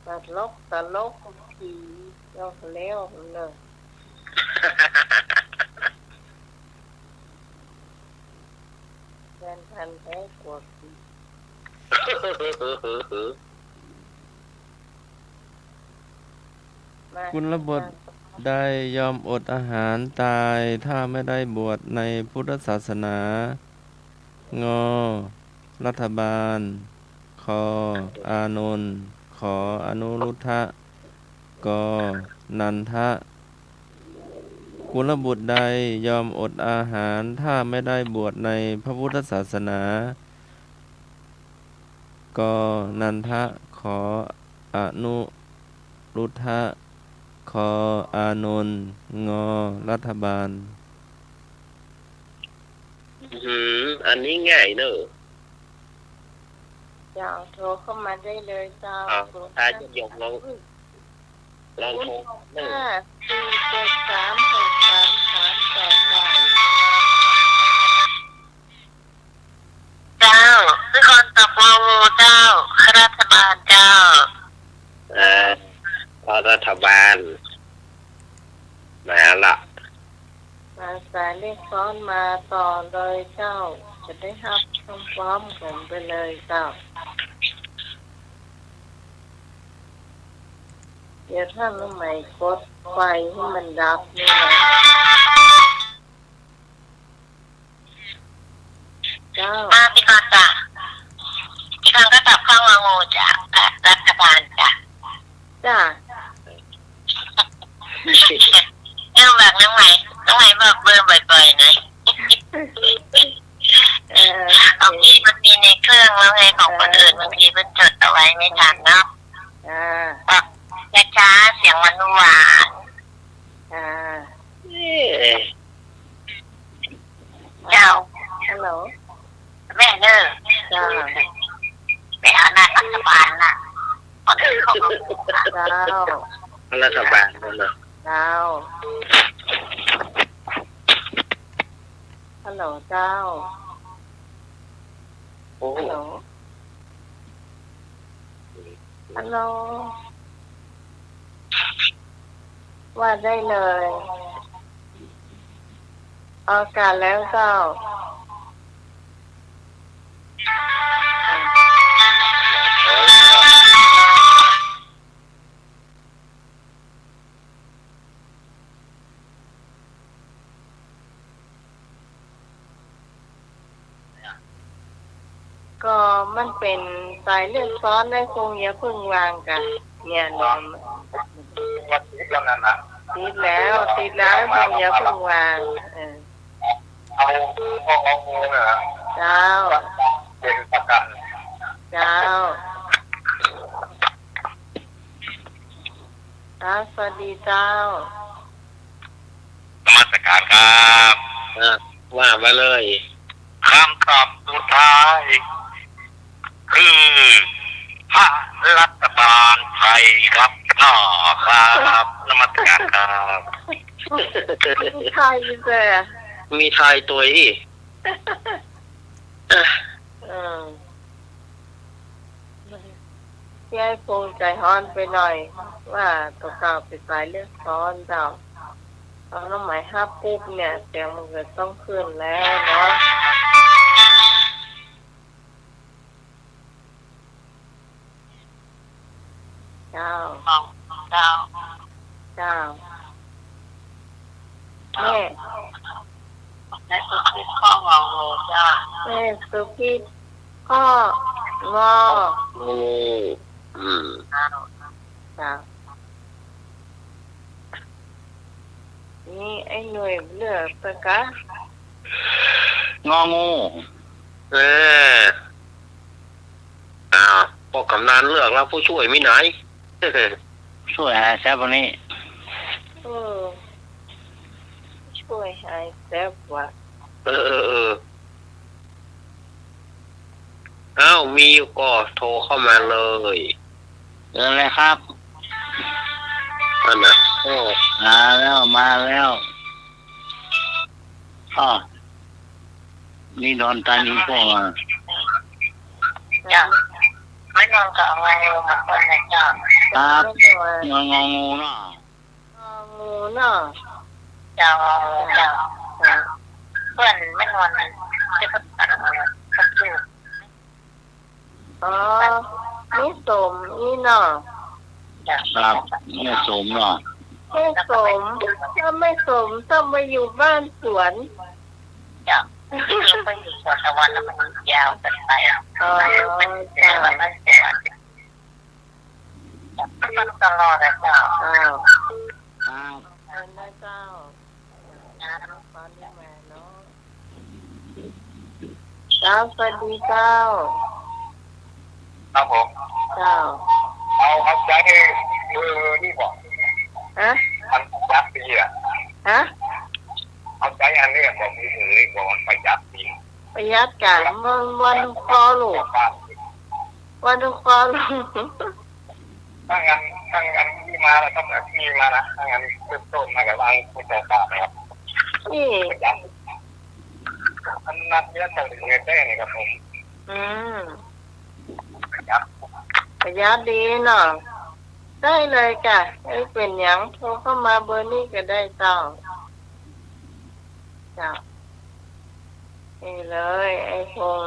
ตลกผียกเลี้ยวเลยแฟนพันธุ์แท้กว่าผีมา กุลบุตรได้ยอมอดอาหารตายถ้าไม่ได้บวชในพุทธศาสนา งอ รัฐบาล คอ อานนท์ขออนุรุทธะ กอ นันทะ กุลบุตรใดยอมอดอาหารถ้าไม่ได้บวชในพระพุทธศาสนา กอ นันทะ ขออนุรุทธะ คอ อานนท์งอ รัฐบาล อันนี้ง่ายเนอะ เจ้าโทรเข้ามาได้เลยเจ้า ถ้าจะยกลองโทรเนอะ 547363388 สายเลขซ้อนมาต่อเลยเจ้า จะได้รับพร้อมๆกันไปเลยเจ้า เดี๋ยวถ้าน้องใหม่กดไฟให้มันดับนี่นะเจ้า พี่กอนจ้ะพี่กอนก็ตอบข้ององูจ้ะรัฐบาลจ้ะ จ้า เรื่องแบบน้องใหม่บอกเบอร์บ่อยๆหน่อยบางทีมันมีในเครื่องแล้วไงของคนอื่นบางทีมันจดเอาไว้ไม่ทันเนาะ บอกช้าๆเสียงหวาน เจ้า ฮัลโหล แม่เด้อ จ้า ไปเอาหน้ารัฐบาลน่ะคนอื่นเขาก็พูดนะ เจ้า รัฐบาลนั่นนะ เจ้า ฮัลโหลเจ้า โอ้ ฮัลโหล ฮัลโหล ว่าได้เลยออกอากาศแล้วเจ้า ก็มันเป็นสายเลือดซ้อนได้คงอย่าเพิ่งวางกัน เนี่ยนอน วันที่แล้วนั่นนะ ติดแล้วคงอย่าเพิ่งวางเอางูเนี่ย เจ้า เป็นประกัน เจ้าสวัสดีเจ้าน มัสการครับ ว่ามาเลย คำตอบสุดท้ายคือพระรัฐบาลไทยครับครับนมัสการครับ มีใครเจอ มีทายตัวอีก พี่ไอ้คงใจฮ้อนไปหน่อย ว่าตัวเก่าเป็นสายเลือดซ้อนเจ้าเอาน้ำหมายห้าปุ๊บเนี่ยเสียงมันก็ต้องขึ้นแล้วเนาะเจ้า เจ้า เจ้าแม่ และสุดที่ข้ององูจ้า แม่สุกิดพ่องอ โอ้จ้านี่ไอ้หน่วยเลือกตะกะ งองู พอกำนันเลือกแล้วผู้ช่วยมีไหน ช่วยหาแซ่บวันนี้ ช่วยให้แซ่บว่า มีก็โทรเข้ามาเลย อะไรครับ นั่นน่ะ มาแล้วนี่นอนตานี้พวก จ้าไม่นอนกับอะไรมาคนนะจ้า ครับงองูเนาะ งูเนาะ เจ้าเพื่อนไม่นอนจะพักผ่อนพักดู นี่สมนี่เนาะ ครับไม่สมเนาะ ไม่สมถ้าไม่สมต้องมาอยู่บ้านสวน จ้าคือไปอยู่สวนตะวันแล้วมันยาวเกินไปมันเสียมันเสียมันตลอดเลยเจ้า ครับ นะเจ้าตอนนี้มาเนาะเจ้าสวัสดีเจ้า ครับผม เจ้า เอาใจนี่บอก ฮะ มันยับปีอ่ะ ฮะ เอาใจอันนี้บอกมือถือบอกไปยับปี ประหยัดกันวันคอลูกวันคอลูก ถ้างั้นที่มาแล้วต้องมีมานะถ้างั้นเริ่มต้นมากับวางผู้จัดการนะครับ นี่ ยับอันนั้นเนี่ยจะถึงเงินได้ไงครับผม ยับ ประหยัดดีเนาะได้เลยจ้ะไม่เป็นหยังโทรเข้ามาเบอร์นี้ก็ได้เจ้า จ้ะนี่เลย ไอ้คง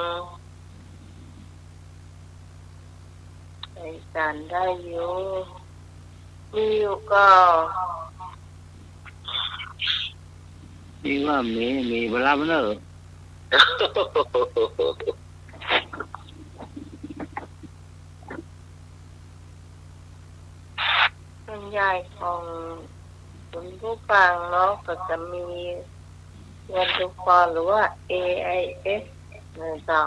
ไอ้การได้อยู่มีอยู่ก็ นี่ว่ามีเวลาเนอะ ส่วนใหญ่ของคุณผู้ฟังเนาะก็จะมีเงินทุกฟอนหรือว่า AIS นะเจ้า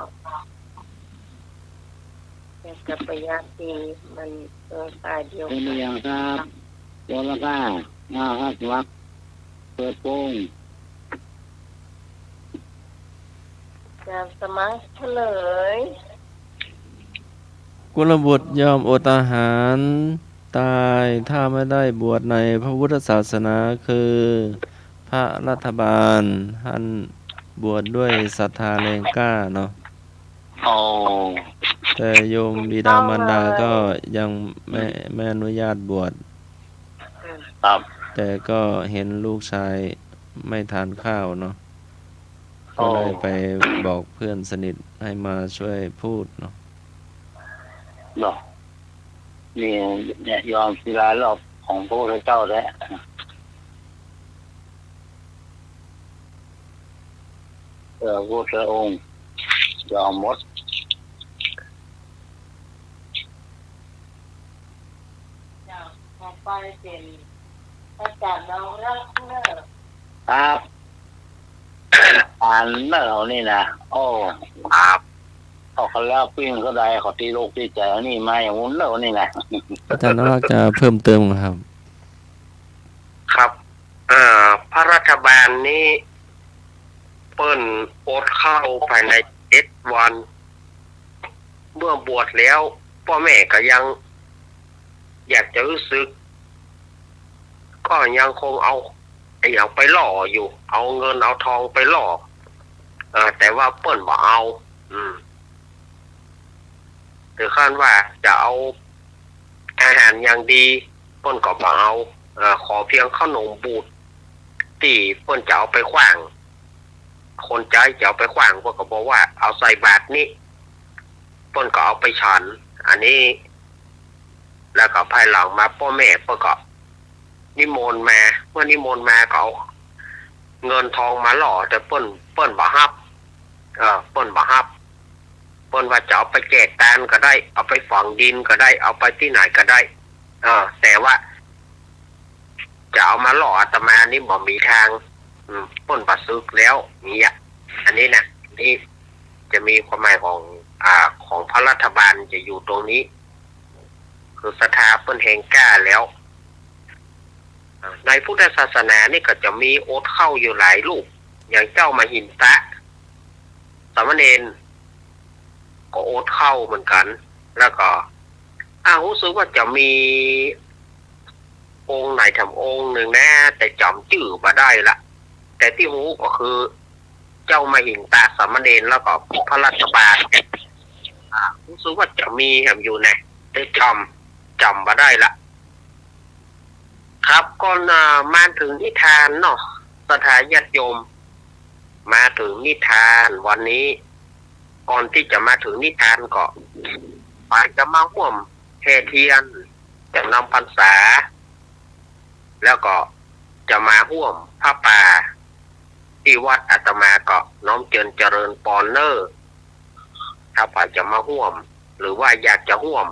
แต่กับประหยัดดีมันสายเดียว เป็น กัน อย่างครับตัวละก้าครับวักเปิดโป้ง การสมัครเฉลย กุลบุตรยอมอดอาหารตายถ้าไม่ได้บวชในพระพุทธศาสนาคือพระรัฐบาลท่านบวชด้วยศรัทธาแรงกล้าเนาะ โอ้ แต่โยมบิดามารดาก็ยังไม่อนุญาตบวช ครับ แต่ก็เห็นลูกชายไม่ทานข้าวเนาะก็เลยไปบอกเพื่อนสนิทให้มาช่วยพูดเนาะ หรอนี่เนี่ยยอมศิลารอบของพระพุทธเจ้าแล้วพระพุทธองค์ยอมหมด ต่อไปเป็นอาจารย์น้องรักเนอร์ ครับอ่านเนอร์นี่นะโอ้ ครับ เขาแล้วปิ้งก็ได้เขาตีโลกตีใจอันนี้มาอย่างนู้นเนอร์นี่นะ อาจารย์นรักจะเพิ่มเติมครับ ครับพระรัฐบาลนี้เปิ้นโอดเข้าภายใน7 วัน เมื่อบวชแล้วพ่อแม่ก็ยังอยากจะรู้สึก ก็ยังคงเอาไอ้อย่างไปหล่ออยู่ เอาเงินเอาทองไปหล่อแต่ว่าเปิ้นบ่เอาถึงขั้นว่าจะเอาอาหารอย่างดีเปิ้นก็บ่เอาขอเพียงขนมบูดที่เปิ้นจะเอาไปขว้าง คนใจจะเอาไปขว้างเปิ้นก็บอกว่าเอาใส่บาตรนี้เปิ้นก็เอาไปฉัน อันนี้ แล้วก็ภายหลังมาพ่อแม่เปิ้นก็นิมนต์มาเมื่อนิมนต์มาก็เอาเงินทองมาหล่อแต่เปิ้นบ่รับเปิ้นบ่รับเปิ้นว่าจะเอาไปแจกทานก็ได้เอาไปฝังดินก็ได้เอาไปที่ไหนก็ได้แต่ว่าจะเอามาหล่ออาตมานี่บ่มีทางเปิ้นบ่ซึกแล้วนี่อันนี้นะนี่จะมีความหมายของพระรัฐบาลจะอยู่ตรงนี้ คือศรัทธาเปิ้นแห่งกล้าแล้วในพุทธศาสนานี่ก็จะมีโอษเข้าอยู่หลายรูปอย่างเจ้ามหินตะสามเณรก็โอษเข้าเหมือนกัน แล้วก็รู้สึกว่าจะมีองค์ไหนทำองค์หนึ่งนะแต่จำชื่อมาได้ละแต่ที่รู้ก็คือเจ้ามหินตะสามเณรแล้วก็พระราชบาลรู้สึกว่าจะมีแหมอยู่นะแต่จำมาได้ละครับก่อนมาถึงนิทานเนาะสถาญาติโยมมาถึงนิทานวันนี้ก่อนที่จะมาถึงนิทานก็ไปจะมาร่วมแห่เทียนจะนำพรรษาแล้วก็จะมาร่วมผ้าป่าที่วัดอาตมาก็น้อมเจริญปอนเนอร์ถ้าไปจะมาร่วม หรือว่าอยากจะร่วม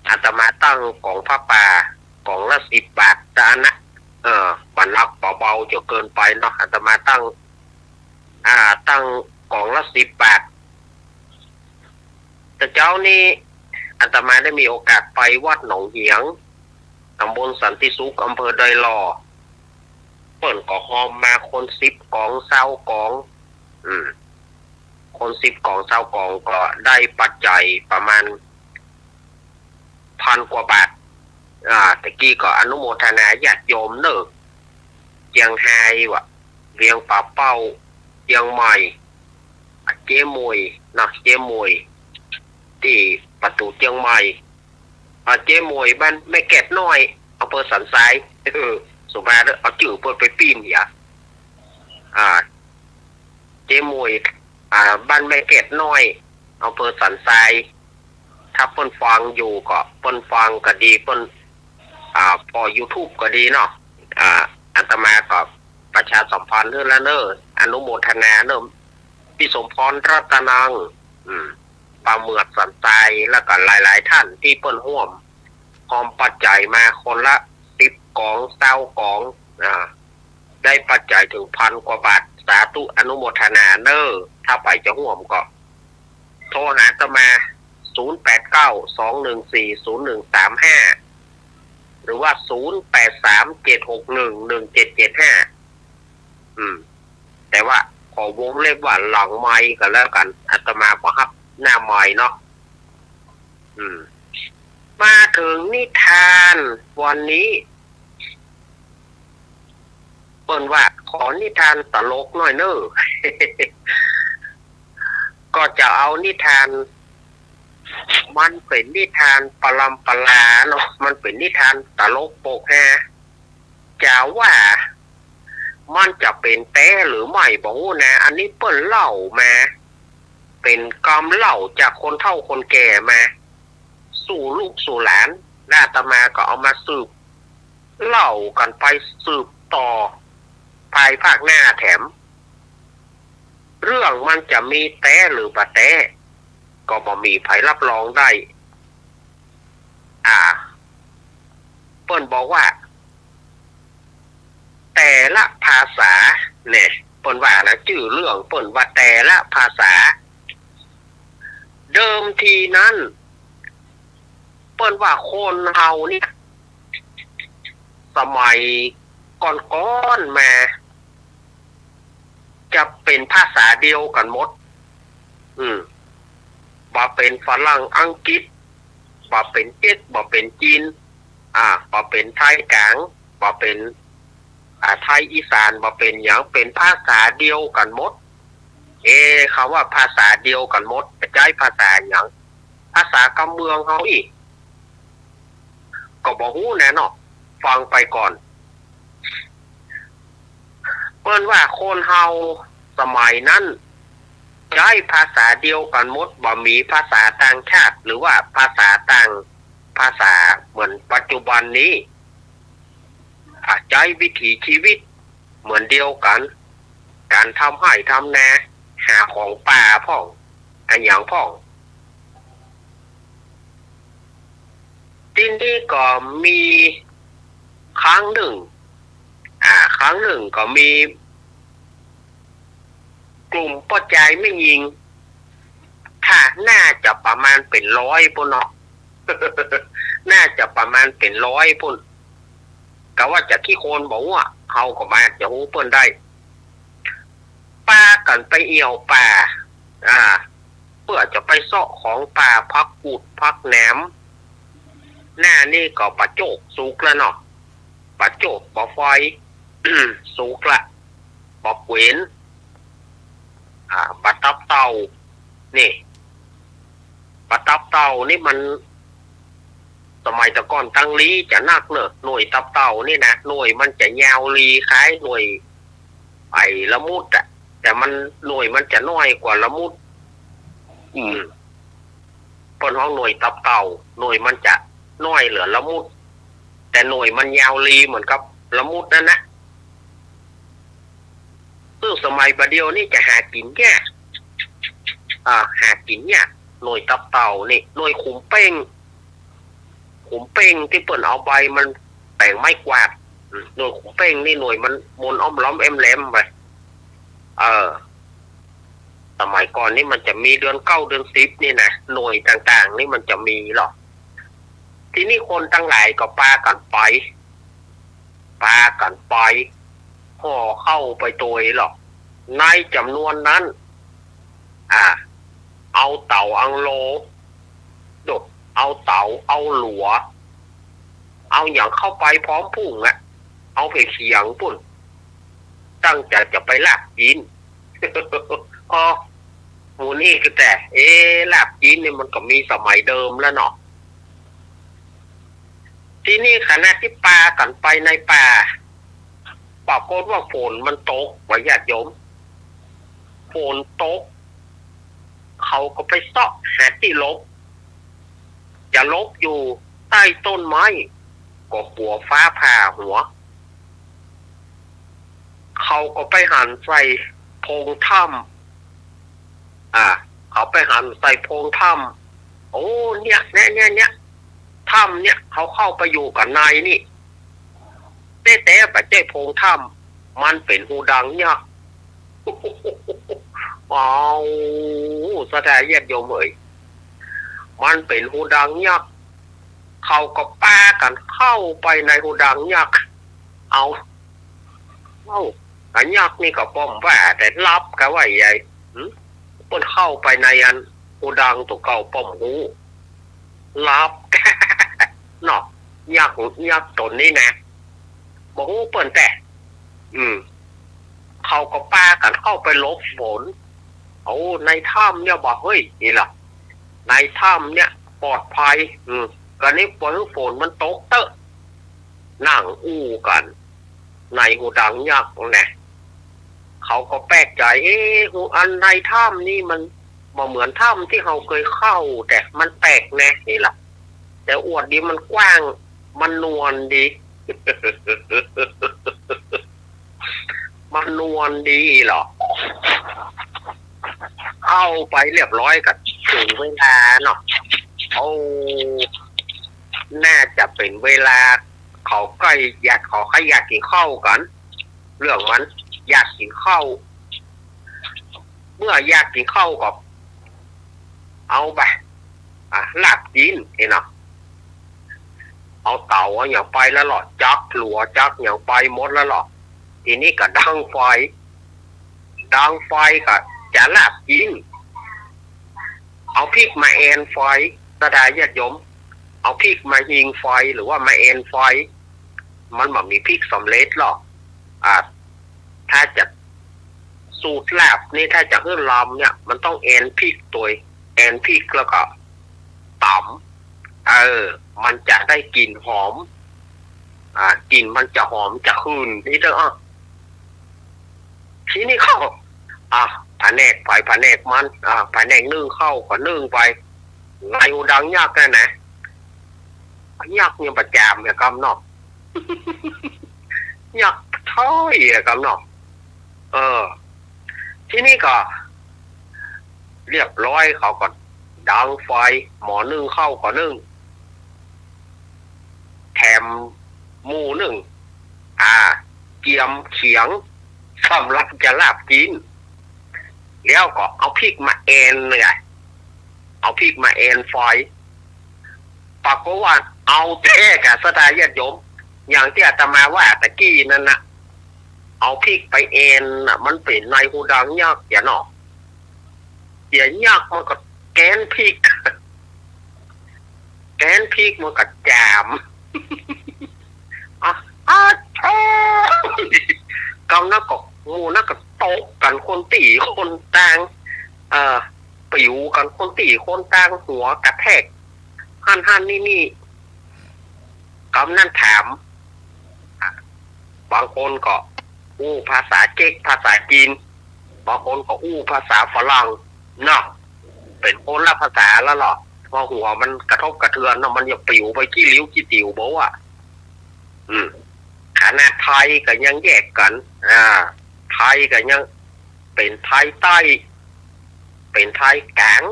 อาตมาตั้งกองผ้าป่ากองละ10 บาทจานนะบันลักเบาๆจะเกินไปเนาะอาตมาตั้งกองละ10 บาทแต่เจ้านี้อาตมาได้มีโอกาสไปวัดหนองเหียงตำบลสันติสุขอำเภอดอยหล่อเปิ่นก็หอมมาคน10 กอง20 กองคน10 กอง20 กองก็ได้ปัจจัยประมาณ1,000 กว่าบาทตะกี้ก็อนุโมทนาญาติโยมเนอะเจียงไฮ้วะเวียงป่าเป้าเจียงใหม่เจ๊มวยนะเจ๊มวยที่ประตูเจียงใหม่เจ๊มวยบ้านไม่แก็ดน้อยอำเภอสันทรายสุมาเด้อเอาจื่อเปิดไปปีนอย่า มวยบ้านแม่เกตน้อยอำเภอสันทรายถ้าเปิ้นฟังอยู่ก็เปิ้นฟังก็ดีเปิ้นพอ YouTube ก็ดีเนาะอาตมาก็ประชาสัมพันธ์เรื่องละเนออนุโมทนาเนอะพี่สมพรรัตนังปาเมือกสันทรายแล้วก็หลายๆท่านที่เปิ้นร่วมพร้อมปัจจัยมาคนละ10 กอง20 กองได้ปัจจัยถึง1,000 กว่าบาทสาธุอนุโมทนาเนอถ้าไปจะร่วมก็โทรหาอาตมา0892140135หรือว่า0837611775แต่ว่าขอวงเล็บว่าหลังไมค์กันแล้วกันอาตมาก็ฮับหน้าไมค์เนาะมาถึงนิทานวันนี้เปิ้นว่าขอนิทานตลกหน่อยเนอะก็จะเอานิทานมันเป็นนิทานปลำปลาเนาะมันเป็นนิทานตลกโปกฮาจะว่ามันจะเป็นแต้หรือไม่บอกว่านะอันนี้เปิ้นเล่ามาเป็นกำเล่าจากคนเฒ่าคนแก่มาสู่ลูกสู่หลานอาตมาก็เอามาสืบเล่ากันไปสืบต่อภายภาคหน้าแถมเรื่องมันจะมีแต้หรือบ่แต้ก็บ่มีไผรับรองได้เปิ้นบอกว่าแต่ละภาษาเนี่ยเปิ้นว่านะชื่อเรื่องเปิ้นว่าแต่ละภาษาเดิมทีนั้นเปิ้นว่าคนเฮาเนี่ยสมัยก่อนๆมาจะเป็นภาษาเดียวกันหมดบ่เป็นฝรั่งอังกฤษบ่เป็นเจ็กบ่เป็นจีนบ่เป็นไทยกลางบ่เป็นไทยอีสานบ่เป็นหยังเป็นภาษาเดียวกันหมดคำว่าภาษาเดียวกันหมดจะใช้ภาษาหยังภาษากำเมืองเฮาอีกก็บ่ฮู้แน่เนาะฟังไปก่อนเปิ้นว่าคนเฮาสมัยนั้นใช้ภาษาเดียวกันหมดบ่มีภาษาต่างชาติหรือว่าภาษาต่างภาษาเหมือนปัจจุบันนี้ใช้วิถีชีวิตเหมือนเดียวกันการทำไร่ทำนาหาของป่าพ่องอันอย่างพ่องที่นี่ก็มีครั้งหนึ่งก็มีกลุ่มป้อใจไม่ยิงถ้าน่าจะประมาณเป็น100ปุ่นเนาะ น่าจะประมาณเป็น100ปุ่นก็ว่าจะขี้โคนบอกว่าเฮาก็มาจะฮู้เปิ้นได้ป้ากันไปเอี่ยวป่าเพื่อจะไปเสาะของป่าพักกูดพักแหนมหน้านี่ก็ปะโจกสุกแล้วเนาะปะโจกบ่ไฟ สุกละบ่เกวนปะตับเต่านี่ปะตับเต่านี่มันสมัยตะก่อนตั้งลีจะนักเนอะหน่วยตับเต่านี่นะหน่วยมันจะยาวลีคล้ายหน่วยไอ้ละมุดแต่มันหน่วยมันจะน้อยกว่าละมุดเปิ้นห้องหน่วยตับเต่าหน่วยมันจะน้อยเหลือละมุดแต่หน่วยมันยาวลีเหมือนกับละมุดนั่นนะซึ่งสมัยประเดี๋ยวนี่จะหากินแก่หากินเนี่ยหน่วยตับเต่านี่หน่วยขุมเป้งที่เปิ้นเอาใบมันแต่งไม้กวาดหน่วยขุมเป้งนี่หน่วยมันมนอ้อมล้อมแอมแหลมไปสมัยก่อนนี่มันจะมีเดือน9เดือน10นี่นะหน่วยต่างๆนี่มันจะมีหรอกทีนี้คนทั้งหลายก็ปากันไปห่อเข้าไปตัวหรอกในจำนวนนั้นเอาเต่าอังโลดดเอาเต่าเอาหลัวเอาอย่างเข้าไปพร้อมพุ่งเอาไปเสียงปุ่นตั้งใจจะไปลาบกิน หมูนี่ก็แต่ลาบกินนี่มันก็มีสมัยเดิมแล้วเนาะที่นี่ขณะที่ปลากันไปในป่าปรากฏว่าฝนมันตกว่าญาติโยม ฝนตกเขาก็ไปเสาะหาที่หลบจะหลบอยู่ใต้ต้นไม้ก็กลัวฟ้าผ่าหัวเขาก็ไปหันใส่โพรงถ้ำเขาไปหันใส่โพรงถ้ำโอ้เนี่ยถ้ำเนี่ยเขาเข้าไปอยู่กับนายนี่แต่ไปเจ้โพรงถ้ำมันเป็นหูดังเนี่ยว้าวสถานเยียดโยมเอ๋ยมันเป็นหูดังยักษ์เขาก็ป้ากันเข้าไปในหูดังยักษ์อันยักษ์นี่ก็ป้อมว่าแต่ลับกันว่าใหญ่เพิ่นเข้าไปในอันหูดังตัวเก่าป้อมหูลับ เนาะยักษ์ตนนี้นะบอกหูเปิ้นแต่เขาก็ป้ากันเข้าไปลบฝนในถ้ำเนี่ยบอกเฮ้ยนี่ล่ะในถ้ำเนี่ยปลอดภัยกันนี้ฝนมันตกเตอะนั่งอู้กันในหูดังยักษ์เนี่ยเขาก็แปลกใจหูอันในถ้ำนี่มันบ่เหมือนถ้ำที่เขาเคยเข้าแต่มันแปลกแน่นี่ล่ะแต่อวดดีมันกว้างมันนวลดี มันนวลดีหรอเข้าไปเรียบร้อยกับถึงเวลาเนาะน่าจะเป็นเวลาเขาใกล้อยากกินข้าวกันเรื่องมันอยากกินข้าวเมื่ออยากกินข้าวก็เอาไปลาบกินเนาะเอาเต่าอย่างไปแล้วหรอจักหลัวจักอย่างไปหมดแล้วหรอทีนี้ก็ดังไฟก็จะลาบกินเอาพริกมาแอนไฟสดายญาติโยมเอาพริกมายิงไฟหรือว่ามาแอนไฟมันแบบมีพริกสำเร็จหรอกถ้าจะสูตรลาบนี่ถ้าจะขึ้นลำเนี่ยมันต้องแอนพริกตัวแอนพริกแล้วก็ตำมันจะได้กลิ่นหอมกลิ่นมันจะหอมจะคืนนี่เด้อทีนี้เข้าผนกไปผนกมันผนกนึ่งเข้าก็นึ่งไปนายหูดังยากแน่นะยากเนี่ยประจามเนี่ยกำเนาะ ยากท้อยกำเนาะที่นี่ก็เรียบร้อยเขาก็ดังไฟหมอนึ่งเข้าก็นึ่งแถมหมูหนึ่งเกียมเขียงสำหรับจะลาบกินแล้วก็เอาพริกมาแอนเลยเอาพริกมาแอนไฟปากก็ว่าเอาแท้กับสดายญาติโยมอย่างที่อาตมาว่าตะกี้นั่นนะเอาพริกไปแอนมันเป็นในหูดังยักษ์อย่าเนาะเดี๋ยวยักษ์มันก็แกนพริกมันก็จามกำนักก็งูนักก็โตกันคนตีคนต่างปิวกันคนตีคนต่างหัวกระแทกหันนี่กำนั่นถามบางคนก็อู้ภาษาเจ๊กภาษาจีนบางคนก็อู้ภาษาฝรั่งเนาะเป็นคนละภาษาแล้วหรอพอหัวมันกระทบกระเทือนเนาะมันอย่าปิวไปขี้ริ้วขี้ติ๋วบอกว่าขณะไทยก็ยังแยกกันไทยก็ยังเป็นไทยใต้เป็นไทยกลาง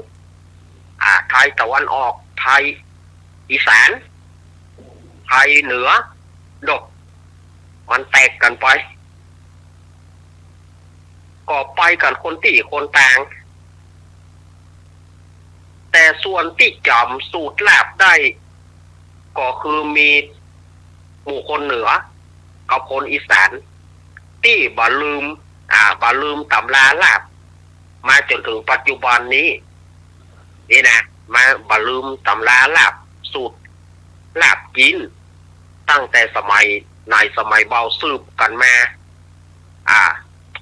ไทยตะวันออกไทยอีสานไทยเหนือดกมันแตกกันไปก็ไปกันคนที่คนต่างแต่ส่วนที่จำสูตรลาบได้ก็คือมีหมู่คนเหนือกับคนอีสานที่บ่ลืมตำราลาบมาจนถึงปัจจุบันนี้นี่นะมาบ่ลืมตำราลาบสูตรลาบกินตั้งแต่สมัยเบาสืบกันมา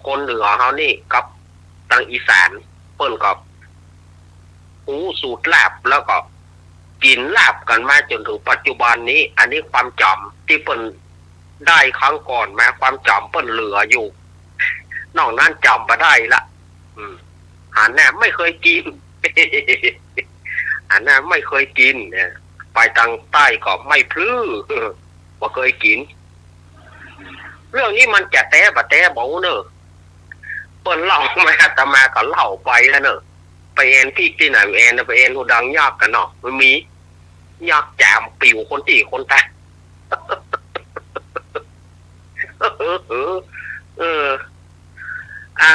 คนเหนือเขานี่กับทางอีสานเปิ้นกับสูตรลาบแล้วก็กินลาบกันมาจนถึงปัจจุบันนี้อันนี้ความจำที่เปิ้นได้ครั้งก่อนมาความจำเปิ้นเหลืออยู่นอกนั้นจำมาได้ละ หาแหนมไม่เคยกิน หาแหนมไม่เคยกินเนี่ยไปทางใต้ก็ไม่พลื้อ ว่าเคยกิน เรื่องนี้มันจะแต้บะแต้เบาเนอะเปิ้นเล่ามาอาตมาก็เล่าไปแล้วเนอะไปเอ็นที่ไหนเอ็นไปเอ็นหูดังยากกันเนาะมันมียากแจมปิวคนที่คนตาย อ่า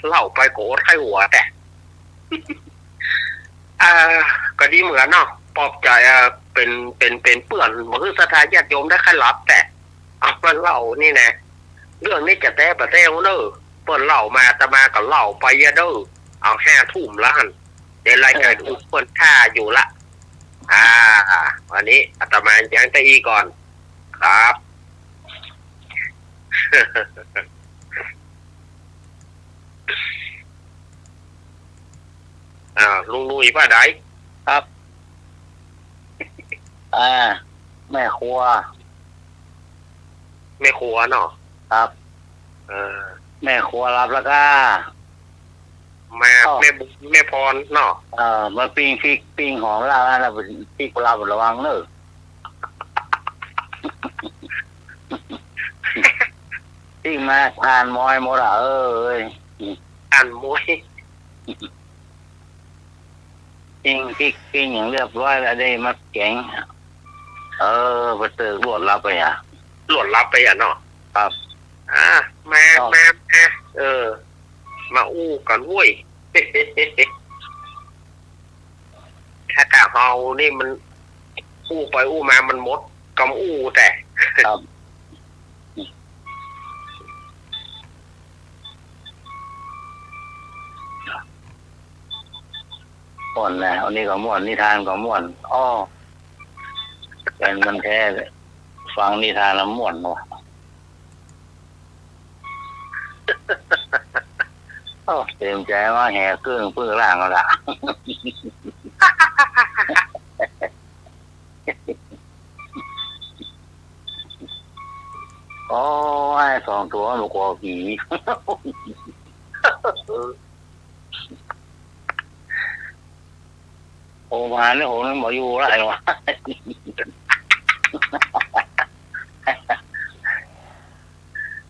เล่าไปโกรธให้หัวแต่ ก็ดีเหมือนเนาะปลอบใจเป็นเปื่อนมันคือสถานญาติโยมได้แค่รับแต่เอาเปิ้นเล่านี่แน่เรื่องนี้จะแต้ประเต้เนอะเปิ้นเล่ามาแต่มาก็เล่าไปเยอะเด้อเอา5 ทุ่มแล้วหันเดี๋ยวรายการอุปเปิ้นท่าอยู่ละวันนี้อาตมายังตะอีก่อนครับ ลุงลุยป้าไดครับ แม่ครัว แม่ครัวเนาะ ครับแม่ครัวรับแล้วก็แม่พรเนาะมาปิ้งพริกปิ้งหอมแล้วนะพริกเราระวังเนอะ ปิ้งมาทานมอยหมดเอ้ยทานมวยปิ้งพริกปิ้งอย่างเรียบร้อยแล้วได้มาแกงไปเติร์รวดรับไปรวดรับไปเนาะครับแม่มาอู้กันวุ้ย ถ้ากะเฮานี่มันอู้ไปอู้มามันหมดกำอู้แต่ครับม่วนนะอันนี้ก็ม่วนนิทานก็ม่วนเป็นมันแท้ฟังนิทานแล้วม่วนว่ะเต็มใจว่าแห่เครื่องเพื่อล่างก็ละไอ้2 ตัวมันกลัวผีมาเนี่ยโหนั่นบอกอยู่อะไรวะ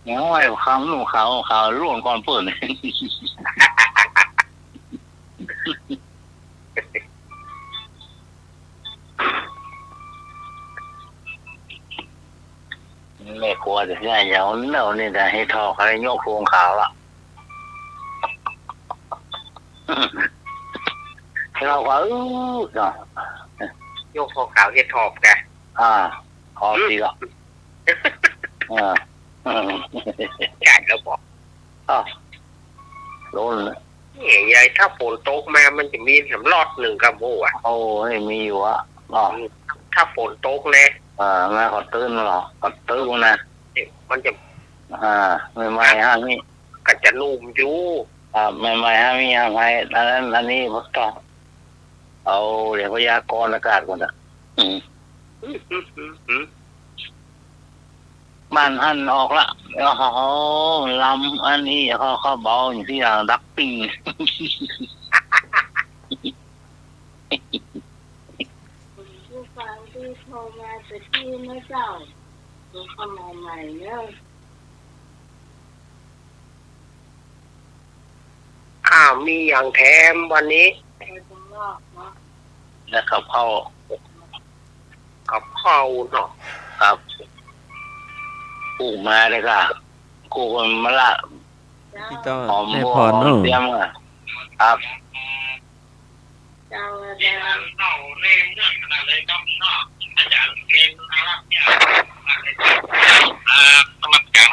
น้อยคำลูกเขาล่วงก่อนเปิดไม่กลัวจะง่ายอย่างนั้นนี่แต่ให้ทออะไรโยกโครงขาวละเราก็เนาะโยกคอขาวเฮ็ดทอบแกทอบดีละใช่แล้วบอกโดนยายถ้าฝนตกมามันจะมีสำรอด1 กระโบมีอยู่ถ้าฝนตกเนี่ยแม่ขอตื้นหรอขอตื้นนะมันจะไม่ฮะนี่ก็จะนุ่มอยู่ไม่ฮะมีฮะไม่อันนี้พวกต้องเอาเดี๋ยวพยากรณ์อากาศก่อนนะบ้านหันออกละลำอันนี้เขาเบาอย่างที่อย่างดักปิ้งผู้ฟังที่โทรมาจะที่ไม่เจ้าดูเข้ามาใหม่เนอะมีอย่างแถมวันนี้และกับข้าวเนาะครับกูมาเลยค่ะกูคนมาละหอมบัวหอมเตรียมครับเจ้าเล่นเรื่องขนาดเลยครับเนาะอาจารย์เล่นน่ารักเนี่ยสมัครการ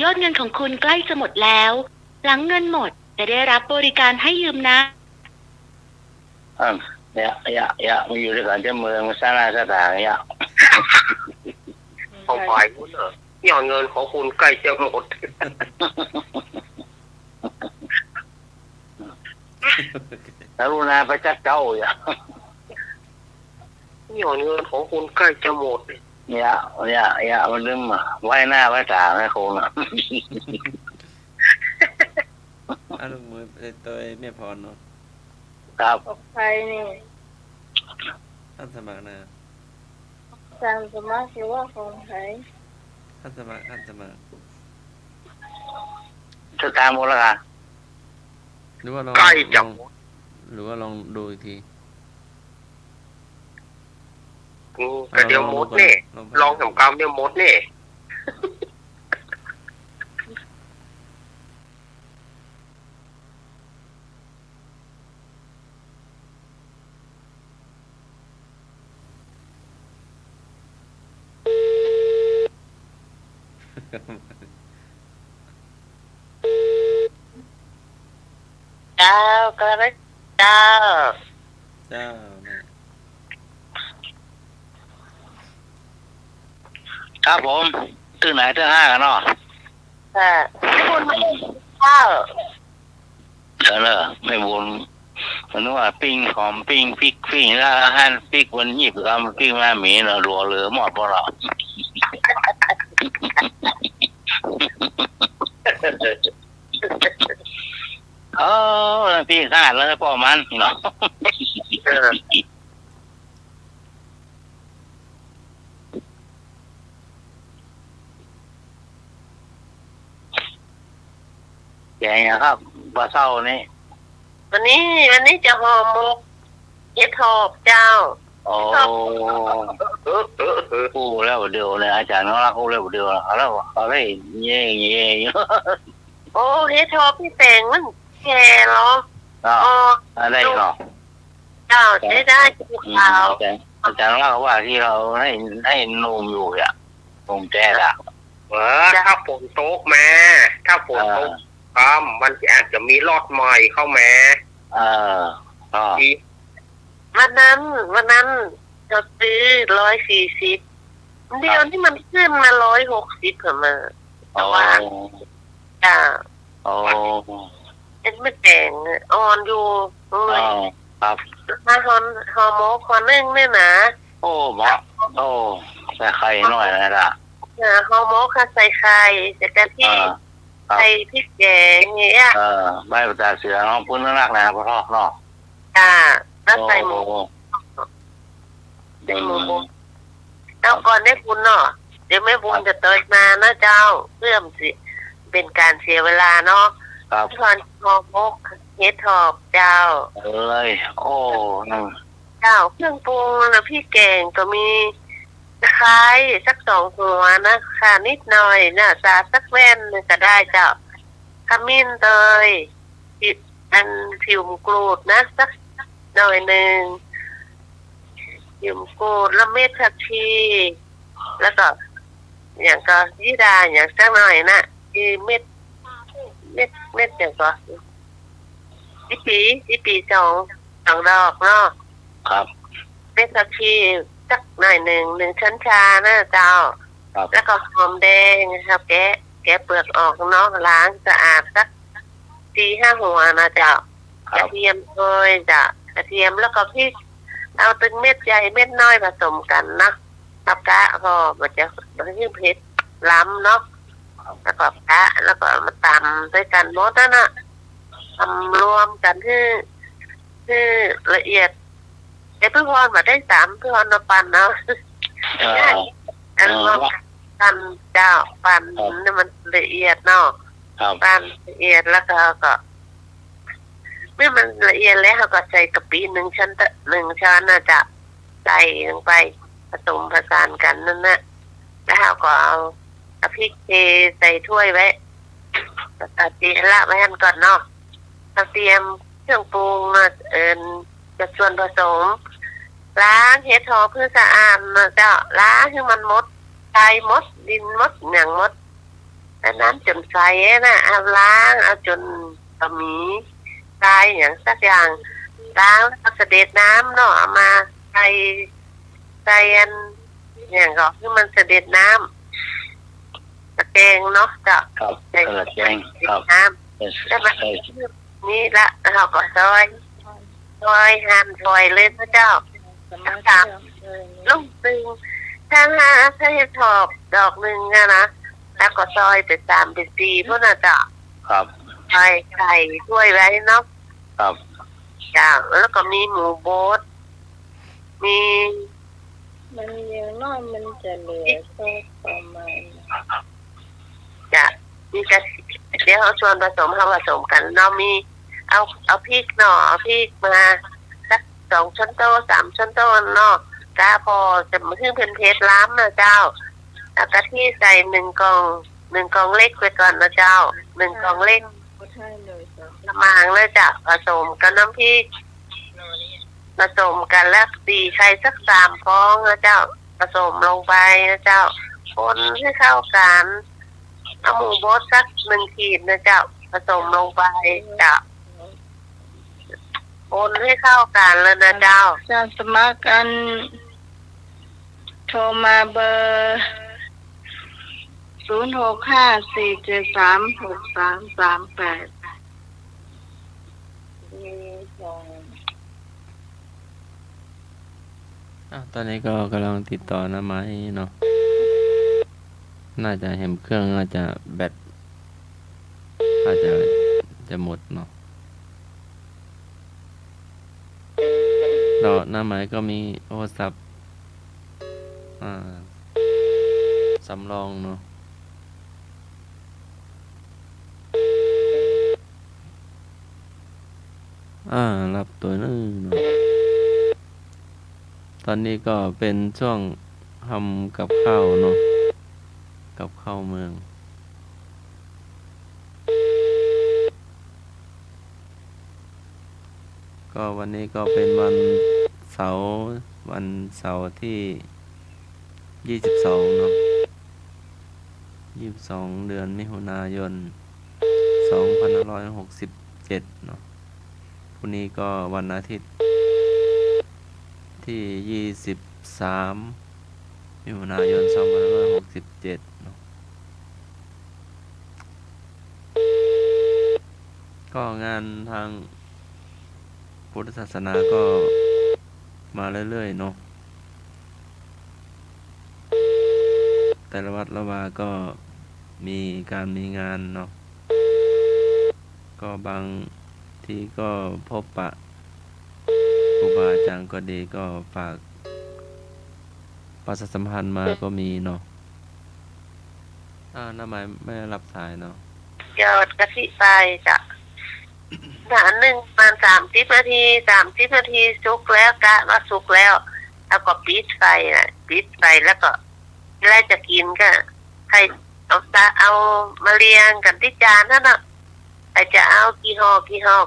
ยอดเงินของคุณใกล้จะหมดแล้วหลังเงินหมดจะได้รับบริการให้ยืมนะอย่ามาอยู่ด้วยกันจะเมืองสร้างสถานอย่าเอาไปพูดเลยยอดเงินของคุณใกล้จะหมดกรุณาไปจัดเจ้าอย่ายอดเงินของคุณใกล้จะหมด อย่ามันลืมไว้หน้าไว้ตาให้คงนะ อ่ะลูกมือตัวแม่พรเนาะ ครับ ของใครนี่ ท่านสมัครนะ จางสมัครหรือว่าของใคร ท่านสมัคร จะตามหมดแล้วกัน หรือว่าลอง ใกล้จะ หรือว่าลองดูอีกที ก็เดี๋ยวมดนี่ลองสำกำเดี๋ยวมดนี่ เจ้าก็ได้เจ้า เจ้าแม่ ครับผมตื่นไหนตื่นห้ากันเนาะ ค่ะไม่บุญไม่ได้เจ้า ไม่บุญมันว่าปิ้งหอมปิ้งพริกปิ้งแล้วอาหารปิ้งวันนี้คือมันปิ้งแม่หมีเนาะรัวเลยหมดพวกเราปิ้งขาดแล้วพ่อมันเนาะแกงครับปลาเศร้านี่ วันนี้จะห่อหมกเห็ดหอบเจ้า โอ้กูแล้วเดียวเนี่ยอาจารย์น้องรักกูแล้วเดียวแล้วเขาได้เย่เยอะ โอ้เฮ็ดทอพี่แตงมันแก่เหรอ ก็ อ๋อ ได้เนาะ เจ้าได้ภูเขา อาจารย์เล่าว่าที่เราให้นุ่มอยู่อ่ะนุ่มแจ๊ดอ่ะ ถ้าฝนตกมาถ้าฝนตกมันอาจจะมีรอดใหม่เข้ามา ก็ ที่ วันนั้นจะซื้อ140เดี๋ยวนี้มันขึ้นมา160ค่ะมาแต่ว่าจ้า โอ้ เอ็นไม่แต่งอ่อนอยู่เลย ครับ ถ้าฮอร์โมนคนนึงเนี่ยนะ โอ้หมอโอ้ใส่ไข่หน่อยนะล่ะ ฮอร์โมนค่ะใส่ไข่ใส่กะทิใส่พริกแกงอย่างเงี้ย ใบประจาเสือน้องพุ่นนักนะพ่อเนาะ จ้าแล้วใส่หมูแล้วก่อนได้บุญเนาะเดี๋ยวแม่บุญจะเติมมานะเจ้าเพื่อมสิเป็นการเสียเวลาเนาะ ครับ ทอนฮอร์โมนเฮ็ดหอบเจ้า เลยโอ้นั่ง เจ้าเครื่องปรุงนะพี่แกงก็มีตะไคร้สัก2 หัวนะค่ะนิดหน่อยนะสาสักแว่นก็ได้เจ้าขมิ้นเตยอันผิวกรูดนะสักหน่อยหนึ่งผิวกรูดแล้วเม็ดผักชีแล้วก็อย่างก็ยี่ดาอย่างสักหน่อยนะเม็ดอย่างก็ยี่ปีสองดอกเนาะ ครับ เม็ดผักชีสักหน่อยหนึ่งช้อนชานะเจ้า ครับ แล้วก็หอมแดงครับแกะเปลือกออกเนาะล้างสะอาดสัก4-5 หัวนะเจ้ากระเทียมเลยจ้ะกระเทียมแล้วก็พริกเอาตึงเม็ดใหญ่เม็ดน้อยผสมกันนะทับกะพอมันจะยิ่งเผ็ดล้ำเนาะแล้วก็กะแล้วก็มาตำด้วยกันหมดนั่นน่ะทำรวมกันที่ละเอียดเดี๋ยวเพื่อนมาได้3เพื่อนมาปั่นเนาะอันรวมกันเจ้าปั่นนี่มันละเอียดเนาะ ครับ ปั่นละเอียดแล้วก็เมื่อมันละเอียดแล้วเราก็ใส่กะปิ1 ช้อนน่ะจะใส่ลงไปผสมผสานกันนั่นนะแล้วเราก็เอาพริกเทใส่ถ้วยไว้เตรียมละไว้กันก่อนเนาะเตรียมเครื่องปรุงจะส่วนผสมล้างเฮ็ดหอมเพื่อสะอาดนะเจ้าล้างให้มันหมดไก่หมดดินหมดอย่างหมดแต่น้ำจนใสนะเอาล้างเอาจนบะหมี่ใส่อย่างสักอย่างล้างแล้วเสด็จน้ำเนาะเอามาใส่อันอย่างก็คือมันเสด็จน้ำตะแกงเนาะเจ้า ครับ ใส่ กระเทียมครับ น้ำแล้วมันนี่ละเราก็ซอยหั่นซอยเลยพระเจ้าลูกตึง ถ้าเห็ดถอบดอกหนึ่งอะนะแล้วก็ซอยเป็น3เป็น4พวกน่ะจ้ะ ครับ ไข่ถ้วยไว้เนาะ ครับ จ้ะแล้วก็มีหมูโบ๊ทมี มันอย่างน้อยมันจะเหลือก็ประมาณ จ้ะมีกะเดี๋ยวเขาชวนผสมกันเนาะมีเอาพริกเนาะเอาพริกมาสัก2 ช้อนโต๊ะ3 ช้อนโต๊ะเนาะกาพอจะมาถึงเพิ่นเพชรล้ำนะเจ้าแล้วกะทิใส่1 กล่องเล็กไปก่อนนะเจ้า1 กล่องเล็ก ก็ใช่เลยจ้ะ น้ำมันเลยจ้ะผสมกับน้ำพริกผสมกันแล้วตีไข่สัก3 ฟองนะเจ้าผสมลงไปนะเจ้าคนให้เข้ากันเอาหมูบดสัก1 ขีดนะเจ้าผสมลงไปจ้ะคนให้เข้ากันแล้วนะเจ้า จะสมัครกันโทรมาเบอร์0654736338มีส่ง ตอนนี้ก็กำลังติดต่อนะไม้เนาะน่าจะเห็นเครื่องน่าจะแบตอาจจะหมดเนาะหน้าไม้ก็มีโทรศัพท์สำรองเนาะรับตัวนึงเนาะตอนนี้ก็เป็นช่วงทำกับข้าวเนาะกับข้าวเมืองก็วันนี้ก็เป็นวันเสาร์ที่22เนาะ22เดือนมิถุนายน2567เนาะพรุ่งนี้ก็วันอาทิตย์ที่23มิถุนายน2567เนาะก็งานทางพุทธศาสนาก็มาเรื่อยๆเนาะแต่ละวัดละวาก็มีงานเนาะก็บางทีก็พบปะครูบาอาจารย์ก็ดีก็ฝากประชาสัมพันธ์มาก็มีเนาะน้าไม้ไม่รับสายเนาะหยอดกะทิไปจ้ะหนาหนึ่งประมาณ30 นาทีสุกแล้วกะว่าสุกแล้วแล้วก็ปิดไฟแล้วก็ไล่จะกินก็ให้เอามาเรียงกันที่จานนั่นน่ะใครจะเอากี่ห่อ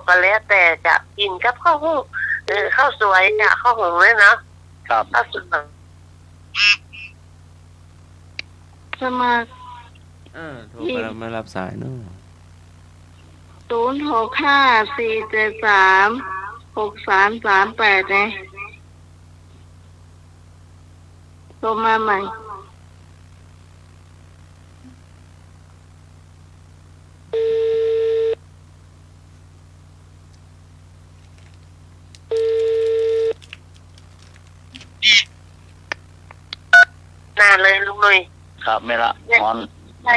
ก็แล้วแต่จะกินกับข้าวหูข้าวสวยจ้ะข้าวหงเลยเนาะ ครับ ข้าวสวย สมัคร โทรไปแล้วไม่รับสายเนาะ0654736338นะโทรมาใหม่นานเลยลุงหนุ่ย ครับไม่ละนอน ใช่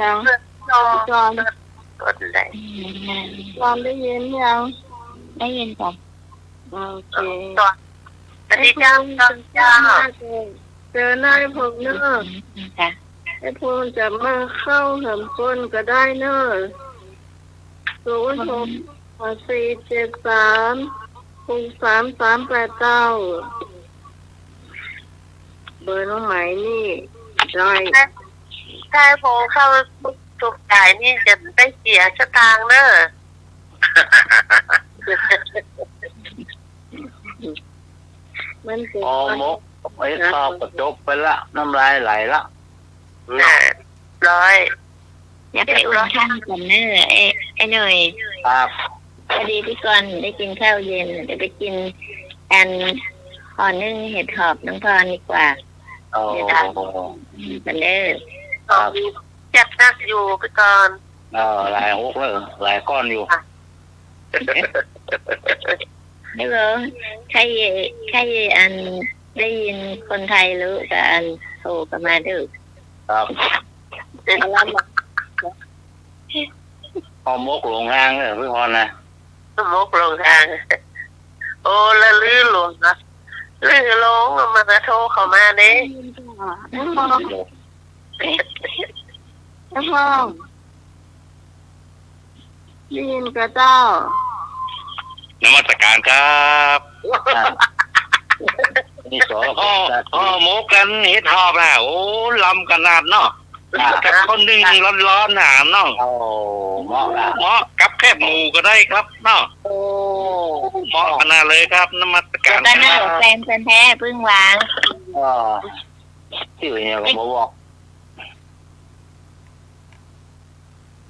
ยัง นอน จอน กดได้ จอนได้ยินยัง ได้ยินจ้ะ โอเค ตอนสวัสดีจ้าจ้า เจอหน้าพวกเนอะ จ้ะ ไอ้พวกจะมาเข้าเหิมคนก็ได้เนอะ0654736338เบอร์น้องไหมนี่ได้ ถ้าผมเข้าสุกจ่ายนี่จะได้เสียสตางค์เนอะ มันเป็น อ๋อมกไว้ข้าวก็จบไปละน้ำลายไหลละ ร้อย อย่าไปอุ่นข้าวก่อนเนอะไอ้หน่อย ครับ พอดีพี่กรณ์ได้กินข้าวเย็นเดี๋ยวไปกินกันห่อนึ่งเห็ดหอบน้องพรดีกว่า โอ้ กันเด้อ ครับ จัดนักอยู่ไปก่อน หลายหกเลยหลายก้อนอยู่ ไม่รู้ใครอัน ได้ยินคนไทยรู้กันโทรกันมาดึก ครับ อะไรมา พอมกหลงทางเลยพี่พรนะ มกลงทางโอ้ละลื่นลงนะลื่นลงมันจะโทรเข้ามาเด้ ห้องได้ยินกระเจ้าน มัสการครับนี่สอนพ่อมกกันเฮ็ดหอบนะโอ้ลำขนาดเนาะแต่คนหนึ่งร้อนๆหนาเนาะโอ้เหมาะกับแคบหมูก็ได้ครับเนาะโอ้เหมาะขนาดเลยครับนมัสการ ก็น่าแฟนแท้พึ่งวาง ที่เนี่ยผมบอก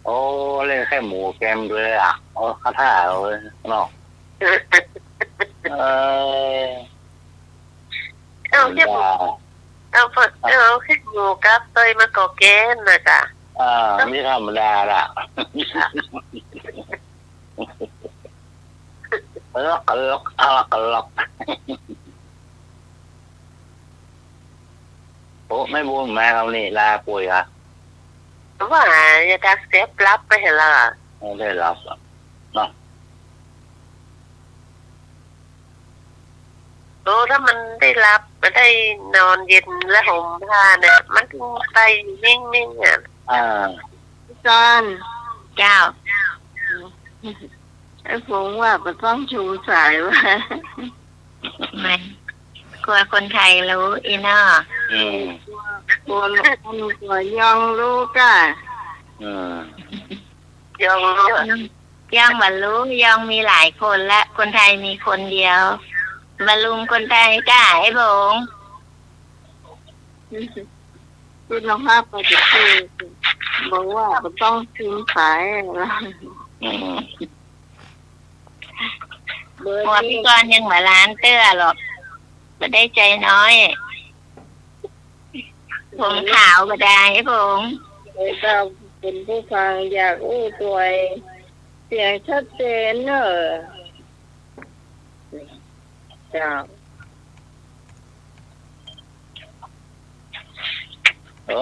โอ้เล่นแค่หมูแกมด้วยอ่ะโอ้ข้าท่าเลยเนาะเอาแค่หมูกับเตยมาก่อแกนนะจ๊ะไม่ธรรมดาล่ะล็อกโอ้ไม่บุญแม่เรานี่ลาป่วยอ่ะว่าจะการเซฟรับไปเห็นละไม่ได้รับเนาะโอ้ถ้ามันได้รับมันได้นอนเย็นและห่มผ้าเนี่ยมันไปนิ่งๆอ่ะจอนเจ้าไอ้ผมว่ามันต้องชูสายว่าไม่กลัวคนไทยรู้อีน่ากลัวยองรู้ก่ะยองบรรลุยองมีหลายคนและคนไทยมีคนเดียวบรรลุคนไทยก้าไอ้บงคุณลองภาพไปจะคือบอกว่ามันต้องชูสายหัวพี่กรยังมาล้านเตื้อหรอกไม่ได้ใจน้อยผมขาวก็ได้ผมเราเป็นผู้ฟังอยากอู้ตัวเสียงชัดเจนเนอะจ้า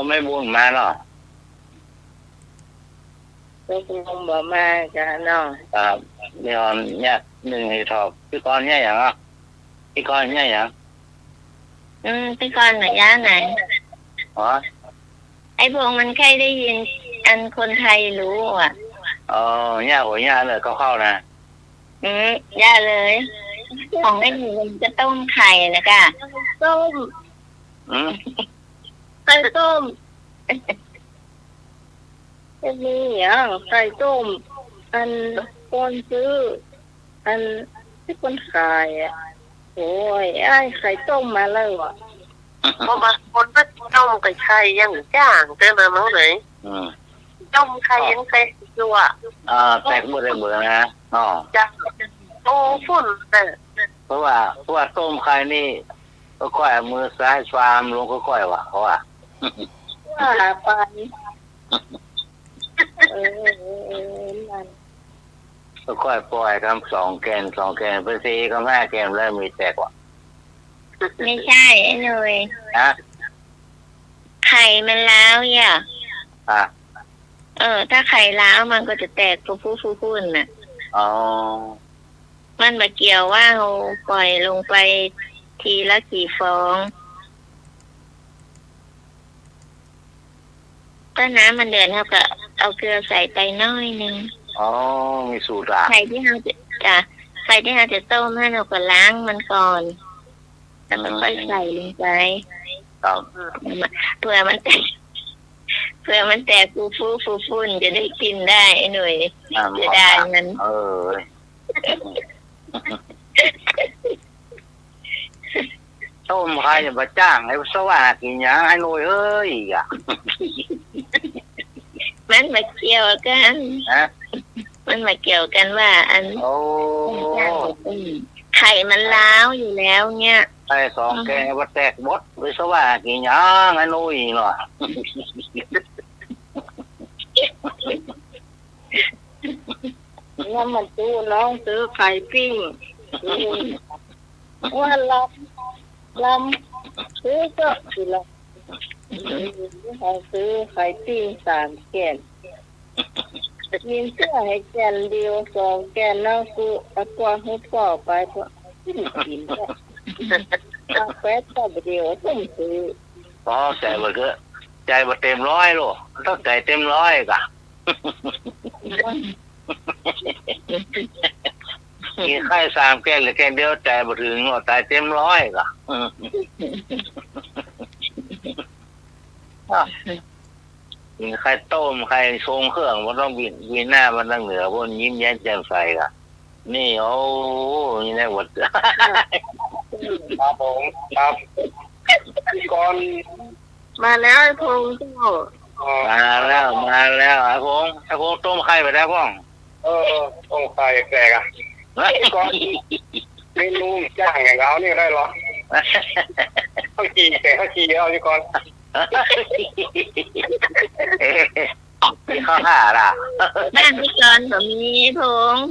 ไม่บุญมาเนาะก็คงบอกมาจ้ะเนาะครับนี่ตอนเนี่ยหนึ่งให้ทอบพี่กรเนี่ยอย่างอ่ะพี่กรเนี่ยอย่างพี่กรไหนย่าไหนอ๋อไอ้พวกมันใครได้ยินอันคนไทยรู้อ่ะเนี่ยหัวเนี่ยเลยเข้านะย่าเลยของไอ้หนูจะต้มไข่นะกะต้มไข่ต้มจะมีอย่างไข่ต้มอันคนซื้ออันที่คนขายอ่ะโอ้ยไอ้ไข่ต้มมาแล้วอ่ะเพราะบางคนก็ต้มไก่ไข่ยังจ้างเต้นมาเมื่อไหร่ต้มไข่ยังไข่จั่วแตกหมดเลยเหมือนนะอ๋อจ้าโอ้ฝุ่นเพราะว่าต้มไข่นี่ก็ค่อยมือซ้ายชามลงก็ค่อยว่ะเขาว่าไปมันก็ค่อยปล่อยทำ2 แกนไป4 ก็ 5 แกนแล้วมีแตกว่ะไม่ใช่ไอ้หนุ่ยไข่มันล้าวอย่าถ้าไข่ล้าวมันก็จะแตกฟูๆน่ะมันมาเกี่ยวว่าเราปล่อยลงไปทีละกี่ฟองถ้าน้ำมันเดือดเราก็เอาเกลือใส่ไปน้อยนึงมีสูตรอ่ะไข่ที่เราจะต้มให้เราก็ล้างมันก่อนแล้วก็ค่อยใส่ลงไปเพื่อมันแตกฟูจะได้กินได้ไอ้หน่วยจะได้มันต้มไข่อย่ามาจ้างไอ้สว่างกินอย่างไอ้หน่วยเอ้ยอ่ะมันมาเกี่ยวกันว่าอันไข่มันล้าวอยู่แล้วเนี่ยไอ้2 แกงว่าแตกหมดไอ้สว่างกินอย่างไอ้หน่วยเนาะแล้วมันน้องซื้อไข่ปิ้งว่ารับ ลำซื้อก็คือละเขาซื้อไข่ปิ้ง3 แกนกินเสื้อให้แกนเดียว2 แกนแล้วกูเอากว่าให้ก่อไปก็กินได้กาแฟต่อเดียวต้องซื้อ อ๋อใจบ่เกอะใจบ่เต็มร้อยลูกต้องใจเต็มร้อยกะกินไข่3 แก้วหรือแก้วเดียวใจบ่ถึงว่าใจเต็มร้อยกะกินไข่ต้มไข่ทรงเครื่องบ่ต้องวินหน้ามันต้องเหนือพวกยิ้มแย้มแจ่มใสกะนี่โอ้นี่แน่หมด ครับผมครับก่อน มาแล้วไอ้พงษ์เจ้า มาแล้วไอ้พงต้มไข่ไปแล้วพ่อง ต้องใส่แกกอ่ะก่อนเมนูย่างอย่างเรานี่ได้หรอข้าวจีเอาดีก่อน ข้าวห่าล่ะ แม่ไม่เกินแบบนี้พงษ์